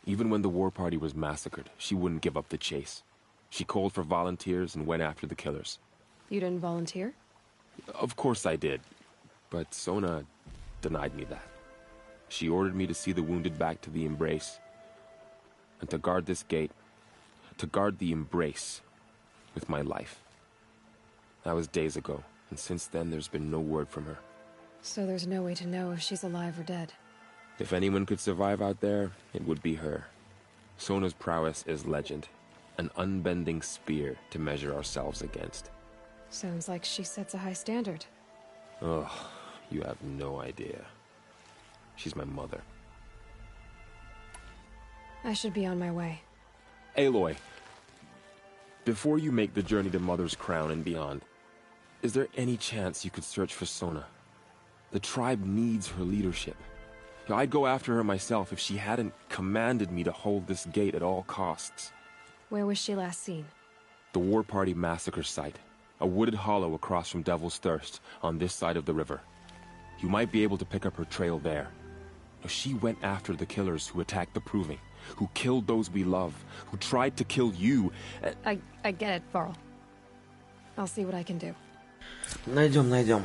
S11: Even when the war party was massacred, she wouldn't give up the chase. She called for volunteers and went after the killers.
S2: You didn't volunteer?
S11: Of course I did, but Sona denied me that. She ordered me to see the wounded back to the Embrace, and to guard this gate, to guard the Embrace with my life. That was days ago, and since then there's been no word from her.
S2: So there's no way to know if she's alive or dead.
S11: If anyone could survive out there, it would be her. Sona's prowess is legend, an unbending spear to measure ourselves against.
S2: Sounds like she sets a high standard.
S11: Ugh, you have no idea. She's my mother.
S2: I should be on my way.
S11: Aloy, before you make the journey to Mother's Crown and beyond, is there any chance you could search for Sona? The tribe needs her leadership. I'd go after her myself if she hadn't commanded me to hold this gate at all costs.
S2: Where was she last seen?
S11: The War Party massacre site. A wooded hollow across from Devil's Thirst, on this side of the river. You might be able to pick up her trail there. She went after the killers who attacked the Proving, who killed those we love, who tried to kill you.
S2: I get it, Varl. I'll see what I can do.
S1: Найдем.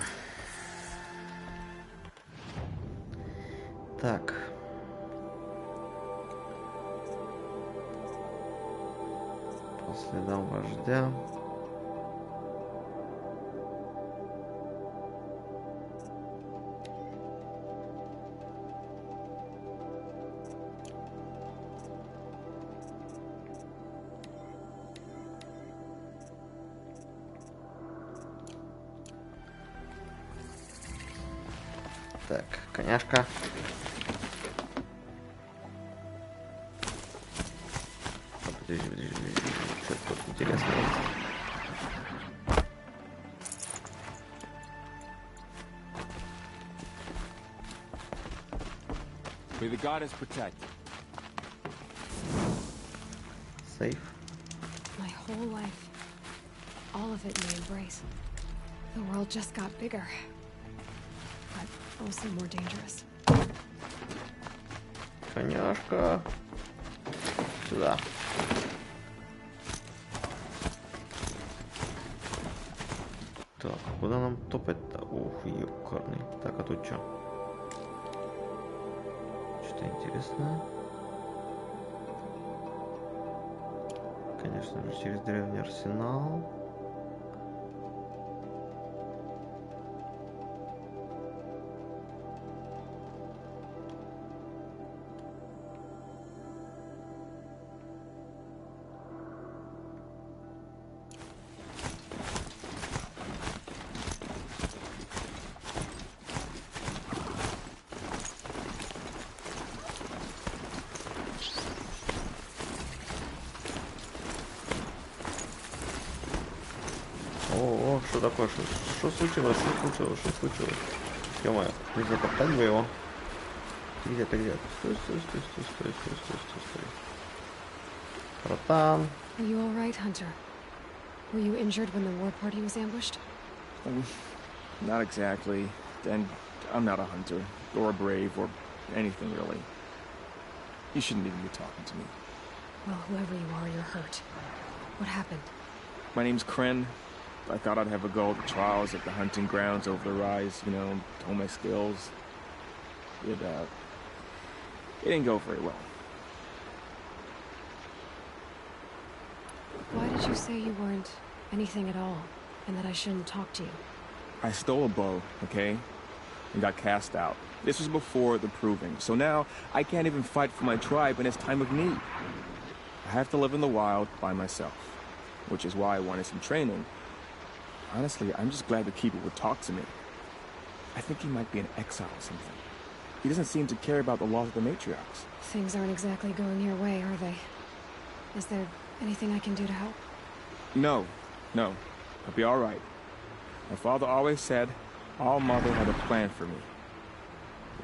S1: Так. По следам вождя. Так, коняшка. Подожди. Что тут интересного?
S11: May the goddess protect.
S1: Safe.
S2: My whole life, all of it in the Embrace. The world just got bigger, but also more dangerous.
S1: Коняшка. Сюда. Так, куда нам топать-то? Ух, ёкарный. Так, а тут что? Что-то интересное. Конечно же, через древний арсенал. О, что такое? Что случилось? Что случилось? Ё-моё, не затоптать бы его. Где ты? Стой. Братан.
S2: Are you all right, Hunter? Were you injured when the war party was ambushed?
S13: Not exactly. And I'm not a hunter, or a brave, or anything really. You shouldn't even be talking to me.
S2: Well, whoever you are, you're hurt. What happened?
S13: My name's Kren. I thought I'd have a go at the trials at the hunting grounds over the rise, you know, hone my skills. It didn't go very well.
S2: Why did you say you weren't anything at all, and that I shouldn't talk to you?
S13: I stole a bow, okay? And got cast out. This was before the proving, so now I can't even fight for my tribe in its time of need. I have to live in the wild by myself, which is why I wanted some training. Honestly, I'm just glad the Keeper would talk to me. I think he might be in exile or something. He doesn't seem to care about the laws of the matriarchs.
S2: Things aren't exactly going your way, are they? Is there anything I can do to help?
S13: No. I'll be all right. My father always said All Mother had a plan for me.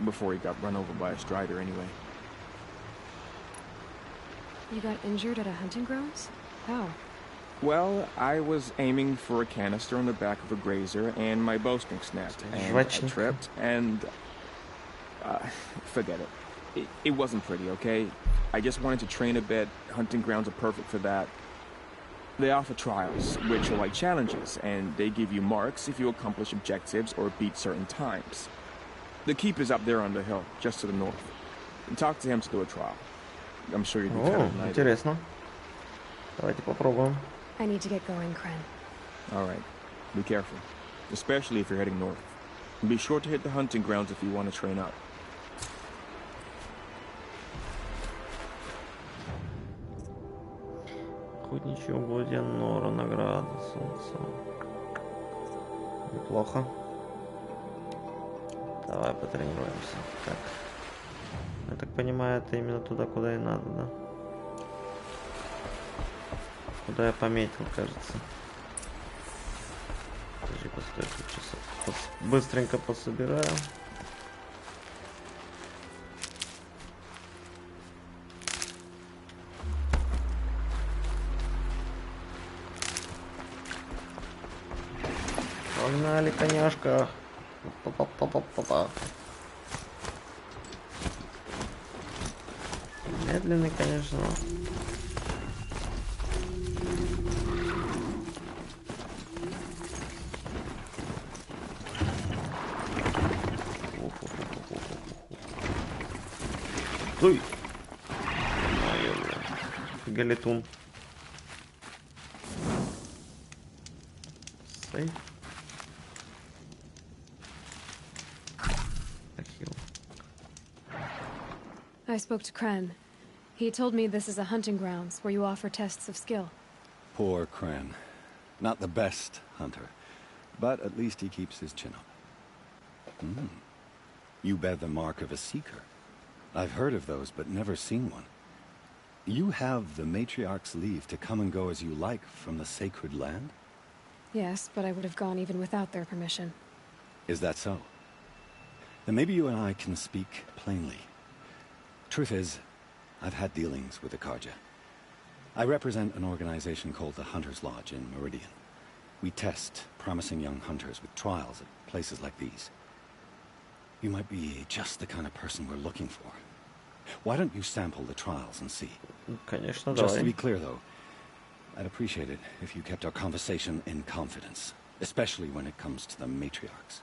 S13: Before he got run over by a strider, anyway.
S2: You got injured at a hunting grounds? How?
S13: Well, I was aiming for a canister on the back of a grazer, and my bowstring snapped, and I tripped, and... forget it. It wasn't pretty, okay? I just wanted to train a bit. Hunting grounds are perfect for that. They offer trials, which are like challenges, and they give you marks if you accomplish objectives or beat certain times. The Keeper's up there on the hill, just to the north. And talk to him to do a trial. I'm sure you'd be kind of nice.
S1: Интересно. Давайте попробуем.
S2: I need to get going, Kren.
S13: All right. Be careful, especially if you're heading north. And be sure to hit the hunting grounds if you want to train up.
S1: Охотничье угодья, нора, награда, солнце. Неплохо. Давай потренируемся. Так. Я так понимаю, это именно туда, куда и надо, да? Куда я пометил, кажется. Подожди, постой, тут сейчас быстренько пособираю. Погнали, коняшка. Па-па-па-па-па-па. Медленный, конечно. Стой! Галетун. Сейф.
S2: I spoke to Kren. He told me this is a hunting grounds where you offer tests of skill.
S4: Poor Kren. Not the best hunter, but at least he keeps his chin up. You bear the mark of a seeker. I've heard of those, but never seen one. You have the matriarch's leave to come and go as you like from the sacred land?
S2: Yes, but I would have gone even without their permission.
S4: Is that so? Then maybe you and I can speak plainly. Truth is, I've had dealings with the Karja. I represent an organization called the Hunter's Lodge in Meridian. We test promising young hunters with trials at places like these. You might be just the kind of person we're looking for. Why don't you sample the trials and see?
S1: Конечно,
S4: Just to
S1: давай.
S4: be clear, though, I'd appreciate it if you kept our conversation in confidence, especially when it comes to the matriarchs.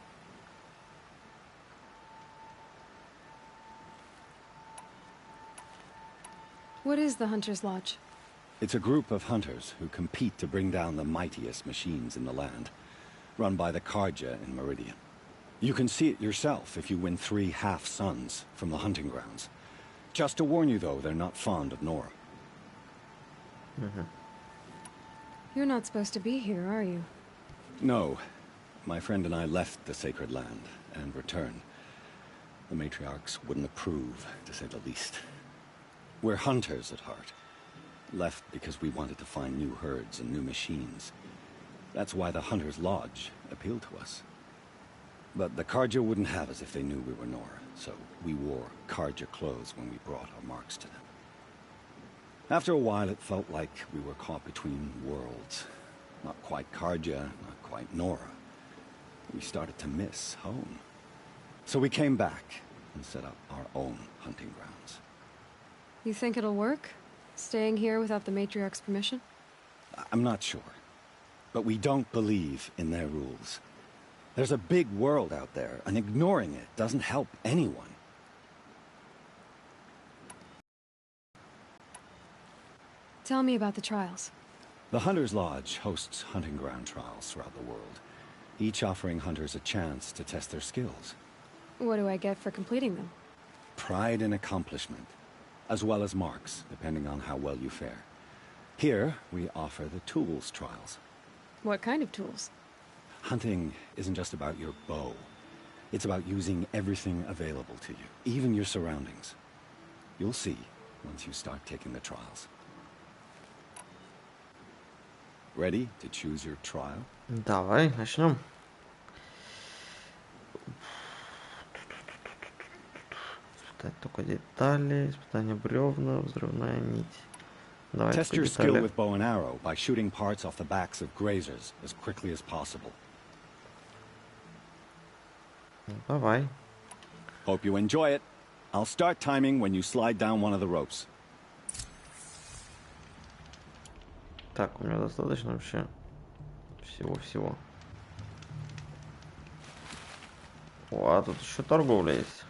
S2: What is the Hunter's Lodge?
S4: It's a group of hunters who compete to bring down the mightiest machines in the land, run by the Karja in Meridian. You can see it yourself if you win 3 half-suns from the hunting grounds. Just to warn you, though, they're not fond of Nora.
S2: You're not supposed to be here, are you?
S4: No. My friend and I left the sacred land and returned. The matriarchs wouldn't approve, to say the least. We're hunters at heart. Left because we wanted to find new herds and new machines. That's why the Hunter's Lodge appealed to us. But the Karja wouldn't have us if they knew we were Nora, so we wore Karja clothes when we brought our marks to them. After a while, it felt like we were caught between worlds.
S12: Not quite Karja, not quite Nora. We started to miss home. So we came back and set up our own hunting grounds.
S2: You think it'll work? Staying here without the matriarch's permission?
S12: I'm not sure. But we don't believe in their rules. There's a big world out there, and ignoring it doesn't help anyone.
S2: Tell me about the trials.
S12: The Hunter's Lodge hosts hunting ground trials throughout the world, each offering hunters a chance to test their skills.
S2: What do I get for completing them?
S12: Pride in accomplishment, as well as marks, depending on how well you fare. Here, we offer the tools trials.
S2: What kind of tools?
S12: Hunting isn't just about your bow. It's about using everything available to you, even your surroundings. You'll see once you start taking the trials. Ready to choose your trial?
S1: Давай, начнем. Испытать только детали, испытание бревна, взрывная нить. Давай
S12: Test
S1: только
S12: your skill
S1: детали.
S12: with bow and arrow by shooting parts off the backs of grazers as quickly as possible.
S1: Давай.
S12: Hope you enjoy it. I'll start timing when you slide down one of the ropes.
S1: Так, у меня достаточно вообще всего-всего. О, а тут еще торговля есть.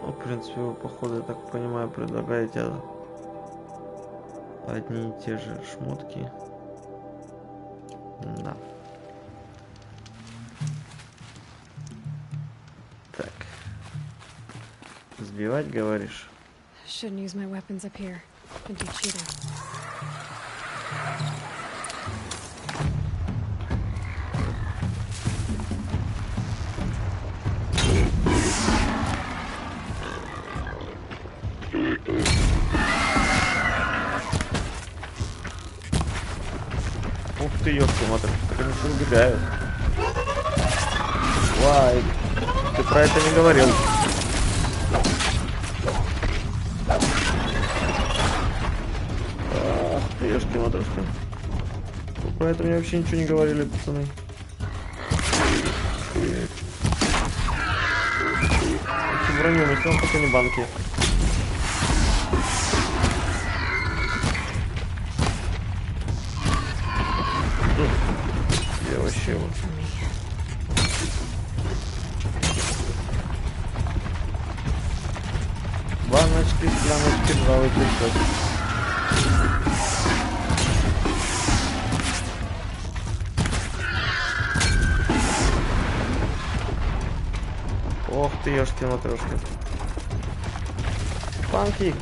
S1: Ну, в принципе, вы, походу, я так понимаю, предлагаете одни и те же шмотки. Да. Так. Сбивать, говоришь?
S2: Shouldn't use my weapons up here. It'd be cheating.
S1: Ух ты, ёпта-матер, как они все убегают. Вай, ты про это не говорил. Ах ты, ёшки-матрешки. Вы про это мне вообще ничего не говорили, пацаны. Эти броню несем, пока не банки. Я вообще вот. Баночки, скляночки, два выпускать. Ох ты, ёшки-матрешки. Панки.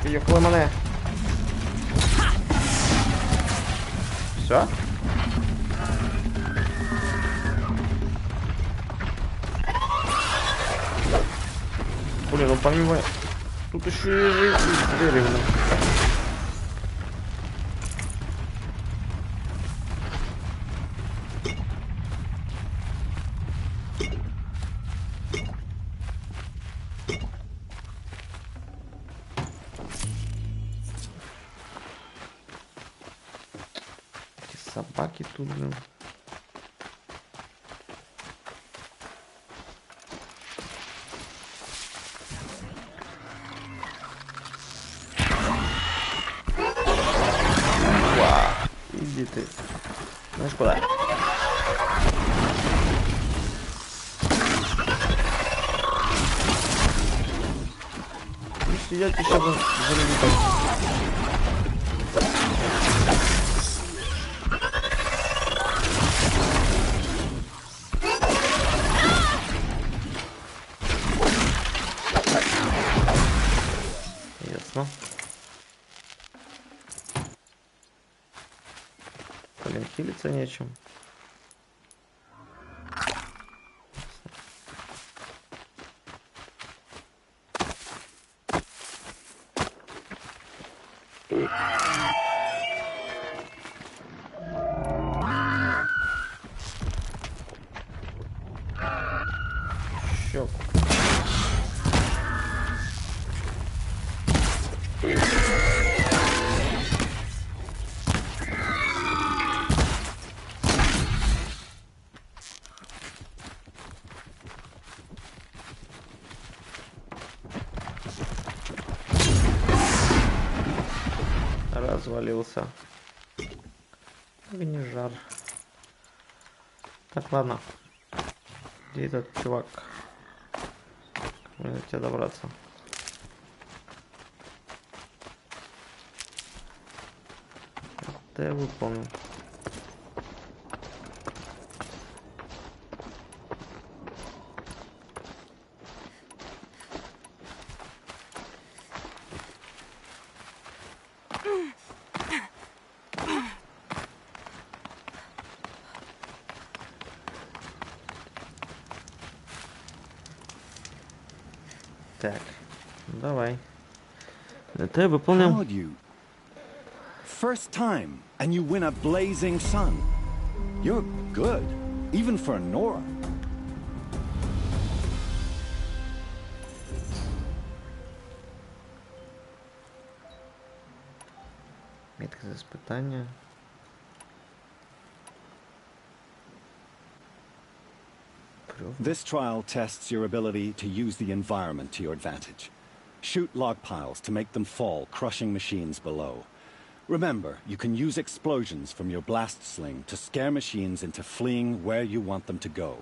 S1: Приехала мене. Все? Блин, ну помимо... Тут еще и жизнь деревня. Собаки тут, блин. Вау, иди ты. Знаешь куда? Если я тебе сейчас залетаю. Блин, хилиться нечем. развалился. Огнежар. Так, ладно. Где этот чувак? Мне до тебя добраться. Это я выполнил. Так, давай. Это я выполнил.
S12: How'd you? First time, and you win a blazing sun. You're good, even for Nora.
S1: Метка за испытание.
S12: This trial tests your ability to use the environment to your advantage. Shoot log piles to make them fall, crushing machines below. Remember, you can use explosions from your blast sling to scare machines into fleeing where you want them to go.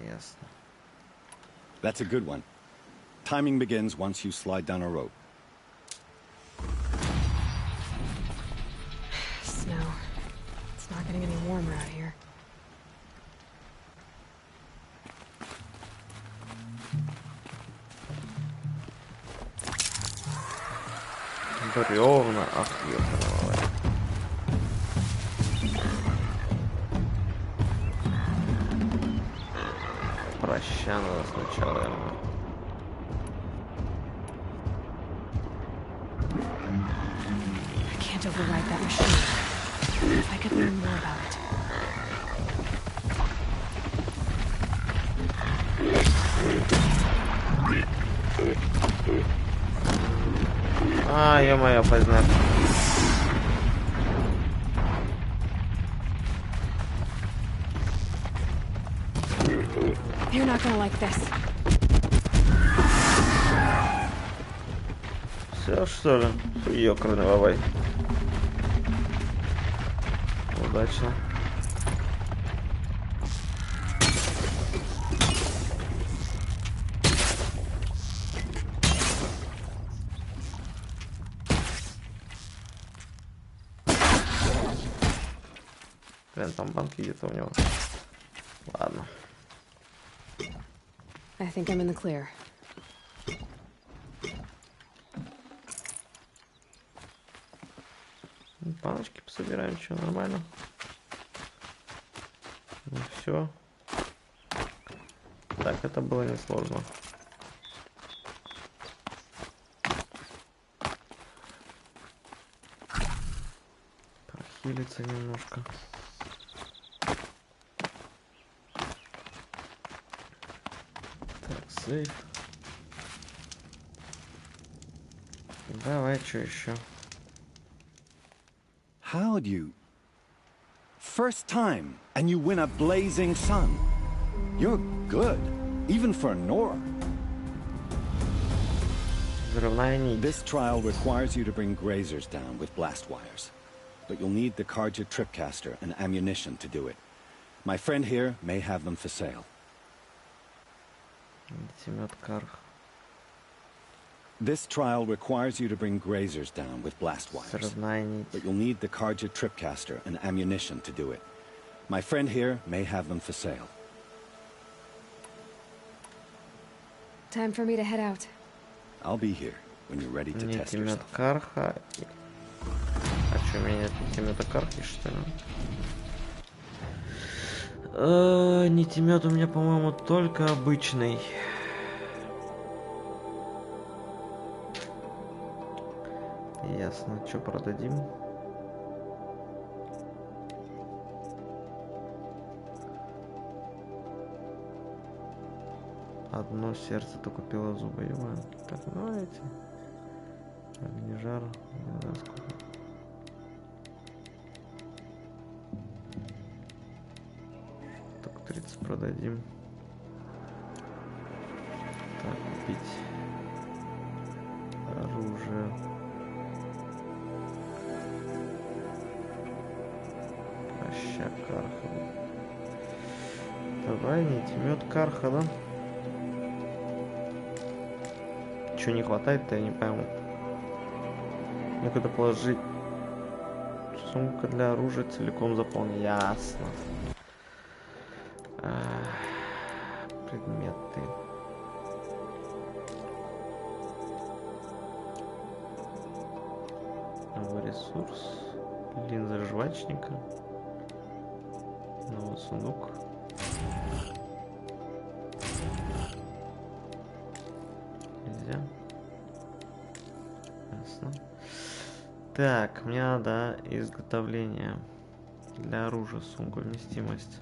S1: Yes.
S12: That's a good one. Timing begins once you slide down a rope.
S2: Snow. It's not getting any warmer out here.
S1: Бревна, ах, ёпта. Проща надо сначала, наверное.
S2: I can't override that machine. If I could learn more about it.
S1: А, ё-моё, поздняк.
S2: You're not gonna like this.
S1: Все, что ли? Ёкарный бабай. Удачно. Блин, там банки где-то у него. Ладно.
S2: I think I'm in the clear.
S1: Баночки пособираем, что нормально. Ну все. Так, это было несложно. Прохилиться немножко. Так, сейф. Давай, что еще?
S12: How'd you? First time, and you win a blazing sun. You're good, even for Nora. This trial requires you to bring grazers down with blast wires. But you'll need the Karja tripcaster and ammunition to do it. My friend here may have them for sale. This trial requires you to bring grazers down with blast wires. But you'll need the Karja tripcaster and ammunition to do it. My friend here may have them for sale.
S2: Time for me to head out.
S12: I'll be here when you're ready to test yourself.
S1: Карха. А что, меня нитемета кархи, что ли? Нитемет у меня, по-моему, только обычный. Ясно, что продадим? Одно сердце то купило зубы, ё-моё. Так, ну эти. Огнежар. Не знаю, сколько. Так, 30 продадим. Так, купить оружие. Ща карха. Давай, нитемет карха, да? Чего не хватает-то, я не пойму. Ну, куда положить? Сумка для оружия целиком заполнена. Ясно. Предметы. Новый ресурс. Линза жвачника. Новый сундук. Нельзя. Ясно. Так, мне надо изготовление для оружия. Сумка вместимость.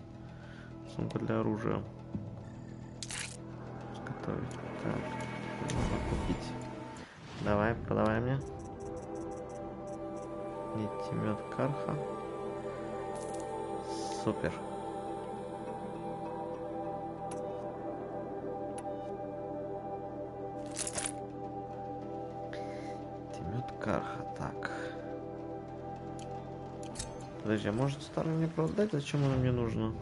S1: Сумка для оружия. Изготовить. Так, нужно купить. Давай, продавай мне. Нитемет карха. Супер. Нитемет карха. Так. Подожди, а может старый мне продать? Зачем оно мне нужно?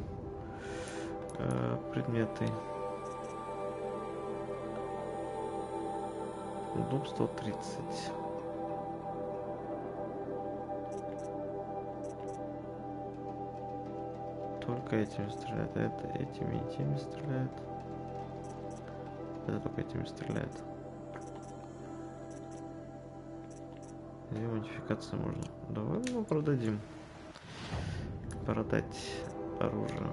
S1: Предметы. Дуб 130. Только этими стреляет, а это этими и теми стреляет. Это только этими стреляет. Две модификации можно. Давай его продадим. Продать оружие.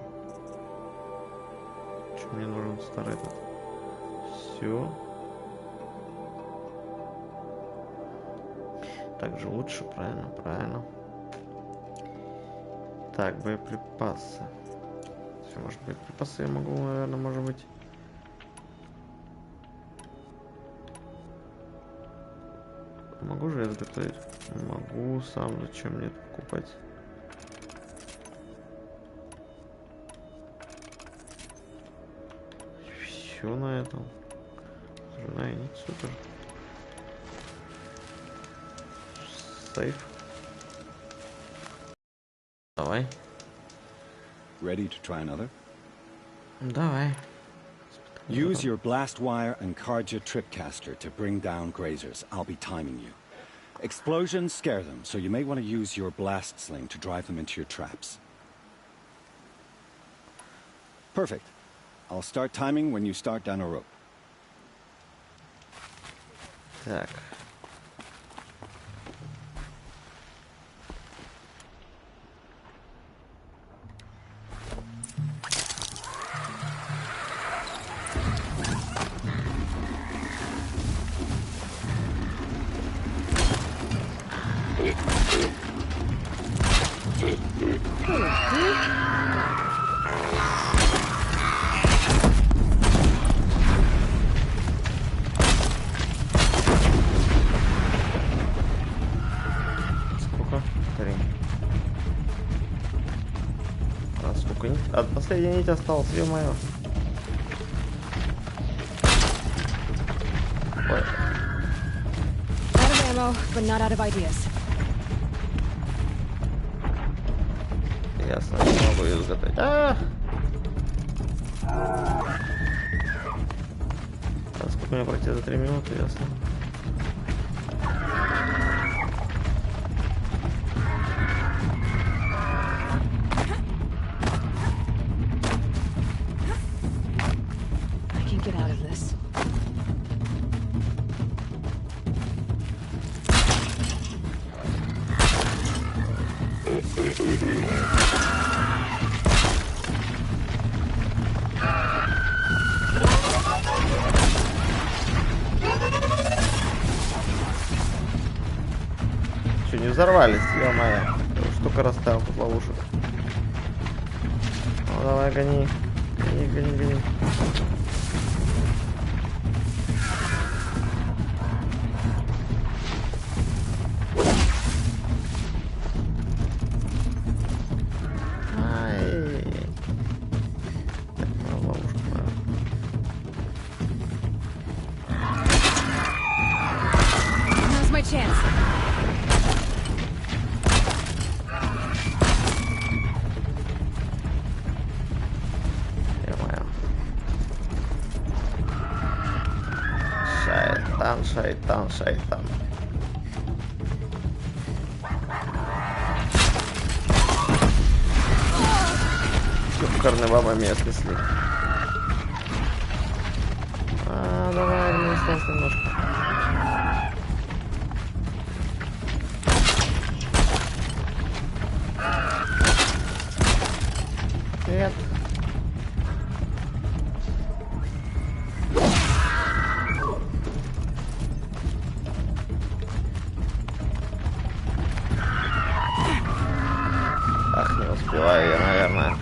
S1: Что мне нужен старый этот? Все. Так же лучше, правильно, правильно. Так, боеприпасы. Все, может, боеприпасы я могу, наверное, может быть. Могу же я изготовить? Могу сам, зачем мне это покупать? Все на этом. Жена и нет, супер. Сейф. Давай.
S12: Ready to try another?
S1: Давай.
S12: Use your blast wire and Karja tripcaster to bring down grazers. I'll be timing you. Explosions scare them, so you may want to use your blast sling to drive them into your traps. Perfect. I'll start timing when you start down a rope.
S1: Так. Последняя нить осталась, ё-моё.
S2: Out of ammo, but not out of ideas.
S1: Ясно, не могу ее изготовить. Сколько мне пройти за 3 минуты, ясно.
S2: Get out of this.
S1: Что, не взорвались, ё-моё. Штука расставил тут ловушек. Ну давай, гони. Гони, гони, гони. Шайтан, шайтан, шайтан. Шикарный баба меня снесли. Давай, мне осталось немножко. Привет. Ах, не успеваю я, наверное.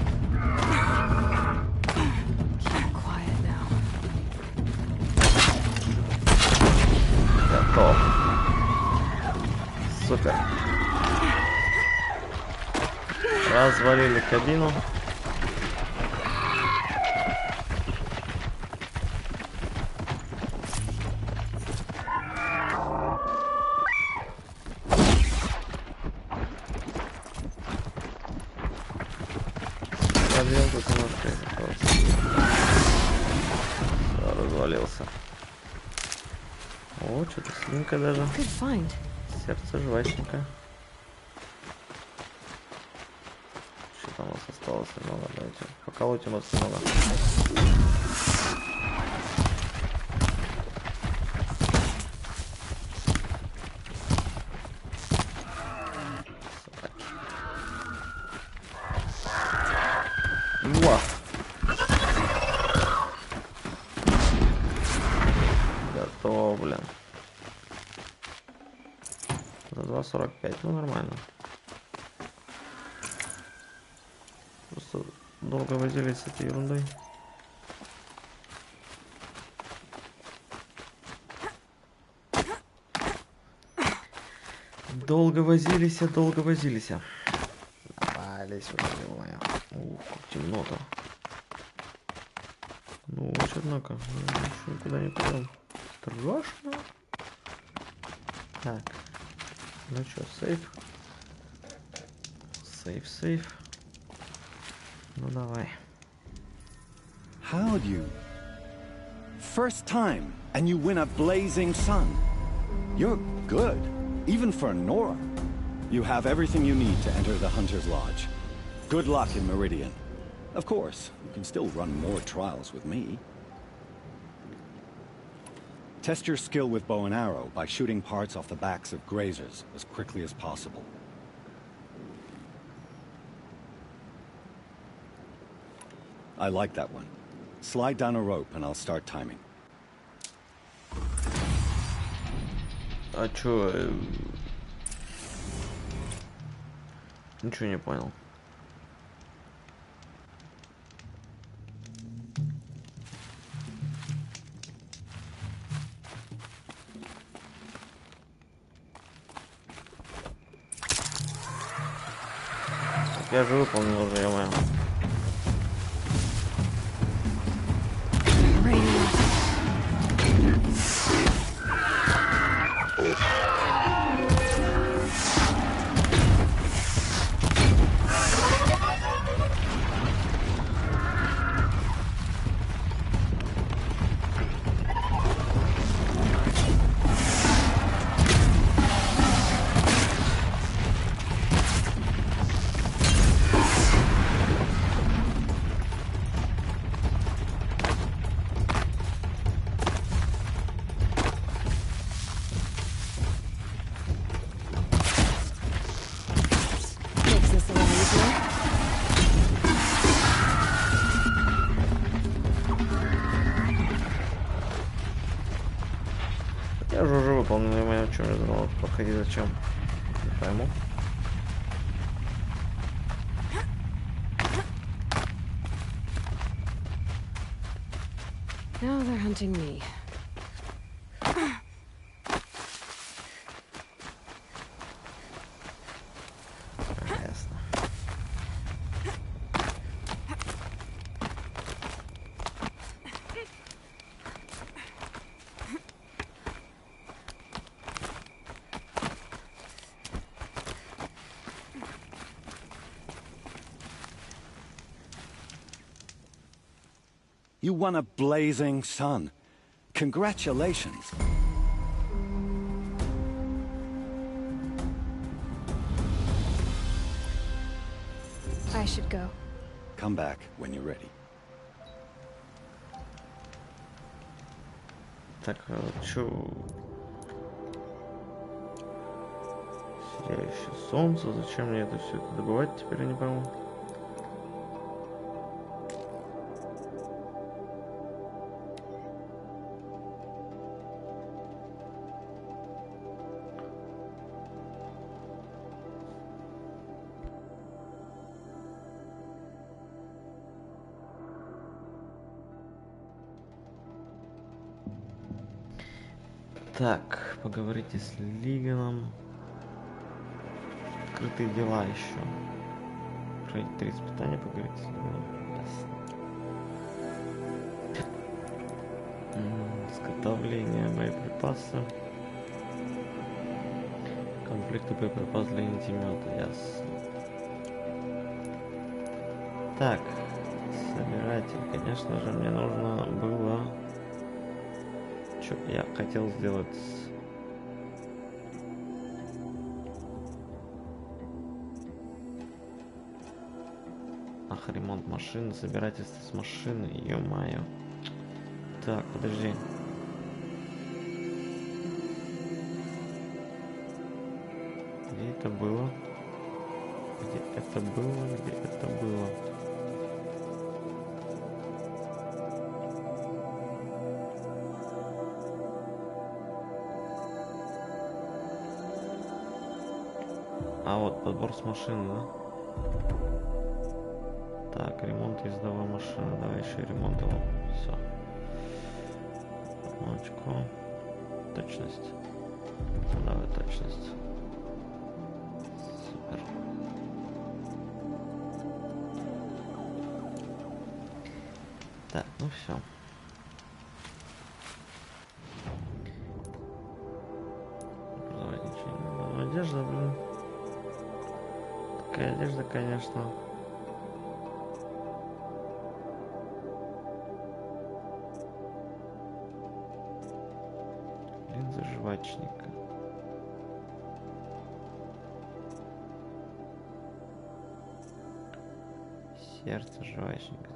S1: Готов. Супер. Развалили кабину. Подъем тут немножко развалился. О, что-то синенькое даже. Сердце жвачненькое. Что там у нас осталось немного? Давайте поколотим вас немного. Во! Готово, блин. За 2.45, ну нормально. Просто долго возились с этой ерундой. Долго возились. Давай, сюда, моя. Ух, как темно-то. Ну, однако, еще никуда не пойдем. Страшно. Так. Ну что, сейф. Сейф. Ну давай.
S12: How'd you? First time, and you win a blazing sun. You're good, even for Nora. You have everything you need to enter the Hunter's Lodge. Good luck in Meridian. Of course, you can still run more trials with me. Test your skill with bow and arrow by shooting parts off the backs of grazers as quickly as possible. I like that one. Slide down a rope and I'll start timing.
S1: А чё? Ничего не понял. Я же выполнил уже, ё-моё. Я же уже выполнил, я в чем я думал, подходи зачем? Не пойму.
S2: Now they're hunting me.
S1: Ясно.
S12: You won a blazing sun. Congratulations.
S2: I should go.
S12: Come back when you're ready.
S1: Так, чё? Сияющее солнце. Зачем мне это все это добывать? Теперь я не пойму. Так, поговорите с Лиганом. Открытые дела еще. Пройти 3 испытания, поговорите с Лиганом. Изготовление боеприпаса. Комплекты боеприпасов для нитемета, ясно. Так, собиратель, конечно же, мне нужно было... Что я хотел сделать? Ах, ремонт машины, собирательство с машины, ё-моё. Так, подожди. Где это было? Где это было? Где это было? А вот подбор с машины, да? Так, ремонт ездовой машины. Давай еще ремонт его. Все. Очко. Точность. Давай точность. Супер. Так, ну все. Давай ничего не надо. Одежда, блин. Такая одежда, конечно. Линза жвачника. Сердце жвачника.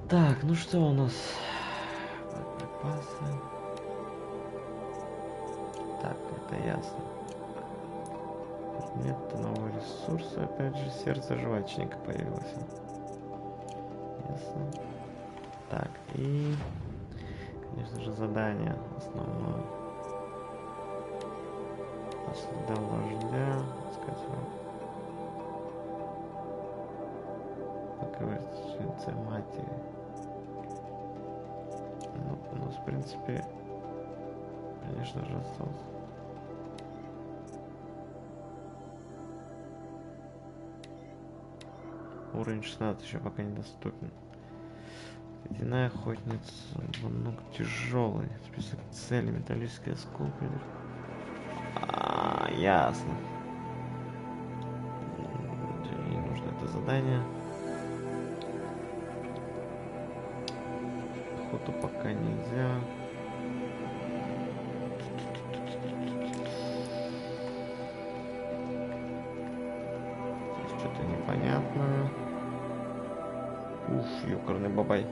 S1: Так, ну что у нас? Припасы. Так, это ясно. Предмет нового ресурса. Опять же, сердце жвачника появилось. Ясно. Так, и... Конечно же, задание основное. По следам вождя. Поговорить с жрицей матери. Ну, у нас, в принципе, конечно же, остался. Уровень 16 еще пока недоступен. Ледяная охотница, много тяжелый. Список целей, металлический осколок. Ясно. Ей нужно это задание. Охоту пока нельзя. Здесь что-то непонятно. Уф, ёкарный бабай.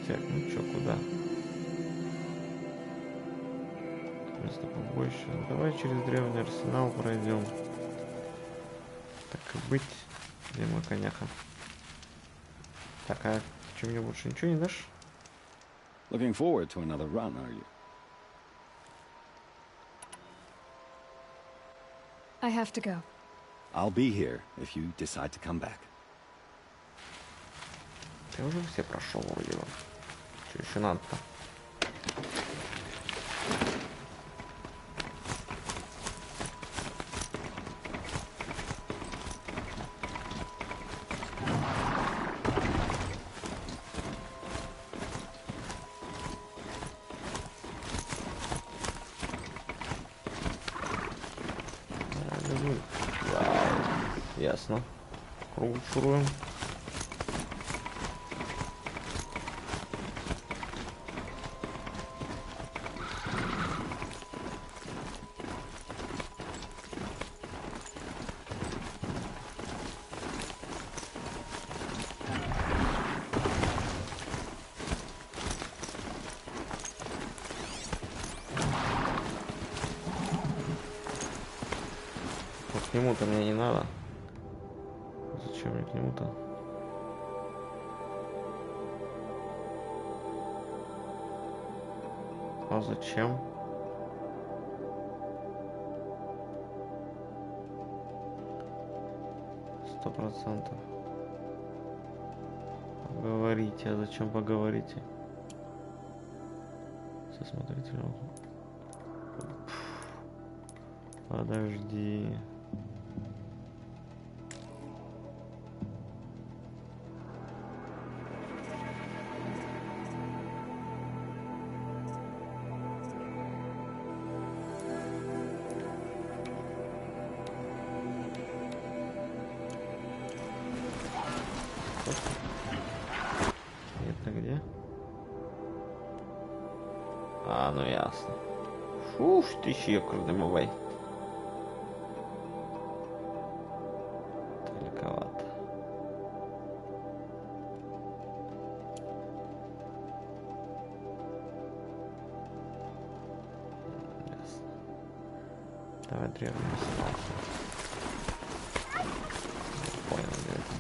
S1: Так, ну чё, куда? Место побольше. Давай через древний арсенал пройдем. Так и быть, где мой коняха. Так, а что, мне больше ничего не дашь?
S12: Looking forward to another run, are you?
S2: I have to go.
S12: I'll be here if you decide to come back.
S1: Я уже все прошел вроде бы. Что еще надо-то? Ясно. По кругу шуруем. К нему-то мне не надо. Зачем мне к нему-то? А зачем? %. Поговорите. А зачем поговорите? Со смотрителем. Подожди. Это где? А, ну ясно. Фух, ты еще дымовой. Далековато. Ясно. Давай древний арсенал. Понял, где это.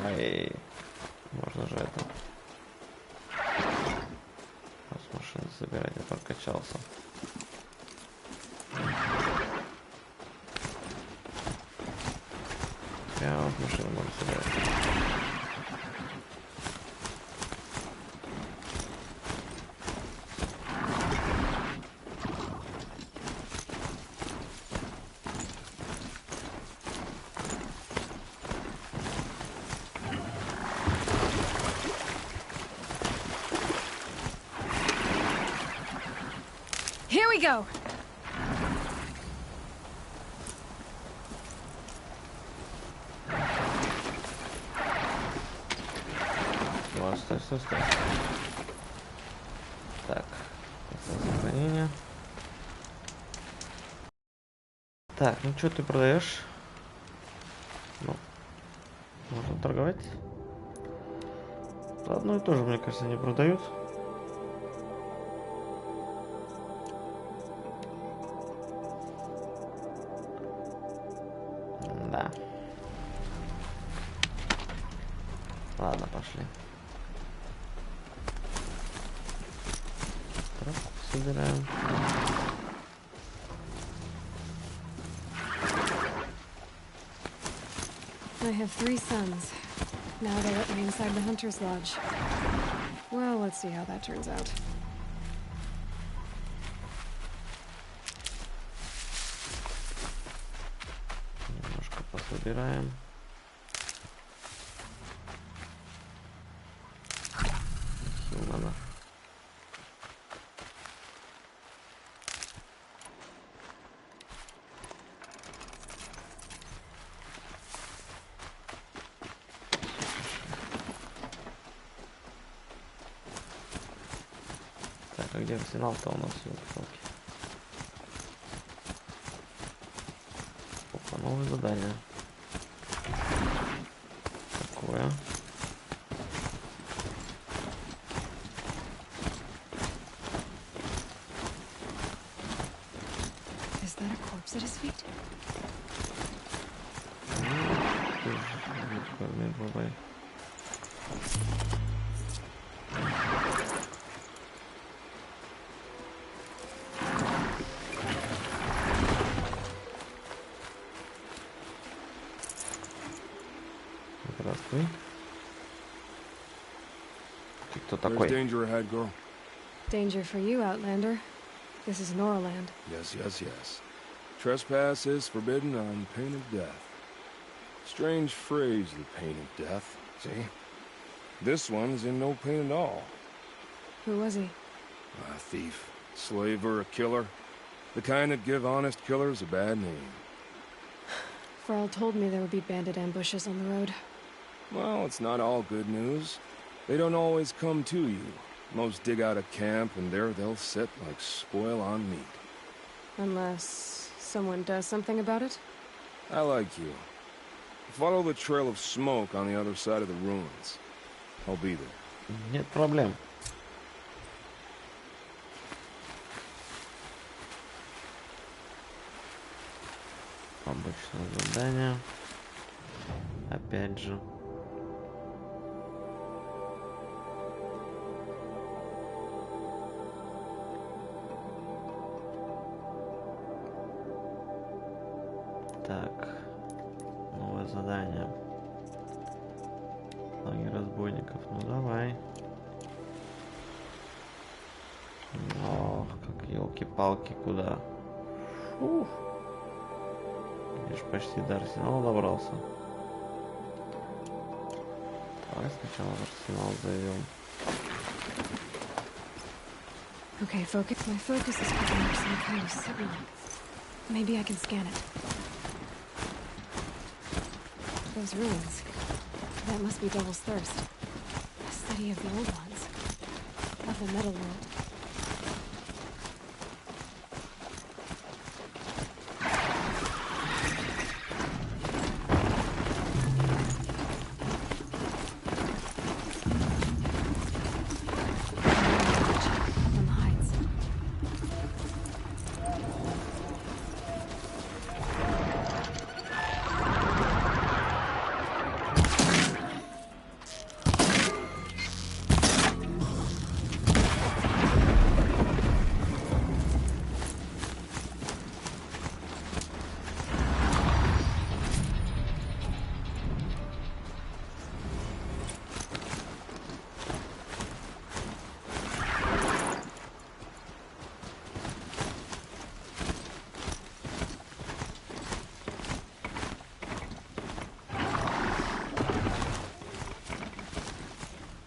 S1: Ай, можно же это. С машины забирать, я прокачался. Прямо в машину можно собирать.
S2: Here we go.
S1: Стой. Так, сохранение. Так, ну что ты продаешь? Ну, можно торговать. Одно и то же, мне кажется, не продают. Да. Ладно, пошли. Травку собираем.
S2: I have 3 sons. Now they let me inside the Hunter's Lodge. Well, let's see how that turns out.
S1: Немножко пособираем. Хилмана. Так, а где арсенал-то у нас? Опа, новое задание. Такое.
S2: Is that a corpse at his feet?
S1: Здравствуй. Ты кто
S21: There's
S1: такой?
S21: danger ahead, girl.
S2: Danger for you, Outlander. This is Noraland.
S21: Yes. Trespass is forbidden on pain of death. Strange phrase, the pain of death, see? This one's in no pain at all.
S2: Who was he?
S21: A thief, slaver, a killer. The kind that give honest killers a bad name.
S2: Farrell told me there would be bandit ambushes on the road.
S21: Well, it's not all good news. They don't always come to you. Most dig out a camp, and there they'll sit like spoil on meat.
S2: Unless someone does something about it?
S21: I like you. Follow the trail of smoke on the other side of the ruins. I'll be there.
S1: Нет проблем. Обычное задание. Опять же. Так. Новое задание. Лагерь разбойников. Ну давай. Ох, как елки-палки, куда? Фух. Видишь, почти до арсенала добрался. Давай сначала в арсенал зайдем.
S2: Okay, focus. My focus is picking up some kind of signal. Maybe I can scan it. Those ruins. That must be Devil's Thirst. A study of the old ones. Of the metal world.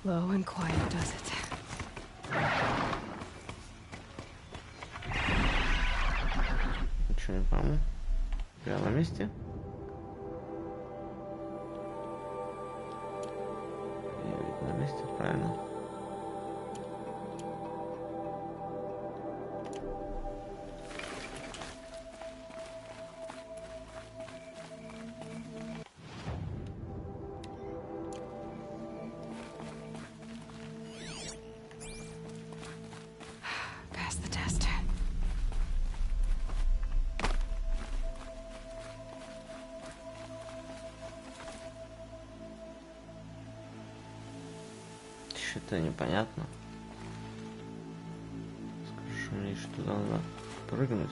S2: Low and quiet does it.
S1: Ничего не пойму. Я на месте? Я ведь на месте, правильно? Что-то непонятно. Скажи мне, что туда надо прыгнуть.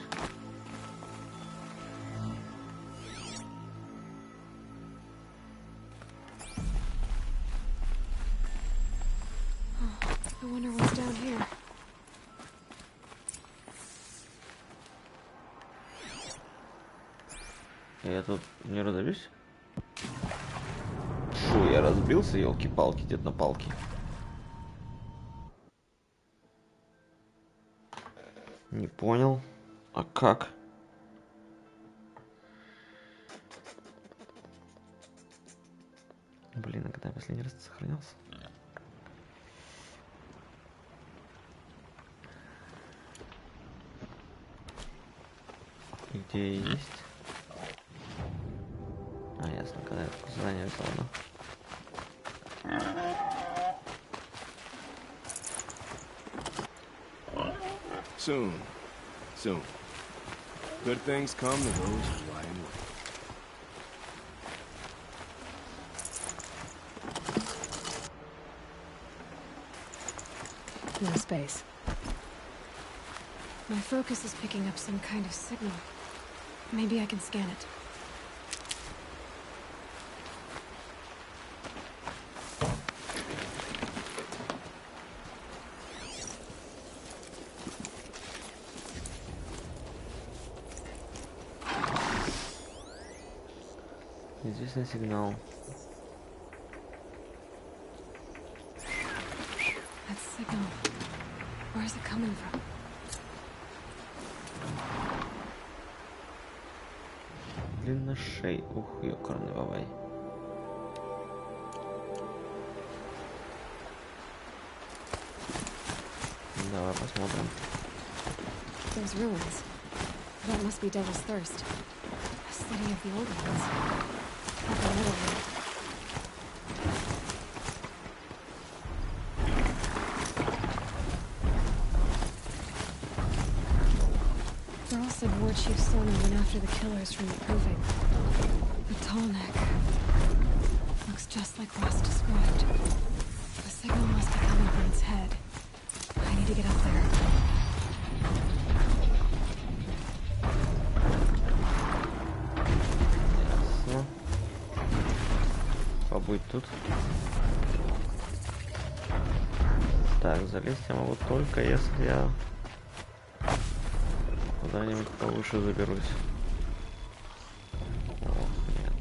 S2: I wonder what's down here.
S1: Я тут не разобьюсь? Фу, я разбился, елки-палки, дед на палке. Не понял. А как? Блин, а когда я последний раз сохранялся? И где я есть? А, ясно, когда я такое задание взял, да?
S21: Soon. Soon. Good things come to those who lie in wait.
S2: No space. My focus is picking up some kind of signal. Maybe I can scan it.
S1: Известный сигнал.
S2: That signal. Where is it coming
S1: Длинношей. Ух, ёкарный бабай. Давай посмотрим.
S2: Those ruins. That must be Devil's Thirst. A city of the old ones. Like a little one. Girl said War Chief Sona went after the killers from the Proving. The tall neck. Looks just like Ross described. The signal must be coming from its head. I need to get up there.
S1: Ясно. Побудь тут. Так, залезть я могу только если я куда-нибудь повыше заберусь. Ох, нет.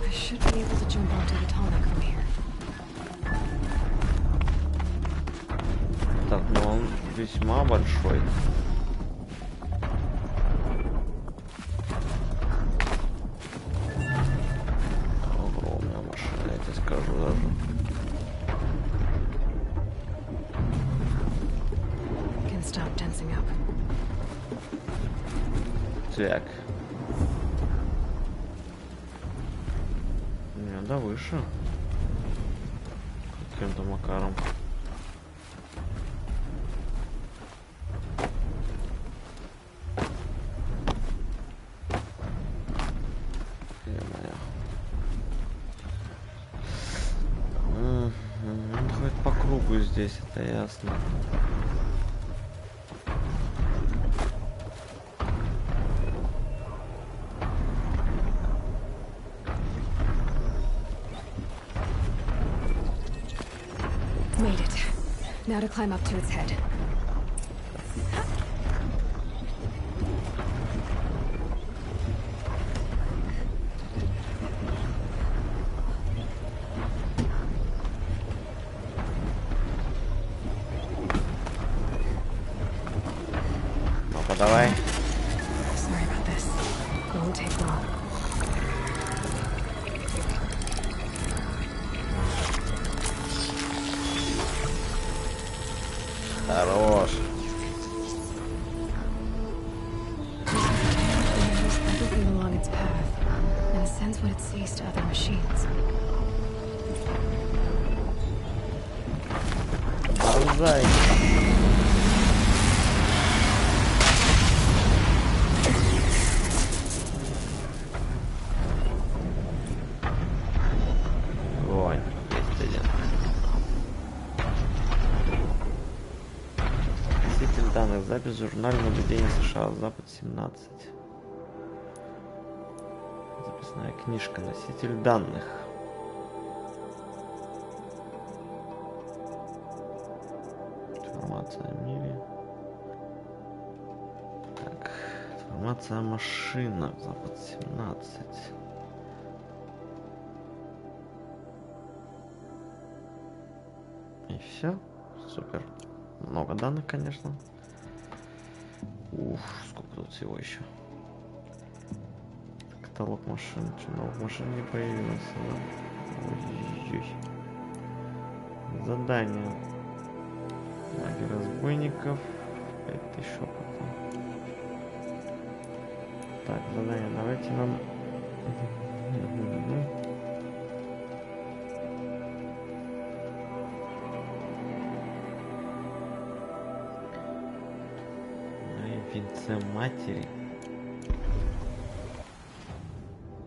S2: I should be able to jump onto the tall neck from here.
S1: Так, ну он весьма большой. Огромная машина, я тебе скажу даже.
S2: Can stop tensing up.
S1: Так. Не, да выше. Каким-то макаром. Ходит по кругу здесь, это ясно.
S2: Made it. Now to climb up to its head.
S1: Ну-ка, давай.
S2: Sorry about this. Won't take long.
S1: Хорош.
S2: There's everything along its path, and sends what it sees to other machines.
S1: Борзай. Ой, есть один. Носитель данных. Запись в журнале наблюдения США. Запад 17. Записная книжка. Носитель данных. Информация о мире. Так. Информация о машинах. Запад 17. И все. Супер. Много данных, конечно. Уф, сколько тут всего еще. Каталог машин. Что, новых машин не появилось? Да? Ой-ой-ой. Задание. Лагерь разбойников. 5000 опыта. Так, задание. Давайте нам... Венце матери.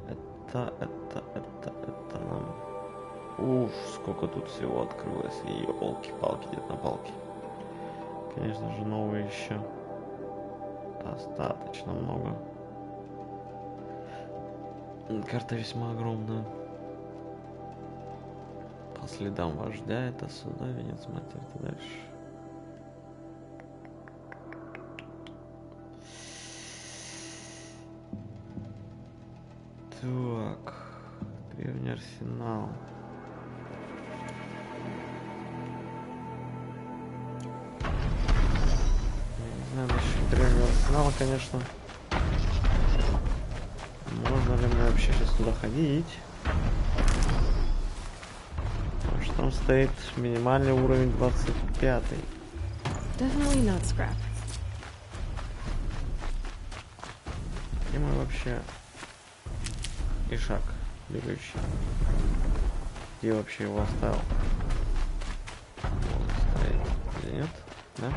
S1: Это нам... Уф, сколько тут всего открылось. Ёлки-палки, где-то на палке. Конечно же, новые еще. Достаточно много. Карта весьма огромная. По следам вождя, это сюда, венец матери, это дальше. Так, древний арсенал. Я не знаю насчет древнего арсенала, конечно. Можно ли мне вообще сейчас туда ходить? Потому что там стоит минимальный уровень 25.
S2: Definitely not scrap.
S1: И мой вообще ишак бегающий. Где я вообще его оставил? Он стоит или нет? Да?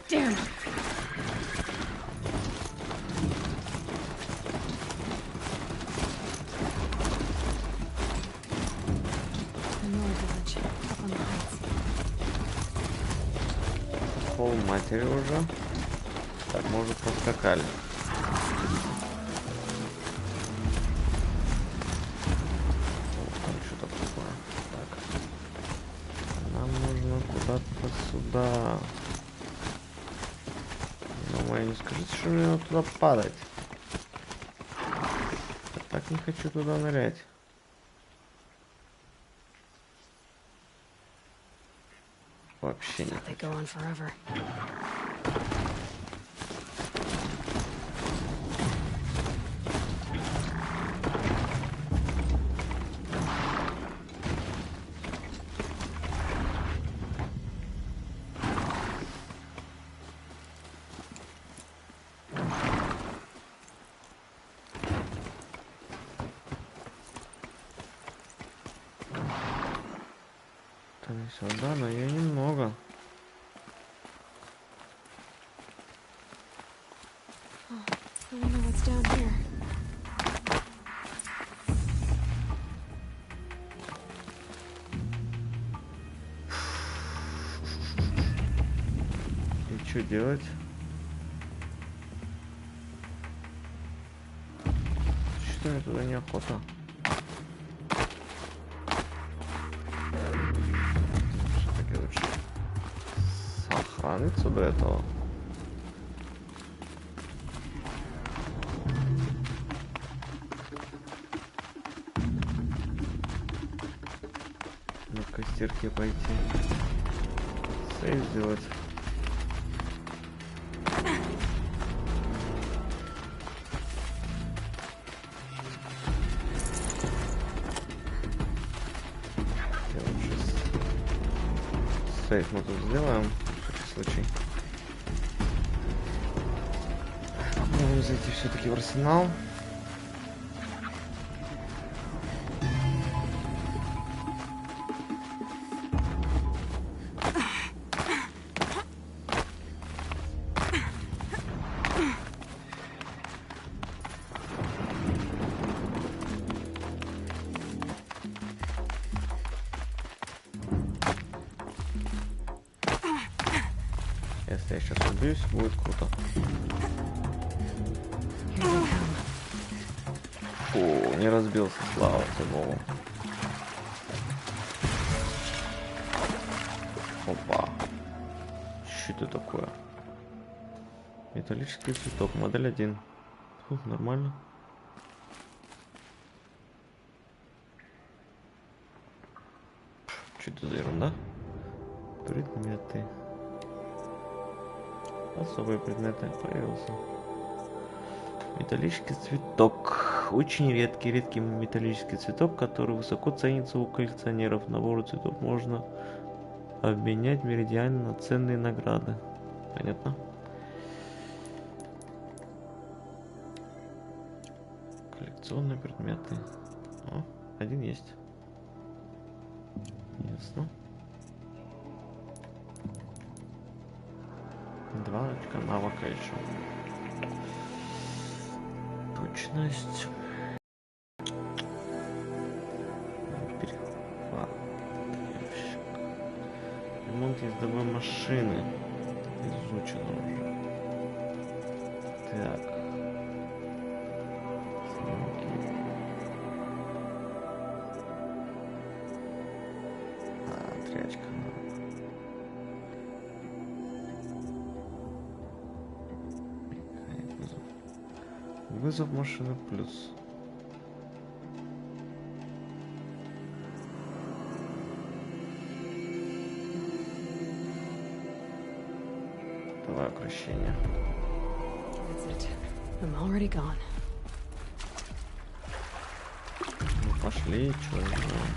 S2: Damn.
S1: Пол матери уже. Так, мы уже проскакали. Там что-то такое. Так. Нам нужно куда-то сюда. Но не скажите, что мне надо туда падать. Я так не хочу туда нырять. Вообще не хочу. Это не сюда, но ее немного.
S2: I don't know what's down here.
S1: И что делать? Что мне туда неохота? Все-таки лучше сохраниться до этого. На костерке пойти. Сейв сделать. Сейв мы тут сделаем, в всякий случай. Попробуем зайти все-таки в арсенал. Если я сейчас убьюсь, будет круто. Фу, не разбился, слава тебе. Опа. Что это такое? Металлический цветок, модель 1. Фу, нормально. Что это за ерунда? Предметы. Особые предметы появился. Металлический цветок. Очень редкий металлический цветок, который высоко ценится у коллекционеров. Наборы цветов можно обменять меридианы на ценные награды. Понятно? Коллекционные предметы. О, один есть. Ясно. 2 очка навыка еще. Точность. Перехват. Ремонт ездовой машины. Изучено уже. Так. Снимки. А, 3 очка. Вызов машины плюс. Давай укрощение. Ну, пошли, чё я знаю.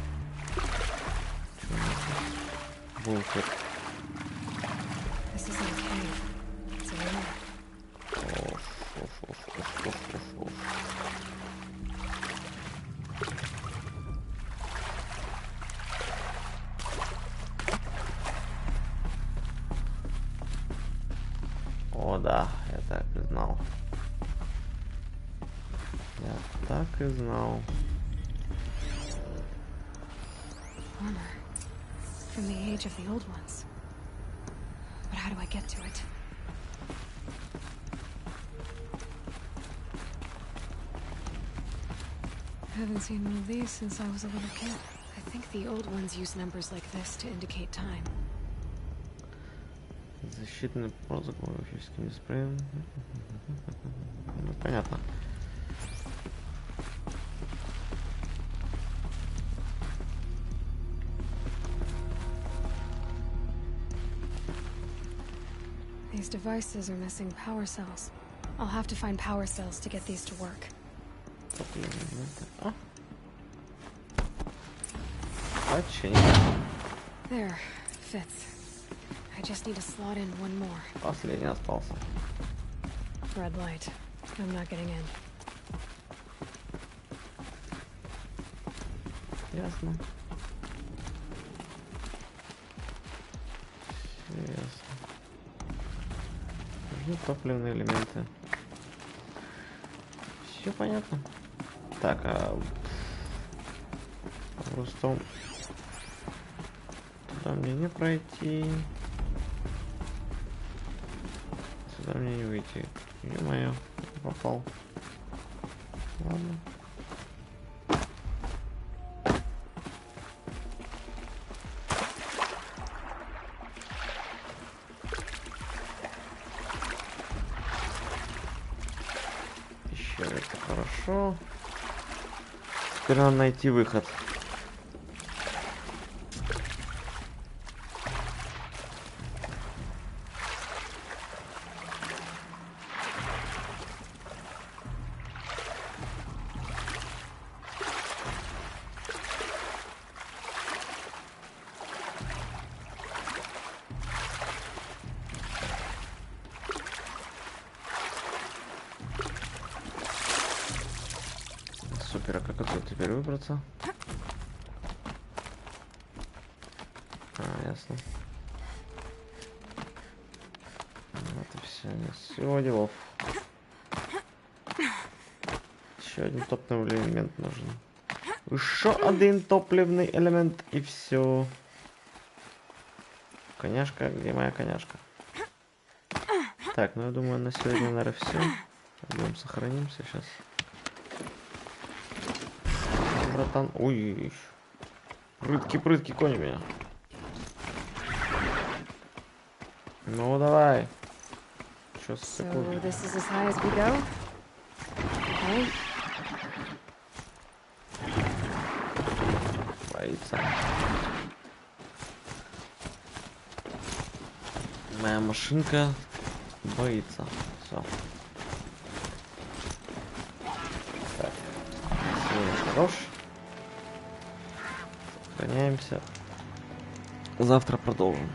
S1: Чё у нас здесь? Бункер. О, да, я так и знал. Я так и знал.
S2: Armor from the age of the old ones. But how do I get to it? I haven't seen one of these since I was a little kid. I think the old ones use numbers like this to indicate time.
S1: Защитный прозок физическим дисплеем. Ну, понятно.
S2: These devices are missing power cells. I'll have to find power cells to get these to work. There, fits. I just need to slot in one more.
S1: Последний остался.
S2: Red light. I'm not getting in.
S1: Ясно. Ясно. Нужны топливные элементы. Все понятно. Так, а просто туда мне не пройти. Сюда мне не выйти. Ё-моё, попал. Ладно. Еще это хорошо. Теперь надо найти выход. Супер, а как отсюда теперь выбраться? А, ясно. Вот и все, нет всего делов. Еще один топливный элемент нужен. Еще один топливный элемент и все. Коняшка, где моя коняшка? Так, ну я думаю, на сегодня, наверное, все. Пойдем сохранимся сейчас. Братан, ой, прытки кони меня. Ну давай. Чё с такой? Боится. Моя машинка боится. Все. Так. Сегодня хорош. Сохраняемся. Завтра продолжим.